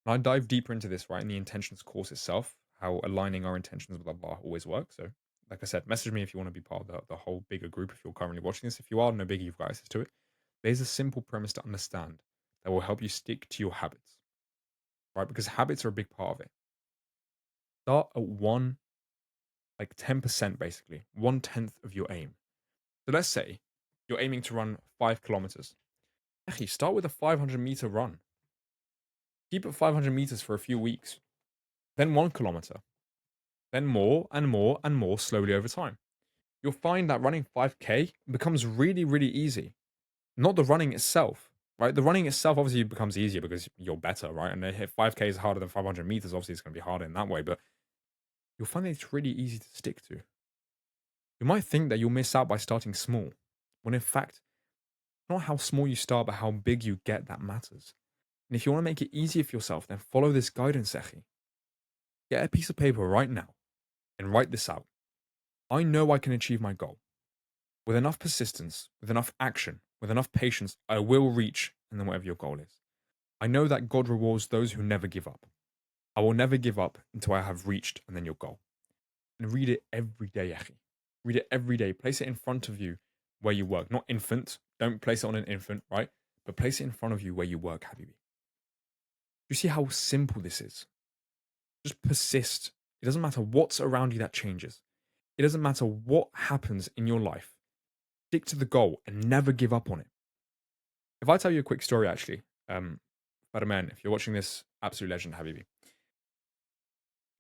And I dive deeper into this, right, in the intentions course itself, how aligning our intentions with Allah always works. So, like I said, message me if you want to be part of the whole bigger group if you're currently watching this. If you are, no biggie, you've got access to it. There's a simple premise to understand that will help you stick to your habits, right? Because habits are a big part of it. Start at 10% basically, 1/10 of your aim. So let's say you're aiming to run 5 kilometers. Actually, start with a 500-meter run. Keep it 500 meters for a few weeks, then 1 kilometer, then more and more and more slowly over time. You'll find that running 5K becomes really, really easy. Not the running itself, right? The running itself obviously becomes easier because you're better, right? And if 5K is harder than 500 meters, obviously it's going to be harder in that way, but you'll find that it's really easy to stick to. You might think that you'll miss out by starting small, when in fact, not how small you start, but how big you get that matters. And if you want to make it easier for yourself, then follow this guidance, Echi. Get a piece of paper right now and write this out. I know I can achieve my goal. With enough persistence, with enough action, with enough patience, I will reach, and then whatever your goal is. I know that God rewards those who never give up. I will never give up until I have reached, and then your goal. And read it every day, Echi. Read it every day. Place it in front of you where you work. Not infant. Don't place it on an infant, right? But place it in front of you where you work, Habibi. You see how simple this is? Just persist. It doesn't matter what's around you that changes. It doesn't matter what happens in your life. Stick to the goal and never give up on it. If I tell you a quick story, actually, Fedi, if you're watching this, absolute legend, Habibi.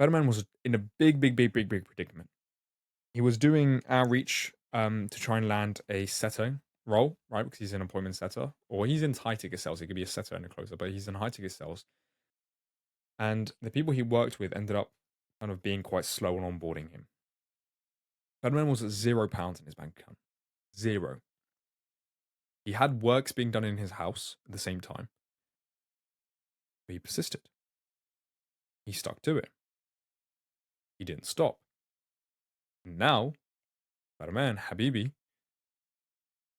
Fedi was in a big predicament. He was doing outreach to try and land a setter role, right? Because he's an appointment setter, or he's in high ticket sales. He could be a setter and a closer, but he's in high ticket sales. And the people he worked with ended up kind of being quite slow on onboarding him. Fedi was at £0 in his bank account. Zero. He had works being done in his house at the same time. But he persisted. He stuck to it. He didn't stop. And now, Fedi, Habibi,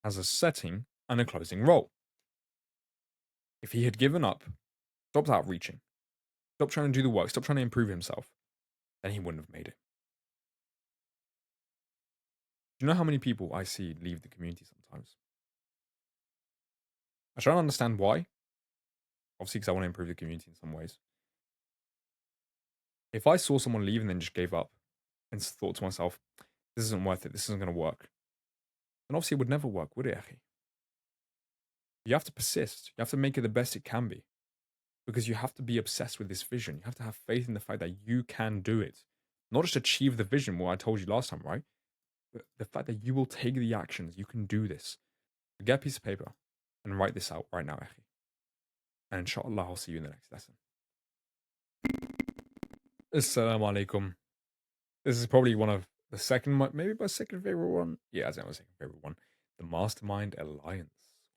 has a setting and a closing role. If he had given up, stopped outreaching, stopped trying to do the work, stopped trying to improve himself, then he wouldn't have made it. Do you know how many people I see leave the community sometimes? I try to understand why. Obviously, because I want to improve the community in some ways. If I saw someone leave and then just gave up and thought to myself, this isn't worth it, this isn't going to work, then obviously it would never work, would it, Akhi? You have to persist. You have to make it the best it can be. Because you have to be obsessed with this vision. You have to have faith in the fact that you can do it. Not just achieve the vision, what I told you last time, right? But the fact that you will take the actions. You can do this. So get a piece of paper and write this out right now, Akhi. And inshallah, I'll see you in the next lesson. Assalamu alaikum. This is probably one of the second, maybe my second favorite one. Yeah, I think my second favorite one. The Mastermind Alliance.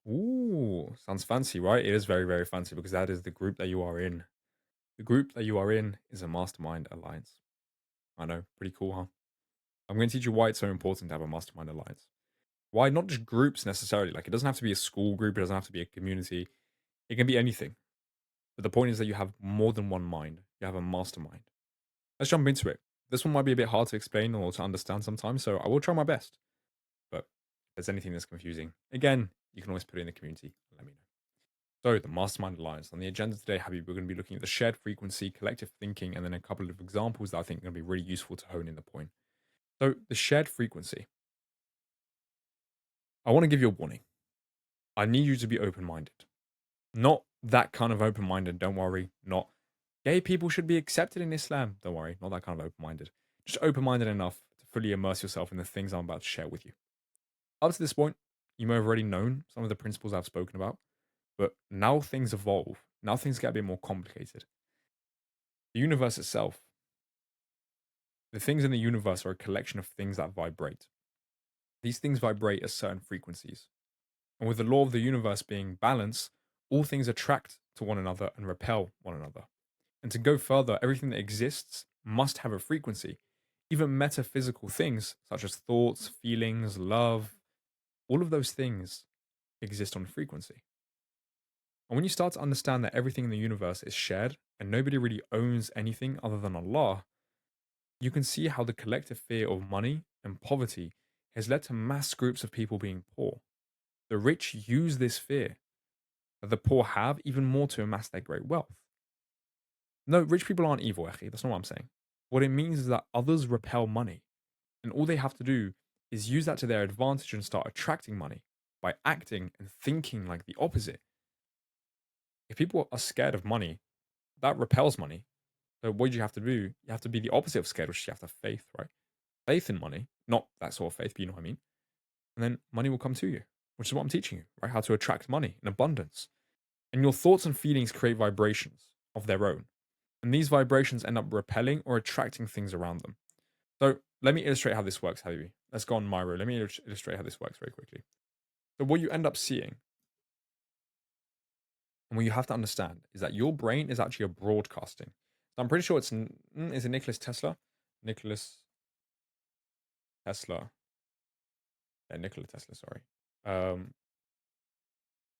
Ooh, sounds fancy, right? It is very, very fancy because that is the group that you are in. The group that you are in is a Mastermind Alliance. I know, pretty cool, huh? I'm going to teach you why it's so important to have a Mastermind Alliance. Why not just groups necessarily? Like, it doesn't have to be a school group, it doesn't have to be a community. It can be anything. But the point is that you have more than one mind. You have a mastermind. Let's jump into it. This one might be a bit hard to explain or to understand sometimes, so I will try my best. But if there's anything that's confusing, again, you can always put it in the community. Let me know. So, the Mastermind Alliance. On the agenda today, Habib, we're going to be looking at the shared frequency, collective thinking, and then a couple of examples that I think are going to be really useful to hone in the point. So, the shared frequency. I want to give you a warning. I need you to be open minded. Not that kind of open minded, don't worry. Not gay people should be accepted in Islam. Don't worry. Not that kind of open minded. Just open minded enough to fully immerse yourself in the things I'm about to share with you. Up to this point, you may have already known some of the principles I've spoken about, but now things evolve. Now things get a bit more complicated. The universe itself, the things in the universe are a collection of things that vibrate. These things vibrate at certain frequencies. And with the law of the universe being balance, all things attract to one another and repel one another. And to go further, everything that exists must have a frequency. Even metaphysical things such as thoughts, feelings, love, all of those things exist on frequency. And when you start to understand that everything in the universe is shared and nobody really owns anything other than Allah, you can see how the collective fear of money and poverty has led to mass groups of people being poor. The rich use this fear that the poor have even more to amass their great wealth. No, rich people aren't evil, Akhi. That's not what I'm saying. What it means is that others repel money, and all they have to do is use that to their advantage and start attracting money by acting and thinking like the opposite. If people are scared of money, that repels money. So what do you have to do? You have to be the opposite of scared, which is you have to have faith, right? Faith in money, not that sort of faith, but you know what I mean. And then money will come to you, which is what I'm teaching you, right? How to attract money in abundance. And your thoughts and feelings create vibrations of their own. And these vibrations end up repelling or attracting things around them. So let me illustrate how this works, Habibi. Let's go on Myro. Let me illustrate how this works very quickly. So what you end up seeing, and what you have to understand, is that your brain is actually a broadcasting. So I'm pretty sure is it Nicholas Tesla? Nicholas Tesla. Yeah, Nikola Tesla, sorry.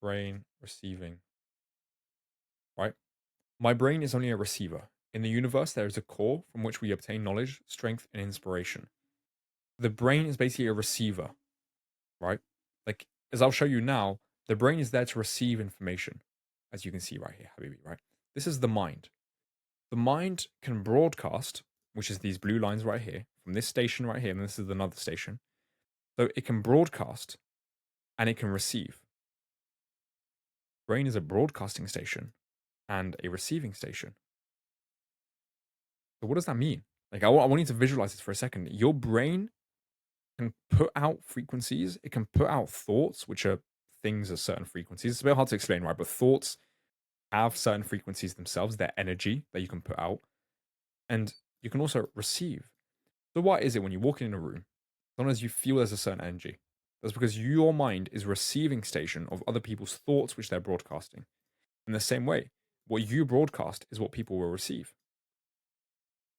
Brain receiving, right? My brain is only a receiver. In the universe, there is a core from which we obtain knowledge, strength, and inspiration. The brain is basically a receiver, right? Like, as I'll show you now, the brain is there to receive information, as you can see right here, Habibi, right? This is the mind. The mind can broadcast, which is these blue lines right here, from this station right here, and this is another station. So it can broadcast and it can receive. Brain is a broadcasting station and a receiving station. So what does that mean? Like, I want you to visualize this for a second. Your brain can put out frequencies. It can put out thoughts, which are things at certain frequencies. It's a bit hard to explain, right? But thoughts have certain frequencies themselves, their energy that you can put out. And you can also receive. So what is it when you walk in a room, as long as you feel there's a certain energy? That's because your mind is a receiving station of other people's thoughts, which they're broadcasting. In the same way, what you broadcast is what people will receive.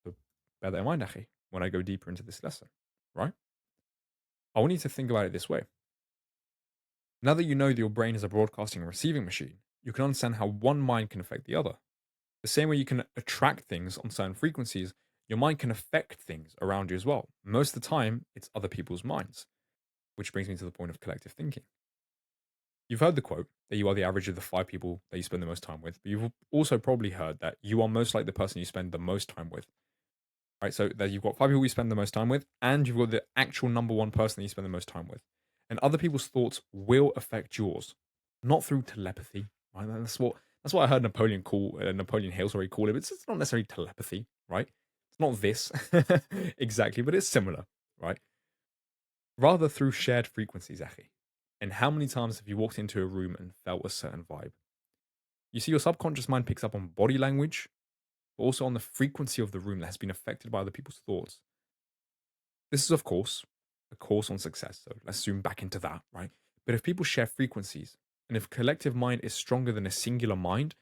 So bear that in mind, Akhi, when I go deeper into this lesson, right? I want you to think about it this way. Now that you know that your brain is a broadcasting and receiving machine, you can understand how one mind can affect the other. The same way you can attract things on certain frequencies, your mind can affect things around you as well. Most of the time, it's other people's minds, which brings me to the point of collective thinking. You've heard the quote that you are the average of the 5 people that you spend the most time with, but you've also probably heard that you are most like the person you spend the most time with. Right, so that you've got 5 people you spend the most time with, and you've got the actual number one person that you spend the most time with. And other people's thoughts will affect yours, not through telepathy. Right? That's what I heard Napoleon Hill, sorry, call it. It's not necessarily telepathy, right? It's not this exactly, but it's similar, right? Rather through shared frequencies, Akhi. And how many times have you walked into a room and felt a certain vibe? You see, your subconscious mind picks up on body language, but also on the frequency of the room that has been affected by other people's thoughts. This is, of course, a course on success, so let's zoom back into that, right? But if people share frequencies, and if collective mind is stronger than a singular mind,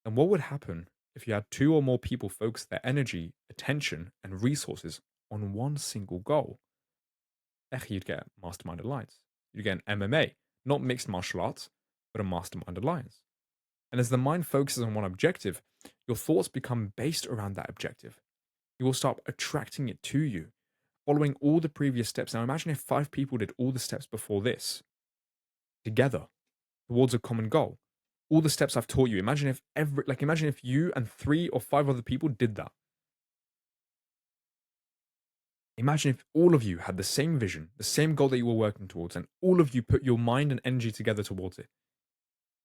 then what would happen if you had two or more people focus their energy, attention, and resources on one single goal? You'd get Mastermind Alliance. You'd get an MMA, not mixed martial arts, but a Mastermind Alliance. And as the mind focuses on one objective, your thoughts become based around that objective. You will start attracting it to you, following all the previous steps. Now imagine if 5 people did all the steps before this together towards a common goal. all the steps I've taught you. Imagine if you and 3 or 5 other people did that. Imagine if all of you had the same vision, the same goal that you were working towards, and all of you put your mind and energy together towards it.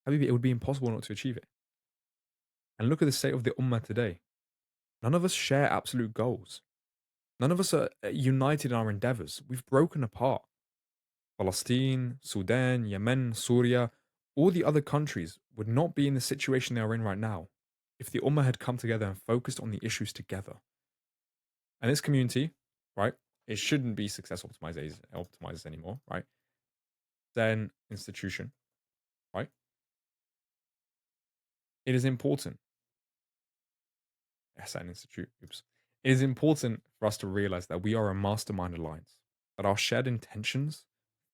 Habibi, it would be impossible not to achieve it. And look at the state of the Ummah today. None of us share absolute goals. None of us are united in our endeavors. We've broken apart. Palestine, Sudan, Yemen, Syria, all the other countries would not be in the situation they are in right now if the Ummah had come together and focused on the issues together. And this community, right, it shouldn't be success optimizers anymore, right? Then institution, right? It is important. Yes, an institute. Oops. It is important for us to realize that we are a mastermind alliance, that our shared intentions,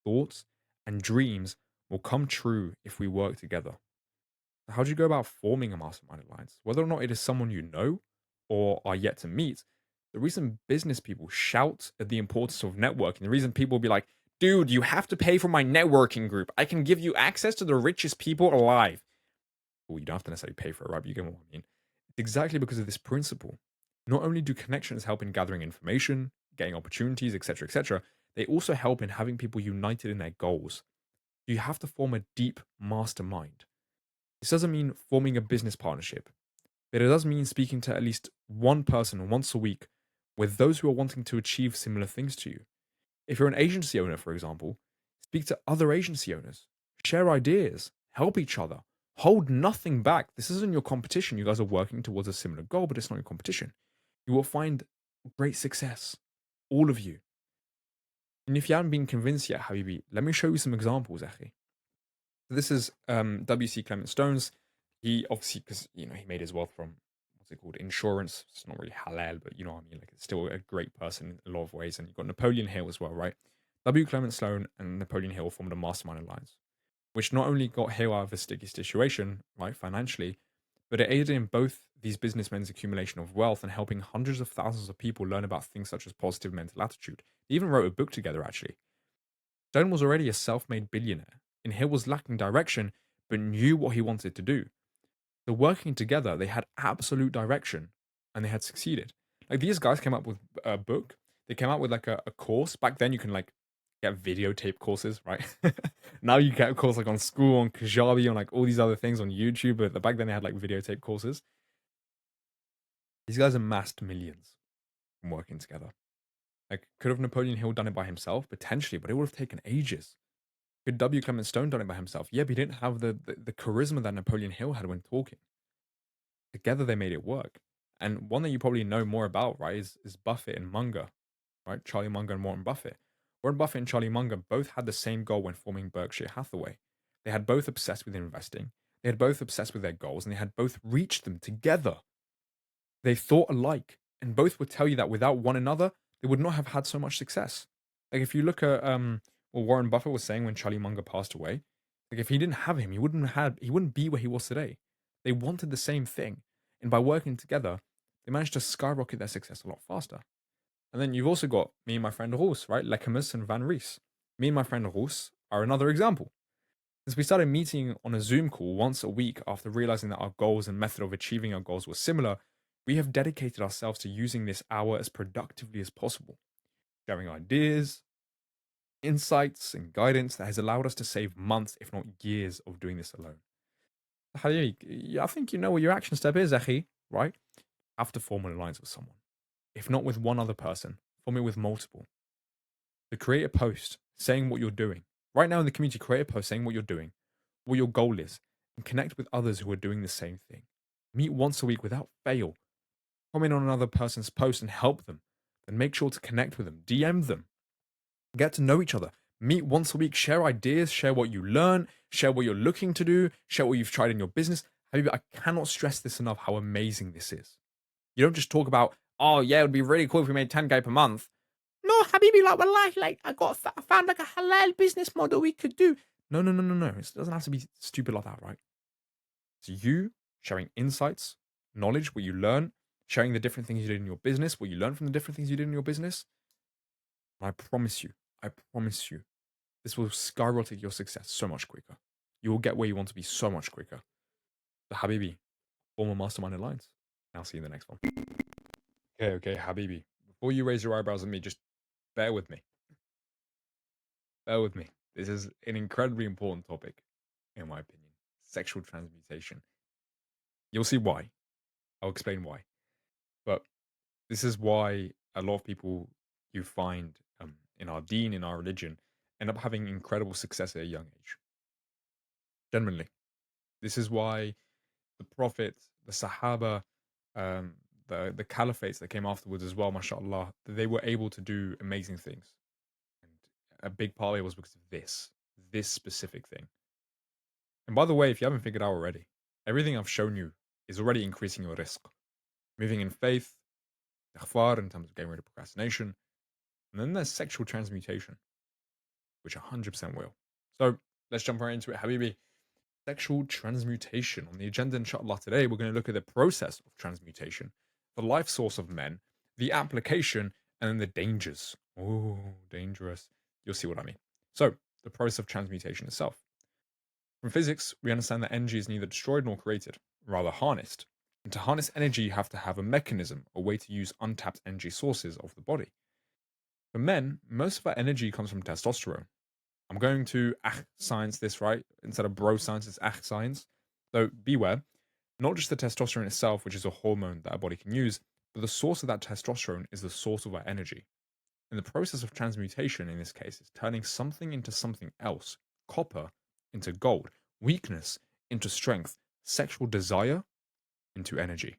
thoughts, and dreams will come true if we work together. So how do you go about forming a mastermind alliance? Whether or not it is someone you know or are yet to meet, the reason business people shout at the importance of networking, the reason people will be like, dude, you have to pay for my networking group. I can give you access to the richest people alive. Well, you don't have to necessarily pay for it, right? But you get what I mean. It's exactly because of this principle. Not only do connections help in gathering information, getting opportunities, etc., they also help in having people united in their goals. You have to form a deep mastermind. This doesn't mean forming a business partnership, but it does mean speaking to at least one person once a week with those who are wanting to achieve similar things to you. If you're an agency owner, for example, speak to other agency owners, share ideas, help each other, hold nothing back. This isn't your competition. You guys are working towards a similar goal, but it's not your competition. You will find great success, all of you. And if you haven't been convinced yet, Habibi, let me show you some examples, Akhi. So this is W.C. Clement Stone's. He obviously, because he made his wealth from what's it called, insurance. It's not really halal, but you know what I mean. Like, it's still a great person in a lot of ways. And you've got Napoleon Hill as well, right? W. Clement Stone and Napoleon Hill formed a mastermind alliance, which not only got Hill out of a sticky situation, right, financially, but it aided in both these businessmen's accumulation of wealth and helping hundreds of thousands of people learn about things such as positive mental attitude. They even wrote a book together, actually. Stone was already a self-made billionaire, and Hill was lacking direction, but knew what he wanted to do. So working together, they had absolute direction, and they had succeeded. Like, these guys came up with a book. They came out with like a course. Back then, you can like get videotape courses, right? Now you get a course like on school, on Kajabi, on like all these other things on YouTube. But back then, they had like videotape courses. These guys amassed millions from working together. Like, could have Napoleon Hill done it by himself? Potentially, but it would have taken ages. Could W. Clement Stone done it by himself? Yeah, but he didn't have the charisma that Napoleon Hill had when talking. Together, they made it work. And one that you probably know more about, right, is Buffett and Munger, right? Charlie Munger and Warren Buffett. Warren Buffett and Charlie Munger both had the same goal when forming Berkshire Hathaway. They had both obsessed with investing. They had both obsessed with their goals, and they had both reached them together. They thought alike, and both would tell you that without one another, they would not have had so much success. Like, if you look at what Warren Buffett was saying when Charlie Munger passed away, like, if he didn't have him, he wouldn't be where he was today. They wanted the same thing, and by working together, they managed to skyrocket their success a lot faster. And then you've also got me and my friend Roos, right? Lecamus and Van Ries. Me and my friend Roos are another example. Since we started meeting on a Zoom call once a week after realizing that our goals and method of achieving our goals were similar, we have dedicated ourselves to using this hour as productively as possible, sharing ideas, insights, and guidance that has allowed us to save months, if not years, of doing this alone. Halil, I think you know what your action step is, Akhi, right? Have to form an alliance with someone. If not with one other person, form it with multiple. To create a post saying what you're doing. Right now in the community, create a post saying what you're doing, what your goal is, and connect with others who are doing the same thing. Meet once a week without fail. Comment on another person's post and help them. Then make sure to connect with them, DM them, get to know each other. Meet once a week, share ideas, share what you learn, share what you're looking to do, share what you've tried in your business. Habibi, I cannot stress this enough how amazing this is. You don't just talk about, oh yeah, it would be really cool if we made 10K per month. No, Habibi, like, wallahi, like, I found like a halal business model we could do. No, no, no, no, no. It doesn't have to be stupid like that, right? It's you sharing insights, knowledge, what you learn, sharing the different things you did in your business, what you learned from the different things you did in your business. And I promise you, this will skyrocket your success so much quicker. You will get where you want to be so much quicker. the Habibi, former Mastermind Alliance. I'll see you in the next one. Okay, Habibi. Before you raise your eyebrows at me, just bear with me. Bear with me. This is an incredibly important topic, in my opinion. Sexual transmutation. You'll see why. I'll explain why. But this is why a lot of people you find in our deen, in our religion, end up having incredible success at a young age. Genuinely. This is why the Prophet, the Sahaba, um, the caliphates that came afterwards as well, mashallah, they were able to do amazing things. And a big part of it was because of this specific thing. And by the way, if you haven't figured out already, everything I've shown you is already increasing your rizq. Moving in faith, ikhfar in terms of getting rid of procrastination, and then there's sexual transmutation, which 100% will. So let's jump right into it, Habibi. Sexual transmutation. On the agenda, inshallah, today, we're going to look at the process of transmutation, the life source of men, the application, and then the dangers. Oh, dangerous. You'll see what I mean. So, the process of transmutation itself. From physics, we understand that energy is neither destroyed nor created, rather harnessed. And to harness energy, you have to have a mechanism, a way to use untapped energy sources of the body. For men, most of our energy comes from testosterone. I'm going to science this, right? Instead of bro science, it's science. So beware, not just the testosterone itself, which is a hormone that our body can use, but the source of that testosterone is the source of our energy. And the process of transmutation in this case is turning something into something else, copper into gold, weakness into strength, sexual desire into energy.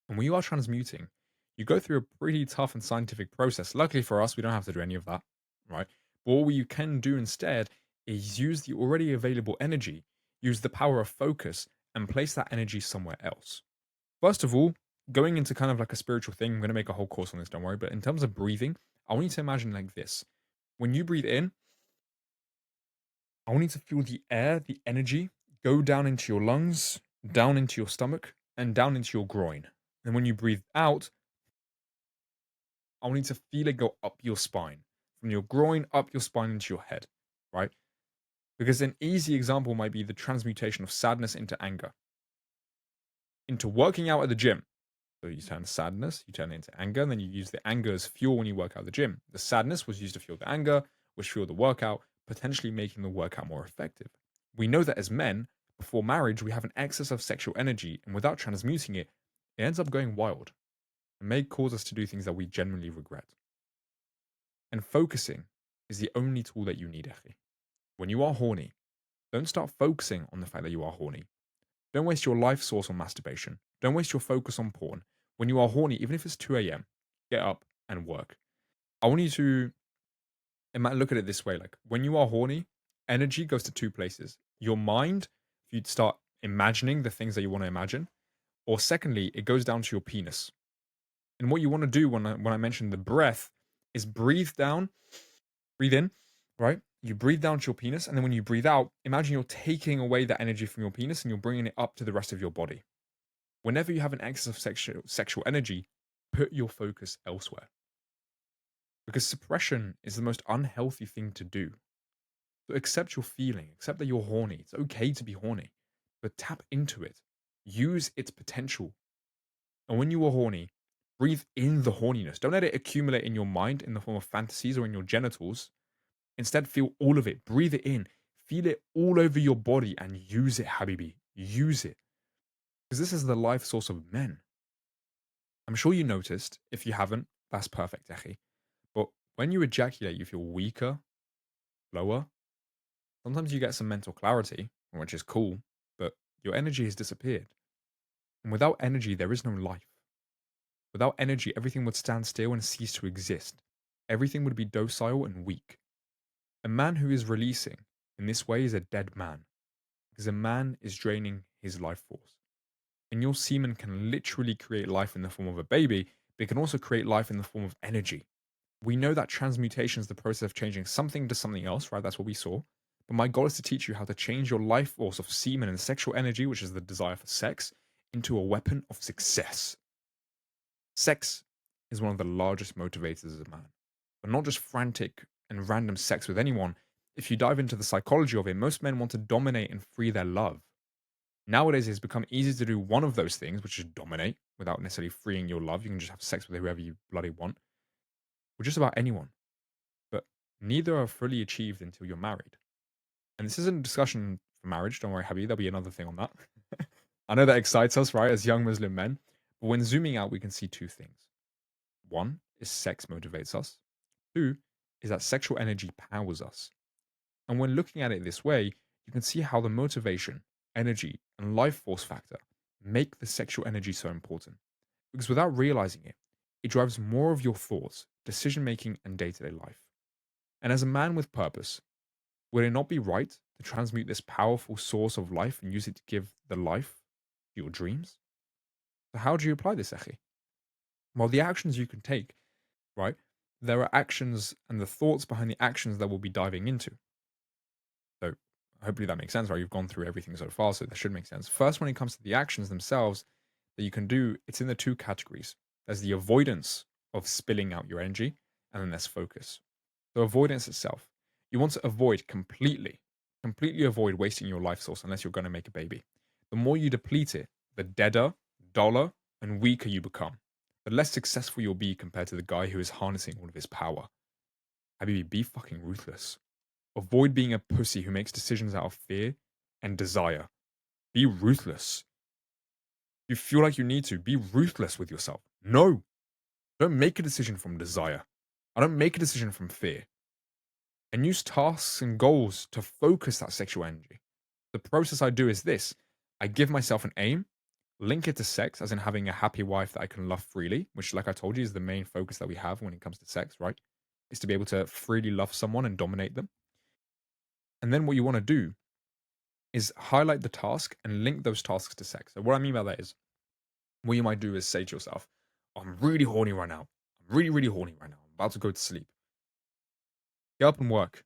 And when you are transmuting, you go through a pretty tough and scientific process. Luckily for us, we don't have to do any of that, right? But what you can do instead is use the already available energy, use the power of focus, and place that energy somewhere else. First of all, going into kind of like a spiritual thing, I'm going to make a whole course on this, don't worry. But in terms of breathing, I want you to imagine like this. When you breathe in, I want you to feel the air, the energy, go down into your lungs, down into your stomach, and down into your groin. And when you breathe out, I want you to feel it go up your spine, from your groin up your spine into your head, right? Because an easy example might be the transmutation of sadness into anger, into working out at the gym. So you turn sadness, you turn it into anger, and then you use the anger as fuel when you work out at the gym. The sadness was used to fuel the anger, which fueled the workout, potentially making the workout more effective. We know that as men, before marriage, we have an excess of sexual energy, and without transmuting it, it ends up going wild. It may cause us to do things that we genuinely regret. And focusing is the only tool that you need, Akhi. When you are horny, don't start focusing on the fact that you are horny. Don't waste your life source on masturbation. Don't waste your focus on porn. When you are horny, even if it's 2 a.m., get up and work. I want you to look at it this way. Like when you are horny, energy goes to two places. Your mind, if you start imagining the things that you want to imagine, or secondly, it goes down to your penis. And what you want to do when I mention the breath is breathe down, breathe in, right? You breathe down to your penis, and then when you breathe out, imagine you're taking away that energy from your penis and you're bringing it up to the rest of your body. Whenever you have an excess of sexual energy, put your focus elsewhere. Because suppression is the most unhealthy thing to do. So accept your feeling, accept that you're horny. It's okay to be horny, but tap into it. Use its potential. And when you are horny, breathe in the horniness. Don't let it accumulate in your mind in the form of fantasies or in your genitals. Instead, feel all of it. Breathe it in. Feel it all over your body and use it, Habibi. Use it. Because this is the life source of men. I'm sure you noticed. If you haven't, that's perfect, Echi. But when you ejaculate, you feel weaker, lower. Sometimes you get some mental clarity, which is cool, but your energy has disappeared. And without energy, there is no life. Without energy, everything would stand still and cease to exist. Everything would be docile and weak. A man who is releasing in this way is a dead man, because a man is draining his life force. And your semen can literally create life in the form of a baby, but it can also create life in the form of energy. We know that transmutation is the process of changing something to something else, right? That's what we saw. But my goal is to teach you how to change your life force of semen and sexual energy, which is the desire for sex, into a weapon of success. Sex is one of the largest motivators of a man, but not just frantic and random sex with anyone. If you dive into the psychology of it, most men want to dominate and free their love. Nowadays, it's become easy to do one of those things, which is dominate without necessarily freeing your love. You can just have sex with whoever you bloody want, or just about anyone. But neither are fully achieved until you're married. And this isn't a discussion for marriage. Don't worry, Habib. There'll be another thing on that. I know that excites us, right, as young Muslim men. But when zooming out, we can see two things. One is sex motivates us. Two is that sexual energy powers us. And when looking at it this way, you can see how the motivation, energy, and life force factor make the sexual energy so important. Because without realizing it, it drives more of your thoughts, decision making, and day to day life. And as a man with purpose, would it not be right to transmute this powerful source of life and use it to give the life to your dreams? So, how do you apply this, Echi? Well, the actions you can take, right? There are actions and the thoughts behind the actions that we'll be diving into. So hopefully that makes sense, right? You've gone through everything so far, so that should make sense. First, when it comes to the actions themselves that you can do, it's in the two categories. There's the avoidance of spilling out your energy, and then there's focus. So avoidance itself, you want to avoid completely avoid wasting your life source unless you're going to make a baby. The more you deplete it, the deader, duller, and weaker you become. The less successful you'll be compared to the guy who is harnessing all of his power. Habibi, be fucking ruthless. Avoid being a pussy who makes decisions out of fear and desire. Be ruthless. You feel like you need to. Be ruthless with yourself. No. Don't make a decision from desire. I don't make a decision from fear. And use tasks and goals to focus that sexual energy. The process I do is this: I give myself an aim, link it to sex, as in having a happy wife that I can love freely, which, like I told you, is the main focus that we have when it comes to sex, right? Is to be able to freely love someone and dominate them. And then what you want to do is highlight the task and link those tasks to sex. So what I mean by that is, what you might do is say to yourself, I'm really horny right now. I'm really, really horny right now. I'm about to go to sleep. Get up and work.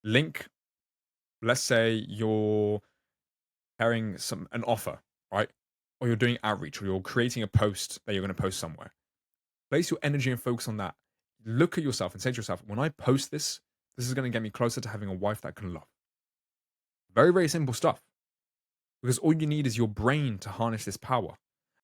Link, let's say you're carrying an offer, right? Or you're doing outreach, or you're creating a post that you're going to post somewhere. Place your energy and focus on that. Look at yourself and say to yourself, when I post this, this is going to get me closer to having a wife that I can love. Very, very simple stuff. Because all you need is your brain to harness this power.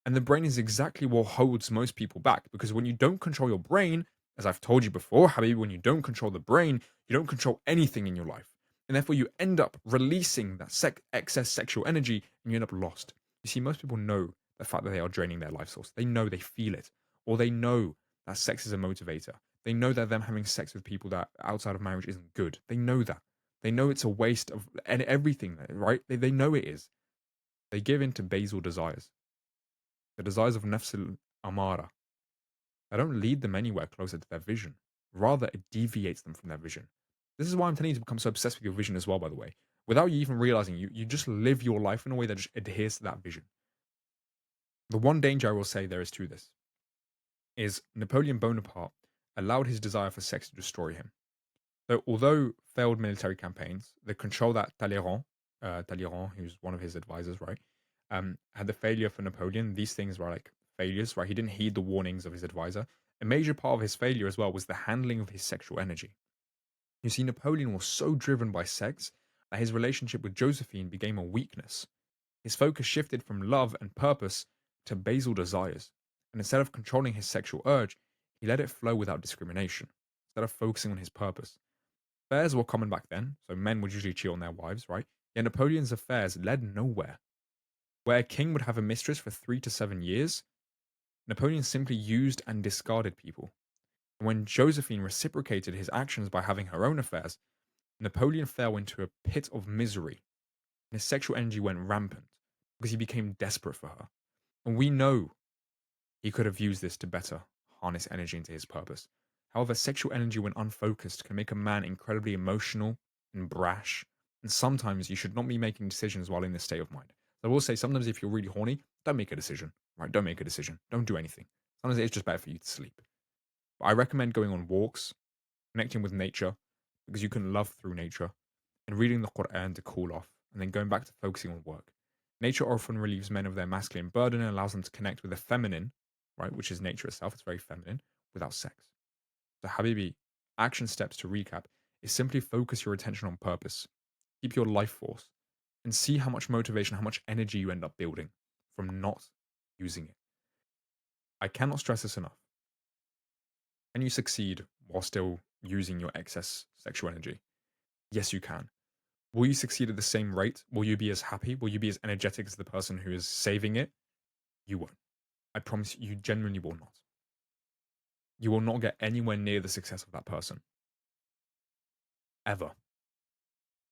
And the brain is exactly what holds most people back. Because when you don't control your brain, as I've told you before, Habib, when you don't control the brain, you don't control anything in your life. And therefore, you end up releasing that excess sexual energy and you end up lost. You see, most people know the fact that they are draining their life source. They know, they feel it. Or they know that sex is a motivator. They know that them having sex with people that outside of marriage isn't good. They know that. They know it's a waste of everything, right? They know it is. They give in to basal desires, the desires of nafs amara. They don't lead them anywhere closer to their vision. Rather, it deviates them from their vision. This is why I'm telling you to become so obsessed with your vision as well, by the way. Without you even realizing, you just live your life in a way that just adheres to that vision. The one danger I will say there is to this is Napoleon Bonaparte allowed his desire for sex to destroy him. So, although failed military campaigns, the control that Talleyrand, who's one of his advisors, right, had the failure for Napoleon. These things were like failures, right? He didn't heed the warnings of his advisor. A major part of his failure as well was the handling of his sexual energy. You see, Napoleon was so driven by sex that his relationship with Josephine became a weakness. His focus shifted from love and purpose to basal desires. And instead of controlling his sexual urge, he let it flow without discrimination, instead of focusing on his purpose. Affairs were common back then, so men would usually cheat on their wives, right? Yet Napoleon's affairs led nowhere. Where a king would have a mistress for 3 to 7 years, Napoleon simply used and discarded people. And when Josephine reciprocated his actions by having her own affairs, Napoleon fell into a pit of misery, and his sexual energy went rampant because he became desperate for her. And we know he could have used this to better harness energy into his purpose. However, sexual energy, when unfocused, can make a man incredibly emotional and brash. And sometimes you should not be making decisions while in this state of mind. So I will say, sometimes if you're really horny, don't make a decision. Right? Don't make a decision. Don't do anything. Sometimes it's just better for you to sleep. But I recommend going on walks, connecting with nature, because you can love through nature, and reading the Quran to cool off, and then going back to focusing on work. Nature often relieves men of their masculine burden and allows them to connect with the feminine, right, which is nature itself. It's very feminine, without sex. So, Habibi, action steps to recap is simply focus your attention on purpose. Keep your life force. and see how much motivation, how much energy you end up building from not using it. I cannot stress this enough. Can you succeed while still using your excess sexual energy? Yes, you can. Will you succeed at the same rate? Will you be as happy? Will you be as energetic as the person who is saving it? You won't. I promise you genuinely will not. You will not get anywhere near the success of that person. Ever.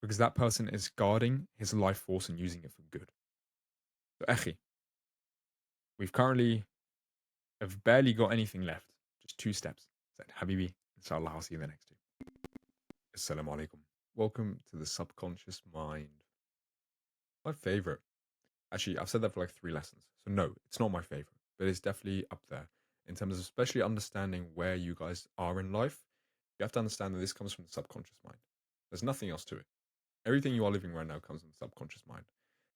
Because that person is guarding his life force and using it for good. So, Echi, we've currently have barely got anything left. Just 2 steps. Said, Habibi, inshallah, I'll see you in the next 2. Assalamu alaikum. Welcome to the subconscious mind. My favorite. Actually, I've said that for like 3 lessons. So no, it's not my favorite, but it's definitely up there in terms of especially understanding where you guys are in life. You have to understand that this comes from the subconscious mind. There's nothing else to it. Everything you are living right now comes from the subconscious mind.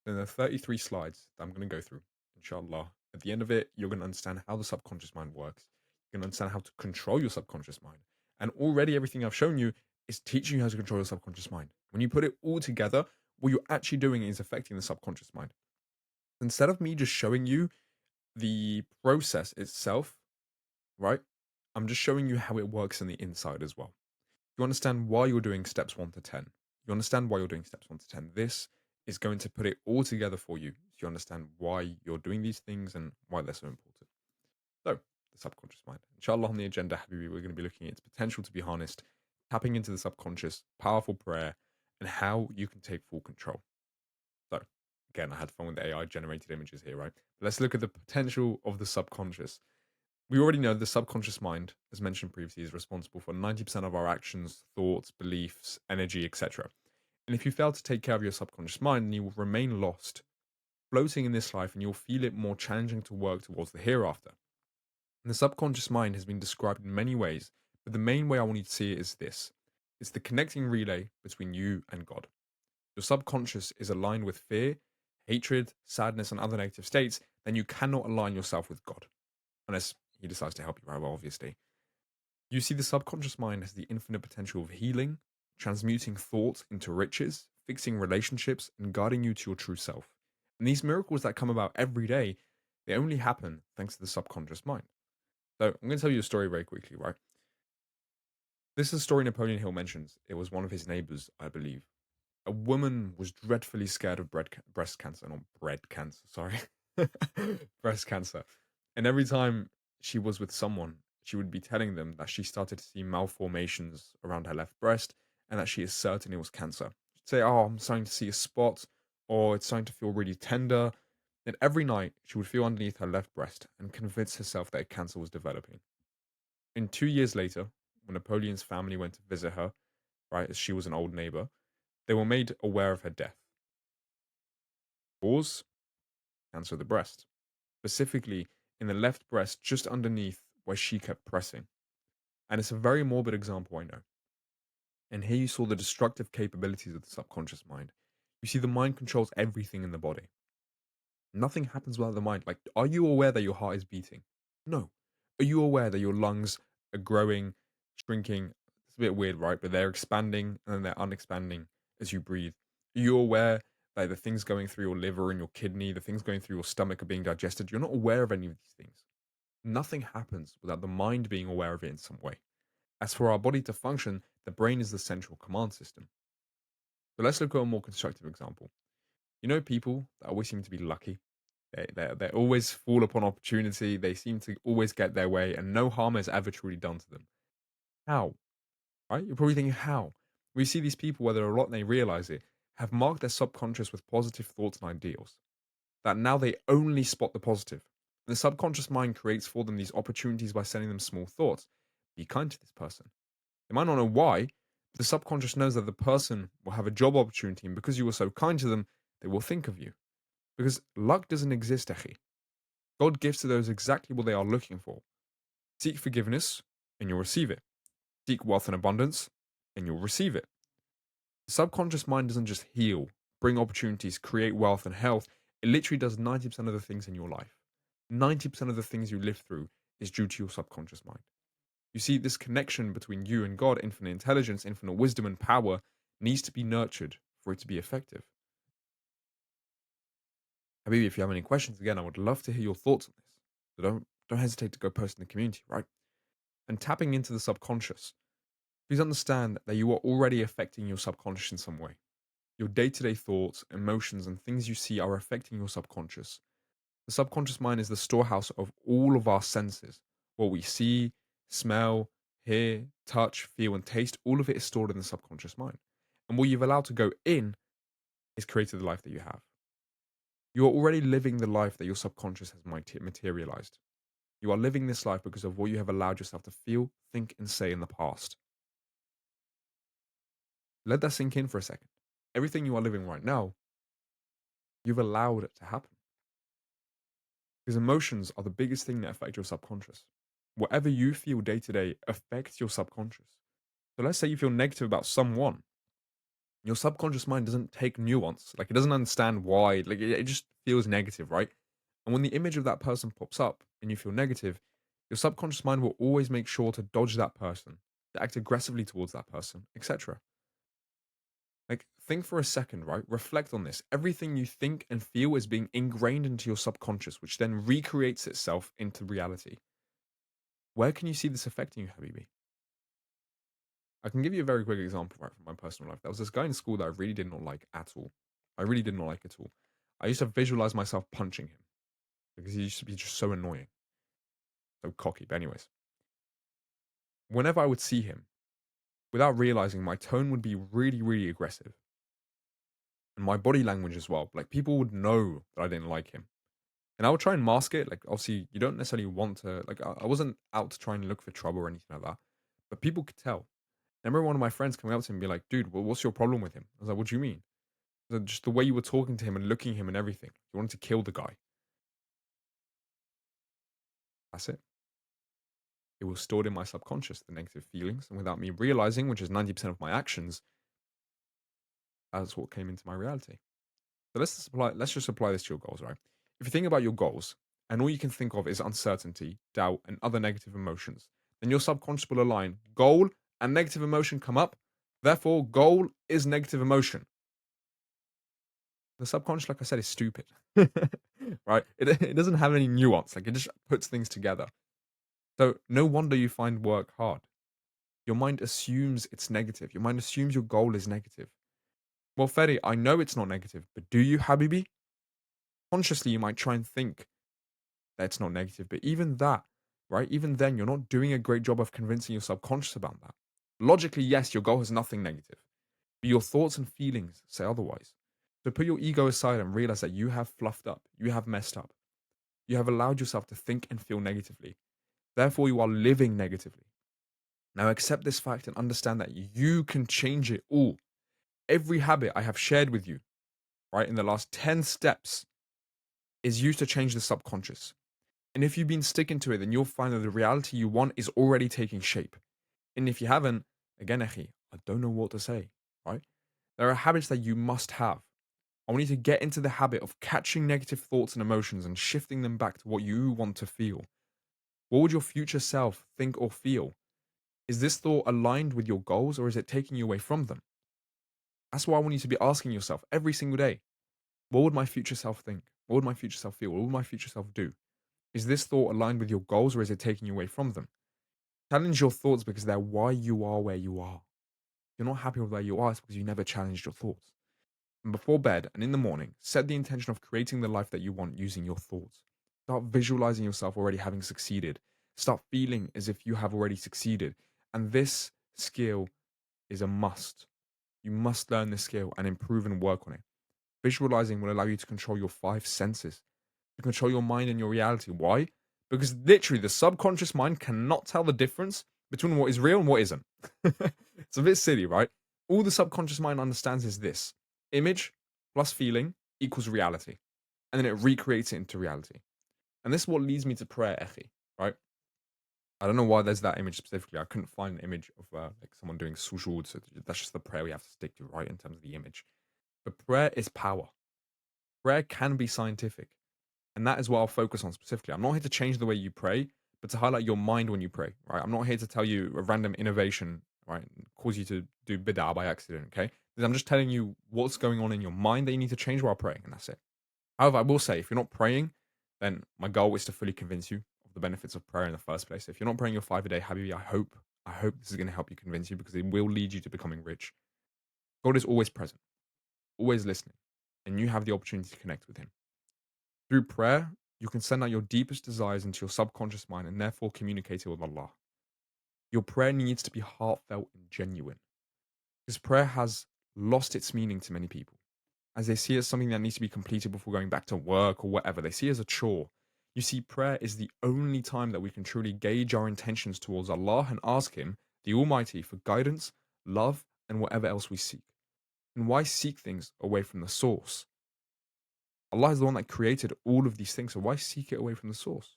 Then there are 33 slides that I'm going to go through, inshallah. At the end of it, you're going to understand how the subconscious mind works. You're going to understand how to control your subconscious mind. And already everything I've shown you is teaching you how to control your subconscious mind. When you put it all together, what you're actually doing is affecting the subconscious mind. Instead of me just showing you the process itself, right? I'm just showing you how it works in the inside as well. You understand why you're doing steps 1 to 10. You understand why you're doing steps 1 to 10. This is going to put it all together for you so you understand why you're doing these things and why they're so important. So, the subconscious mind. Inshallah, on the agenda, Habibi, we're going to be looking at its potential to be harnessed, tapping into the subconscious, powerful prayer, and how you can take full control. So, again, I had fun with the AI generated images here, right? But let's look at the potential of the subconscious. We already know the subconscious mind, as mentioned previously, is responsible for 90% of our actions, thoughts, beliefs, energy, etc. And if you fail to take care of your subconscious mind, then you will remain lost, floating in this life, and you'll feel it more challenging to work towards the hereafter. And the subconscious mind has been described in many ways, but the main way I want you to see it is this: it's the connecting relay between you and God. Your subconscious is aligned with fear, hatred, sadness, and other negative states, then you cannot align yourself with God. Unless he decides to help you, right? Well, obviously. You see, the subconscious mind has the infinite potential of healing, transmuting thoughts into riches, fixing relationships, and guiding you to your true self. And these miracles that come about every day, they only happen thanks to the subconscious mind. So I'm going to tell you a story very quickly, right? This is a story Napoleon Hill mentions. It was one of his neighbors, I believe. A woman was dreadfully scared of breast cancer, not bread cancer, sorry. Breast cancer. And every time she was with someone, she would be telling them that she started to see malformations around her left breast and that she is certain it was cancer. She'd say, "Oh, I'm starting to see a spot," or "It's starting to feel really tender." And every night she would feel underneath her left breast and convince herself that cancer was developing. And 2 years later, when Napoleon's family went to visit her, right, as she was an old neighbor, they were made aware of her death. Cause? Cancer of the breast. Specifically in the left breast, just underneath where she kept pressing. And it's a very morbid example, I know. And here you saw the destructive capabilities of the subconscious mind. You see, the mind controls everything in the body. Nothing happens without the mind. Like, are you aware that your heart is beating? No. Are you aware that your lungs are growing, shrinking? It's a bit weird, right? But they're expanding and then they're unexpanding as you breathe. Are you aware that the things going through your liver and your kidney, the things going through your stomach are being digested? You're not aware of any of these things. Nothing happens without the mind being aware of it in some way. As for our body to function, the brain is the central command system. So let's look at a more constructive example. You know, people that always seem to be lucky. They always fall upon opportunity. They seem to always get their way, and no harm is ever truly done to them. How? Right? You're probably thinking, how? We see these people, whether or not they realize it, have marked their subconscious with positive thoughts and ideals. That now they only spot the positive. And the subconscious mind creates for them these opportunities by sending them small thoughts. Be kind to this person. They might not know why, but the subconscious knows that the person will have a job opportunity, and because you were so kind to them, they will think of you. Because luck doesn't exist, Echi. God gives to those exactly what they are looking for. Seek forgiveness, and you'll receive it. Seek wealth and abundance, and you'll receive it. The subconscious mind doesn't just heal, bring opportunities, create wealth and health. It literally does 90% of the things in your life. 90% of the things you live through is due to your subconscious mind. You see, this connection between you and God, infinite intelligence, infinite wisdom, and power, needs to be nurtured for it to be effective. Habibi, if you have any questions, again, I would love to hear your thoughts on this. So don't hesitate to go post in the community, right? And tapping into the subconscious, please understand that you are already affecting your subconscious in some way. Your day-to-day thoughts, emotions, and things you see are affecting your subconscious. The subconscious mind is the storehouse of all of our senses. What we see, smell, hear, touch, feel, and taste, all of it is stored in the subconscious mind. And what you've allowed to go in is created the life that you have. You are already living the life that your subconscious has materialized. You are living this life because of what you have allowed yourself to feel, think, and say in the past. Let that sink in for a second. Everything you are living right now, you've allowed it to happen. Because emotions are the biggest thing that affect your subconscious. Whatever you feel day to day affects your subconscious. So let's say you feel negative about someone. Your subconscious mind doesn't take nuance. Like it doesn't understand why. Like it just feels negative, right? And when the image of that person pops up and you feel negative, your subconscious mind will always make sure to dodge that person, to act aggressively towards that person, etc. Like, think for a second, right? Reflect on this. Everything you think and feel is being ingrained into your subconscious, which then recreates itself into reality. Where can you see this affecting you, Habibi? I can give you a very quick example right from my personal life. There was this guy in school that I really did not like at all. I really did not like at all. I used to visualize myself punching him because he used to be just so annoying, so cocky. But anyways, whenever I would see him, without realizing, my tone would be really, really aggressive, and my body language as well. Like people would know that I didn't like him. And I would try and mask it. Like, obviously, you don't necessarily want to, like, I wasn't out to try and look for trouble or anything like that. But people could tell. I remember one of my friends coming up to him and be like, dude, well, what's your problem with him? I was like, what do you mean? Just the way you were talking to him and looking at him and everything. You wanted to kill the guy. That's it. It was stored in my subconscious, the negative feelings. And without me realizing, which is 90% of my actions, that's what came into my reality. So let's just apply this to your goals, right? If you think about your goals and all you can think of is uncertainty, doubt, and other negative emotions, then your subconscious will align goal and negative emotion come up. Therefore, goal is negative emotion. The subconscious, like I said, is stupid, right? It doesn't have any nuance. Like it just puts things together. So no wonder you find work hard. Your mind assumes it's negative. Your mind assumes your goal is negative. Well, Fedi, I know it's not negative, but do you, Habibi? Consciously, you might try and think that's not negative. But even that, right? Even then, you're not doing a great job of convincing your subconscious about that. Logically, yes, your goal has nothing negative, but your thoughts and feelings say otherwise. So put your ego aside and realize that you have fluffed up, you have messed up, you have allowed yourself to think and feel negatively. Therefore, you are living negatively. Now, accept this fact and understand that you can change it all. Every habit I have shared with you, right, in the last 10 steps is used to change the subconscious. And if you've been sticking to it, then you'll find that the reality you want is already taking shape. And if you haven't, again, Echi, I don't know what to say, right? There are habits that you must have. I want you to get into the habit of catching negative thoughts and emotions and shifting them back to what you want to feel. What would your future self think or feel? Is this thought aligned with your goals or is it taking you away from them? That's why I want you to be asking yourself every single day, what would my future self think? What would my future self feel? What would my future self do? Is this thought aligned with your goals or is it taking you away from them? Challenge your thoughts because they're why you are where you are. You're not happy with where you are, it's because you never challenged your thoughts. And before bed and in the morning, set the intention of creating the life that you want using your thoughts. Start visualizing yourself already having succeeded. Start feeling as if you have already succeeded. And this skill is a must. You must learn this skill and improve and work on it. Visualizing will allow you to control your five senses, to control your mind and your reality. Why? Because literally the subconscious mind cannot tell the difference between what is real and what isn't. It's a bit silly, right? All the subconscious mind understands is this: image plus feeling equals reality. And then it recreates it into reality. And this is what leads me to prayer, Echi, right? I don't know why there's that image specifically. I couldn't find an image of like someone doing sujood. So that's just the prayer we have to stick to, right? In terms of the image. But prayer is power. Prayer can be scientific. And that is what I'll focus on specifically. I'm not here to change the way you pray, but to highlight your mind when you pray, right? I'm not here to tell you a random innovation, right? Cause you to do bid'ah by accident, okay? Because I'm just telling you what's going on in your mind that you need to change while praying, and that's it. However, I will say, if you're not praying, then my goal is to fully convince you of the benefits of prayer in the first place. If you're not praying your 5 a day, Habibi, I hope this is going to help you convince you because it will lead you to becoming rich. God is always present, always listening, and you have the opportunity to connect with Him. Through prayer, you can send out your deepest desires into your subconscious mind and therefore communicate it with Allah. Your prayer needs to be heartfelt and genuine because prayer has lost its meaning to many people as they see it as something that needs to be completed before going back to work or whatever. They see it as a chore. You see, prayer is the only time that we can truly gauge our intentions towards Allah and ask Him, the Almighty, for guidance, love, and whatever else we seek. And why seek things away from the source? Allah is the one that created all of these things, so why seek it away from the source?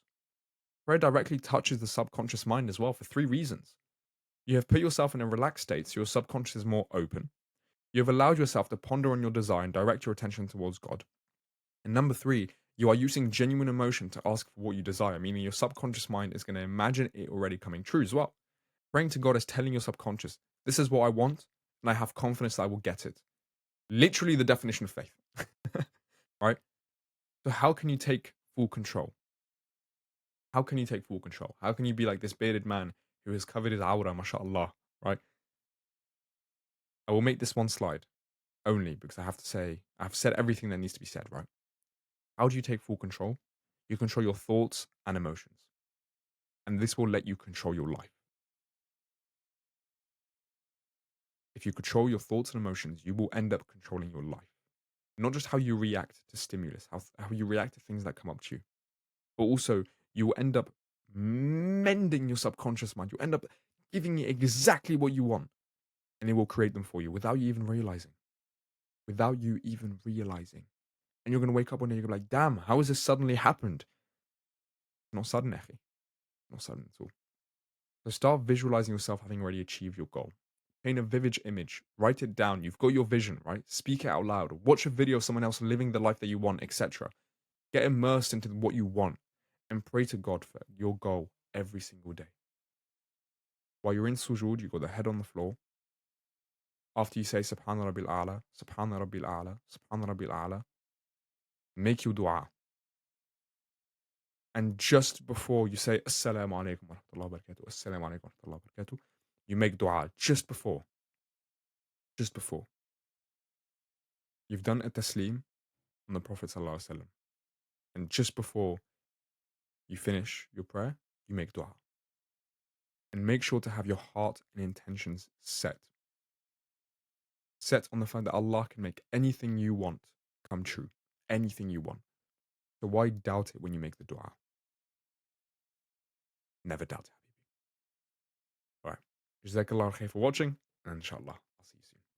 Prayer directly touches the subconscious mind as well for three reasons. You have put yourself in a relaxed state, so your subconscious is more open. You have allowed yourself to ponder on your desire and direct your attention towards God. And number three, you are using genuine emotion to ask for what you desire, meaning your subconscious mind is going to imagine it already coming true as well. Praying to God is telling your subconscious, this is what I want, and I have confidence that I will get it. Literally the definition of faith. Right? So, how can you take full control? How can you take full control? How can you be like this bearded man who has covered his aura, mashallah, right? I will make this one slide only because I have to say, I've said everything that needs to be said, right? How do you take full control? You control your thoughts and emotions, and this will let you control your life. If you control your thoughts and emotions, you will end up controlling your life. Not just how you react to stimulus, how you react to things that come up to you, but also you will end up mending your subconscious mind. You'll end up giving it exactly what you want, and it will create them for you without you even realizing. Without you even realizing. And you're going to wake up one day, you're going to be like, damn, how has this suddenly happened? Not sudden, Echi. Not sudden at all. So start visualizing yourself having already achieved your goal. Paint a vivid image. Write it down. You've got your vision, right? Speak it out loud. Watch a video of someone else living the life that you want, etc. Get immersed into what you want and pray to God for your goal every single day. While you're in sujood, you've got the head on the floor. After you say Subhana Rabbil A'la, Subhana Rabbil A'la, Subhana Rabbil A'la, make your dua. And just before you say Assalamu alaikum wa rahmatullahi wa barakatuh, Assalamu alaikum wa rahmatullahi wa barakatuh, you make dua just before. Just before. You've done a taslim on the Prophet sallallahu alaihi wasallam. And just before you finish your prayer, you make dua. And make sure to have your heart and intentions set. Set on the fact that Allah can make anything you want come true. Anything you want. So why doubt it when you make the dua? Never doubt it, Habibi. Alright. Jazakallah khair for watching, and inshallah.